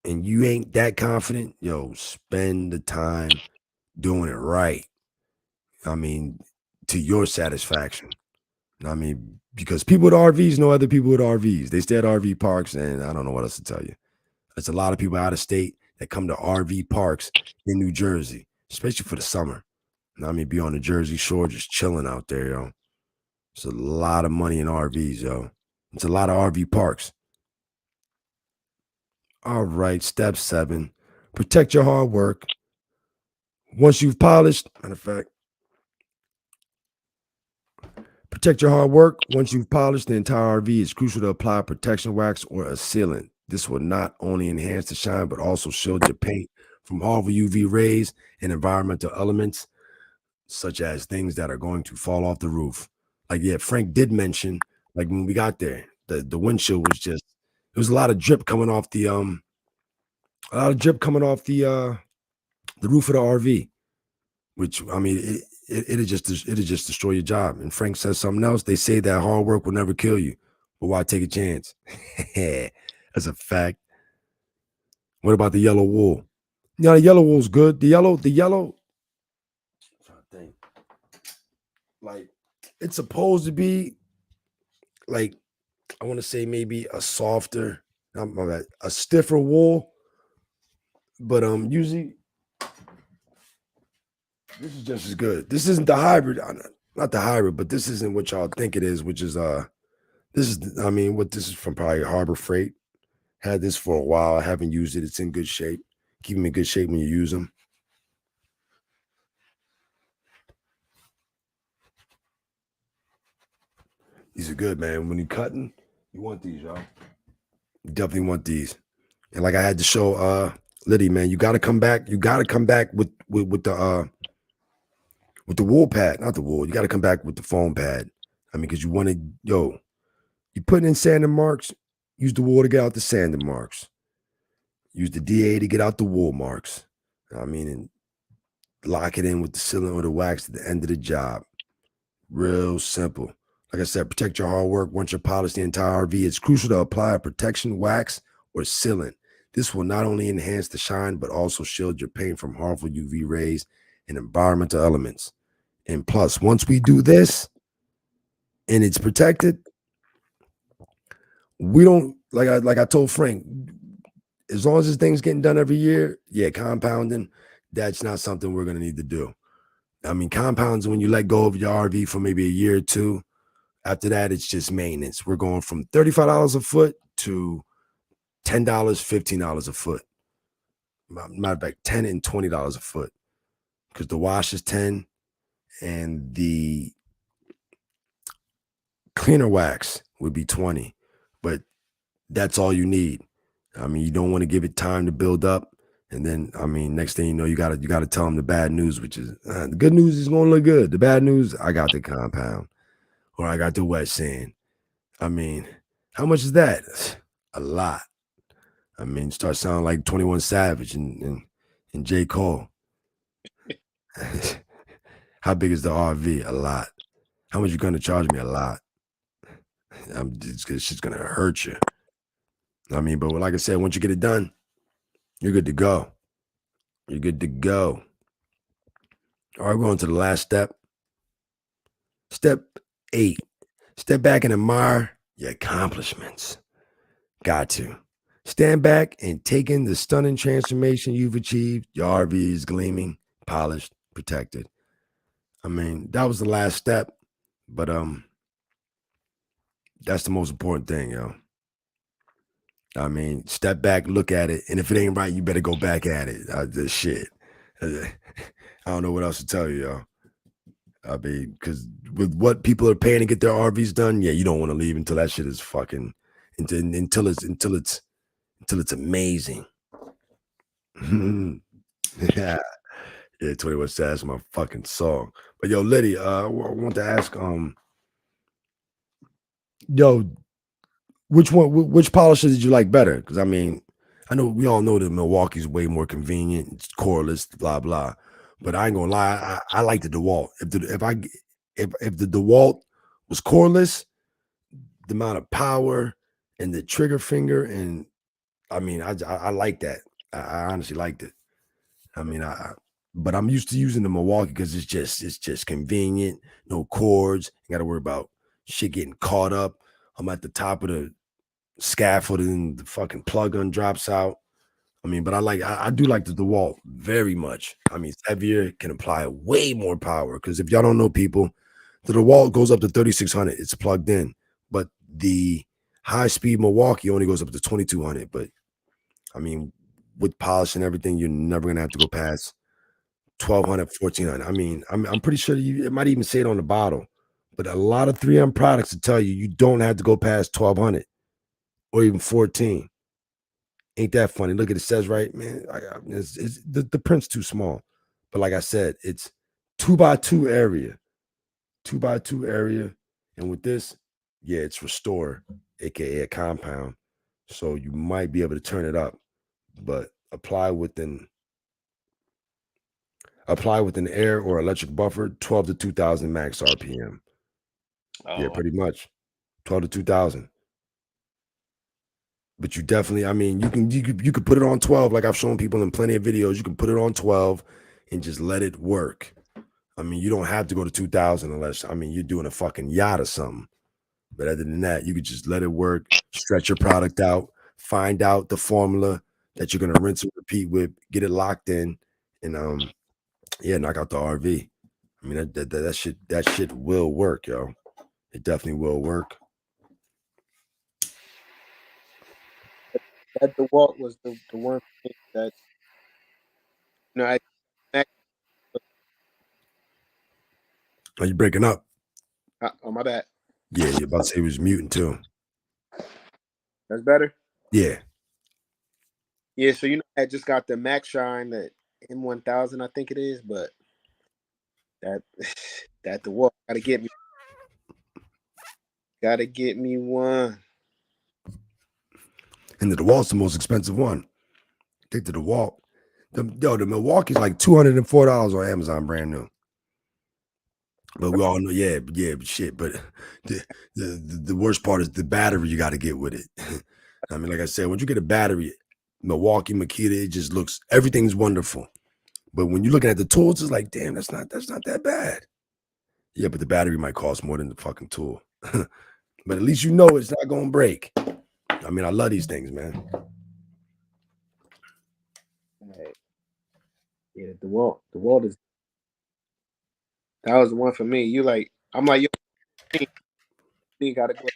K: and you ain't that confident, yo, spend the time doing it right. I mean, to your satisfaction. I mean, because people with RVs know other people with RVs. They stay at RV parks, and I don't know what else to tell you. There's a lot of people out of state that come to RV parks in New Jersey, especially for the summer. I mean, be on the Jersey Shore just chilling out there, yo. It's a lot of money in RVs, yo. It's a lot of RV parks. All right, step 7. Protect your hard work. Once you've polished, matter of fact, protect your hard work. Once you've polished the entire RV, it's crucial to apply protection wax or a sealant. This will not only enhance the shine, but also shield your paint from harmful UV rays and environmental elements, such as things that are going to fall off the roof. Like, yeah, Frank did mention, like when we got there, the windshield was just, there was a lot of drip coming off the roof of the RV, which, I mean, it'll just destroy your job. And Frank says something else. They say that hard work will never kill you, but why take a chance? That's a fact. What about the yellow wool? Yeah, the yellow wool's good. The yellow, I'm trying to think. Like, it's supposed to be like, I want to say maybe a softer, a stiffer wool, but usually this is just as good. This isn't the hybrid, not the hybrid, but this isn't what y'all think it is, which is this is, I mean, what this is from probably Harbor Freight. Had this for a while. I haven't used it. It's in good shape. Keep them in good shape when you use them. These are good, man. When you're cutting, you want these, y'all. You definitely want these. And like I had to show Liddy, man, you got to come back. You got to come back with the wool pad, not the wool. You got to come back with the foam pad. I mean, because you want to, yo, you put in sanding marks, use the wool to get out the sanding marks. Use the DA to get out the wool marks. I mean, and lock it in with the sealant or the wax at the end of the job. Real simple. Like I said, protect your hard work. Once you polish the entire RV, it's crucial to apply a protection wax or sealant. This will not only enhance the shine, but also shield your paint from harmful UV rays and environmental elements. And plus, once we do this and it's protected, we don't, like I told Frank, as long as this thing's getting done every year, yeah, compounding, that's not something we're going to need to do. I mean, compounds, when you let go of your RV for maybe a year or two, after that, it's just maintenance. We're going from $35 a foot to $10, $15 a foot. Matter of fact, $10 and $20 a foot, because the wash is 10 and the cleaner wax would be 20, but that's all you need. I mean, you don't want to give it time to build up. And then, I mean, next thing you know, you gotta tell them the bad news, which is the good news is going to look good. The bad news, I got the compound or I got the wet sand. I mean, how much is that? A lot. I mean, start sounding like 21 Savage and J. Cole. How big is the RV? A lot. How much you going to charge me? A lot. It's just going to hurt you. I mean, but like I said, once you get it done, you're good to go. You're good to go. All right, we're on to the last step. Step 8. Step back and admire your accomplishments. Got to. Stand back and take in the stunning transformation you've achieved. Your RV is gleaming, polished, protected. I mean, that was the last step, but that's the most important thing, yo. I mean, step back, look at it, and if it ain't right, you better go back at it. This shit. I don't know what else to tell you, yo. I mean, because with what people are paying to get their RVs done, yeah, you don't want to leave until that shit is fucking until it's amazing. Yeah, yeah. 21 Savage, my fucking song. But yo, Liddy, I want to ask, yo, which polisher did you like better? Because I mean, I know we all know that Milwaukee's way more convenient, it's cordless, blah blah. But I ain't gonna lie, I like the DeWalt. If the DeWalt was cordless, the amount of power and the trigger finger, and I mean, I like that. I honestly liked it. I mean, but I'm used to using the Milwaukee because it's just convenient, no cords, you got to worry about shit getting caught up. I'm at the top of the scaffold and the fucking plug gun drops out. I mean, but I do like the DeWalt very much. I mean, it's heavier, can apply way more power. Because if y'all don't know, people, the DeWalt goes up to 3600. It's plugged in, but the high speed Milwaukee only goes up to 2200. But I mean, with polish and everything, you're never gonna have to go past 1200, 1400. I mean, I'm pretty sure it might even say it on the bottle. But a lot of 3M products will tell you don't have to go past 1200 or even 14. Ain't that funny? Look at it, says right, man. It's the print's too small. But like I said, it's 2x2 area. 2x2 area. And with this, yeah, it's restore, aka a compound. So you might be able to turn it up, but apply with an air or electric buffer, 12 to 2000 max RPM. Yeah, pretty much. 12 to 2000. But you definitely, I mean, you could put it on 12, like I've shown people in plenty of videos. You can put it on 12 and just let it work. I mean, you don't have to go to 2000 unless, I mean, you're doing a fucking yacht or something. But other than that, you could just let it work, stretch your product out, find out the formula that you're gonna rinse and repeat with, get it locked in, and yeah, knock out the RV. I mean, that shit will work, yo. It definitely will work.
M: That DeWalt was the one thing that
K: Are you breaking up?
M: Oh, my bad.
K: Yeah, you're about to say it was muting too.
M: That's better.
K: Yeah.
M: Yeah, so I just got the Max Shine, that M1000, I think it is, but that DeWalt gotta get me one.
K: And the DeWalt's the most expensive one. Take the DeWalt. The Milwaukee's like $204 on Amazon, brand new. But we all know, yeah, shit. But the worst part is the battery you got to get with it. I mean, like I said, when you get a battery, Milwaukee, Makita, it just looks, everything's wonderful. But when you're looking at the tools, it's like, damn, that's not that bad. Yeah, but the battery might cost more than the fucking tool. But at least you know it's not gonna break. I mean, I love these things, man.
M: Yeah, DeWalt is, that was the one for me. I'm like, yo, you gotta go.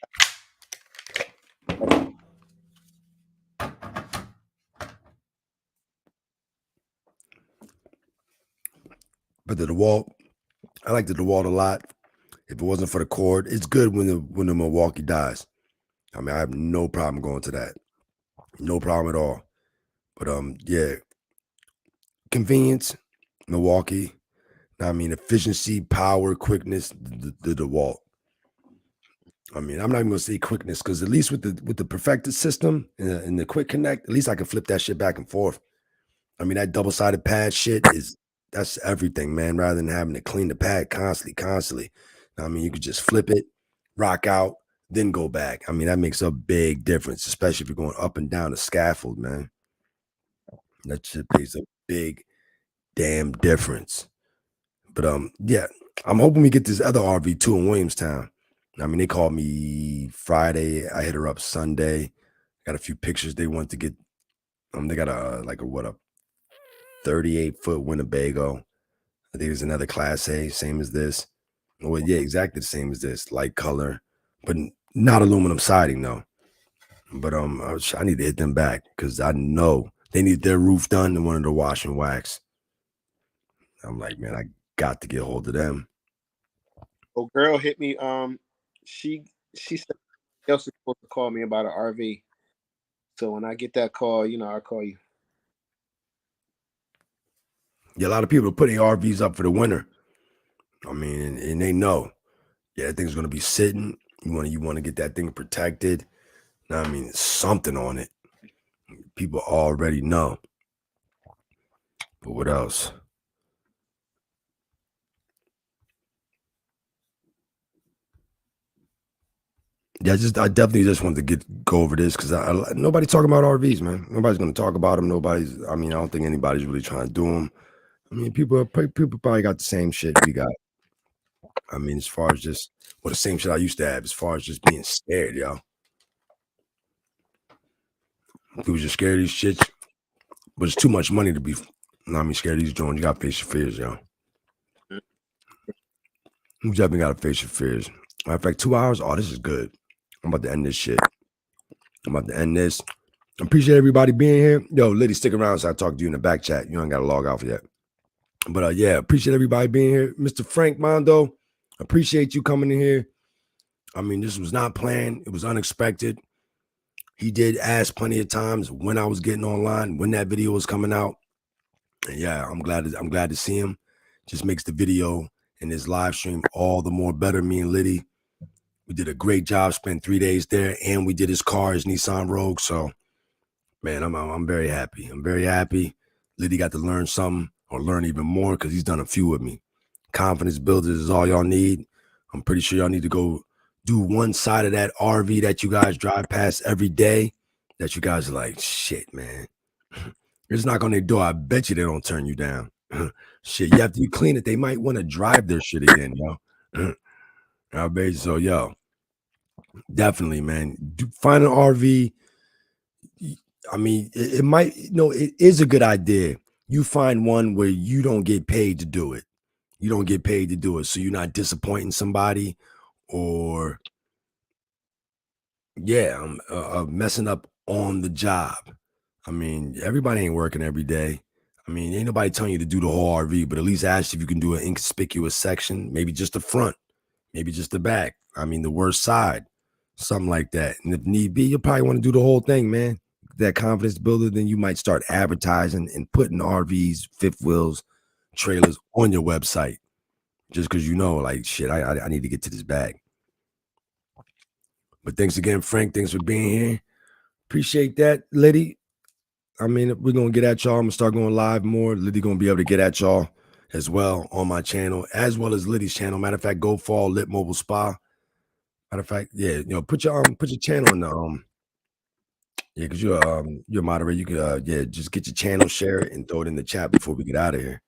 K: But the DeWalt, I like the DeWalt a lot. If it wasn't for the cord, it's good when the Milwaukee dies. I mean, I have no problem going to that. No problem at all. But yeah. Convenience, Milwaukee. I mean, efficiency, power, quickness, the DeWalt. I mean, I'm not even gonna say quickness because at least with the perfected system and the quick connect, at least I can flip that shit back and forth. I mean, that double-sided pad shit that's everything, man. Rather than having to clean the pad constantly. I mean, you could just flip it, rock out, then go back. I mean, that makes a big difference, especially if you're going up and down the scaffold, man. That shit makes a big damn difference. But yeah, I'm hoping we get this other RV too in Williamstown. I mean, they called me Friday. I hit her up Sunday. Got a few pictures they want to get. They got a 38-foot Winnebago. I think it's another Class A, same as this. Well, yeah, exactly the same as this, light color, but not aluminum siding though. But I need to hit them back because I know they need their roof done and wanted to wash and wax. I'm like, man, I got to get a hold of them.
M: Oh, girl hit me. She said somebody else is supposed to call me about an RV. So when I get that call, I'll call you.
K: Yeah, a lot of people are putting RVs up for the winter. I mean, and they know, yeah, that thing's gonna be sitting. You want to get that thing protected. I mean, something on it. People already know. But what else? Yeah, I definitely just wanted to go over this because nobody talking about RVs, man. Nobody's gonna talk about them. I don't think anybody's really trying to do them. I mean, people probably got the same shit we got. I mean, as far as just the same shit I used to have, as far as just being scared, yo. People just scared of these shits, but it's too much money to be. Scared of these joints. You gotta face your fears, yo. You definitely gotta face your fears. Matter of fact, 2 hours. Oh, this is good. I'm about to end this shit. I'm about to end this. I appreciate everybody being here. Yo, Liddy, stick around so I talk to you in the back chat. You ain't gotta log off yet. But yeah, appreciate everybody being here. Mr. Frank Mondo, appreciate you coming in here. I mean, this was not planned. It was unexpected. He did ask plenty of times when I was getting online, when that video was coming out. And yeah, I'm glad to see him. Just makes the video and his live stream all the more better. Me and Liddy, we did a great job. Spent 3 days there, and we did his car, his Nissan Rogue. So, man, I'm very happy. I'm very happy. Liddy got to learn something or learn even more because he's done a few with me. Confidence builders is all y'all need. I'm pretty sure y'all need to go do one side of that RV that you guys drive past every day that you guys are like, shit, man. It's not on their door. I bet you they don't turn you down. Shit, you have to clean it. They might want to drive their shit again, yo. I bet you. So, yo, definitely, man. Find an RV. I mean, it might, it is a good idea. You find one where you don't get paid to do it. You don't get paid to do it. So you're not disappointing somebody or, yeah, messing up on the job. I mean, everybody ain't working every day. I mean, ain't nobody telling you to do the whole RV, but at least ask if you can do an inconspicuous section, maybe just the front, maybe just the back. I mean, the worst side, something like that. And if need be, you'll probably want to do the whole thing, man. That confidence builder, then you might start advertising and putting RVs, fifth wheels, trailers on your website. Just because like, shit, I need to get to this bag. But thanks again, Frank. Thanks for being here. Appreciate that, Liddy. I mean, we're going to get at y'all. I'm going to start going live more. Liddy going to be able to get at y'all as well on my channel, as well as Liddy's channel. Matter of fact, go fall Lit Mobile Spa. Matter of fact, yeah, put your channel in the yeah, because you're a moderator. You could just get your channel, share it, and throw it in the chat before we get out of here.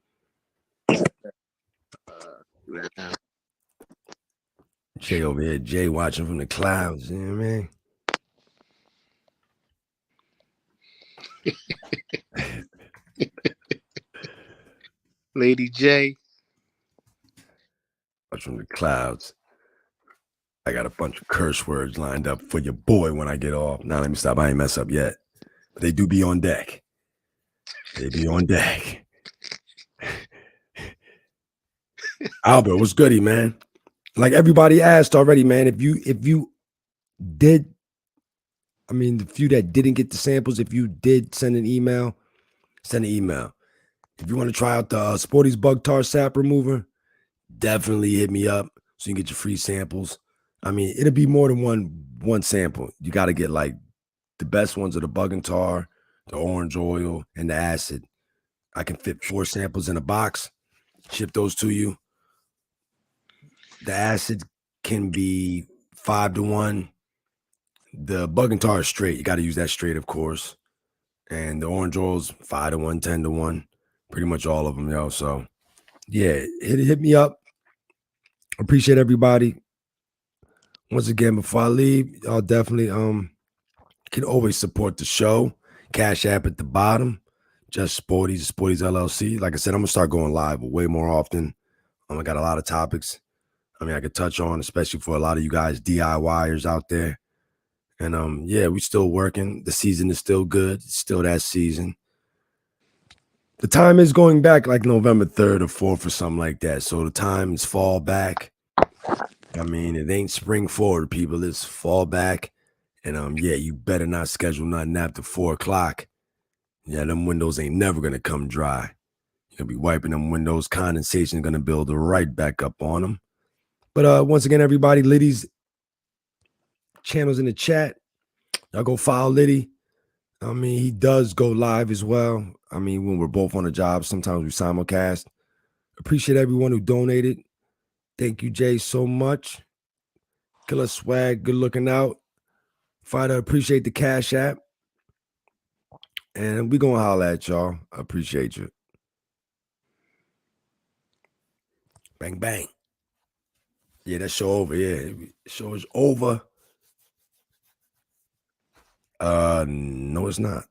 K: Jay over here, Jay watching from the clouds. You know what I mean?
M: Lady J.
K: Watch from the clouds. I got a bunch of curse words lined up for your boy when I get off. Now let me stop. I ain't mess up yet. But they do be on deck. They be on deck. Albert, what's goody, man? Like everybody asked already, man. If you did, I mean, the few that didn't get the samples, if you did send an email, send an email. If you want to try out the Sporty's Bug Tar Sap Remover, definitely hit me up so you can get your free samples. I mean, it'll be more than one sample. You got to get like the best ones are the bug and tar, the orange oil, and the acid. I can fit 4 samples in a box, ship those to you. The acid can be 5-to-1. The bug and tar is straight. You got to use that straight, of course. And the orange oil's 5-to-1, 10-to-1. Pretty much all of them, yo. So, yeah, hit me up. Appreciate everybody. Once again, before I leave, y'all definitely can always support the show. Cash App at the bottom. Just Sporties LLC. Like I said, I'm gonna start going live way more often. I got a lot of topics. I mean, I could touch on, especially for a lot of you guys DIYers out there. And yeah, we still working. The season is still good. It's still that season. The time is going back like November 3rd or 4th or something like that. So the time is fall back. I mean, it ain't spring forward, people. It's fall back. And yeah, you better not schedule nothing after 4 o'clock. Yeah, them windows ain't never gonna come dry. You're gonna be wiping them windows. Condensation is gonna build right back up on them. But once again, everybody, Liddy's channel's in the chat. Y'all go follow Liddy. I mean, he does go live as well. I mean, when we're both on the job, sometimes we simulcast. Appreciate everyone who donated. Thank you, Jay, so much. Killer swag, good looking out. Fighter, appreciate the Cash App. And we gonna holler at y'all. I appreciate you. Bang, bang. Yeah, that show over. Yeah, show is over. No, it's not.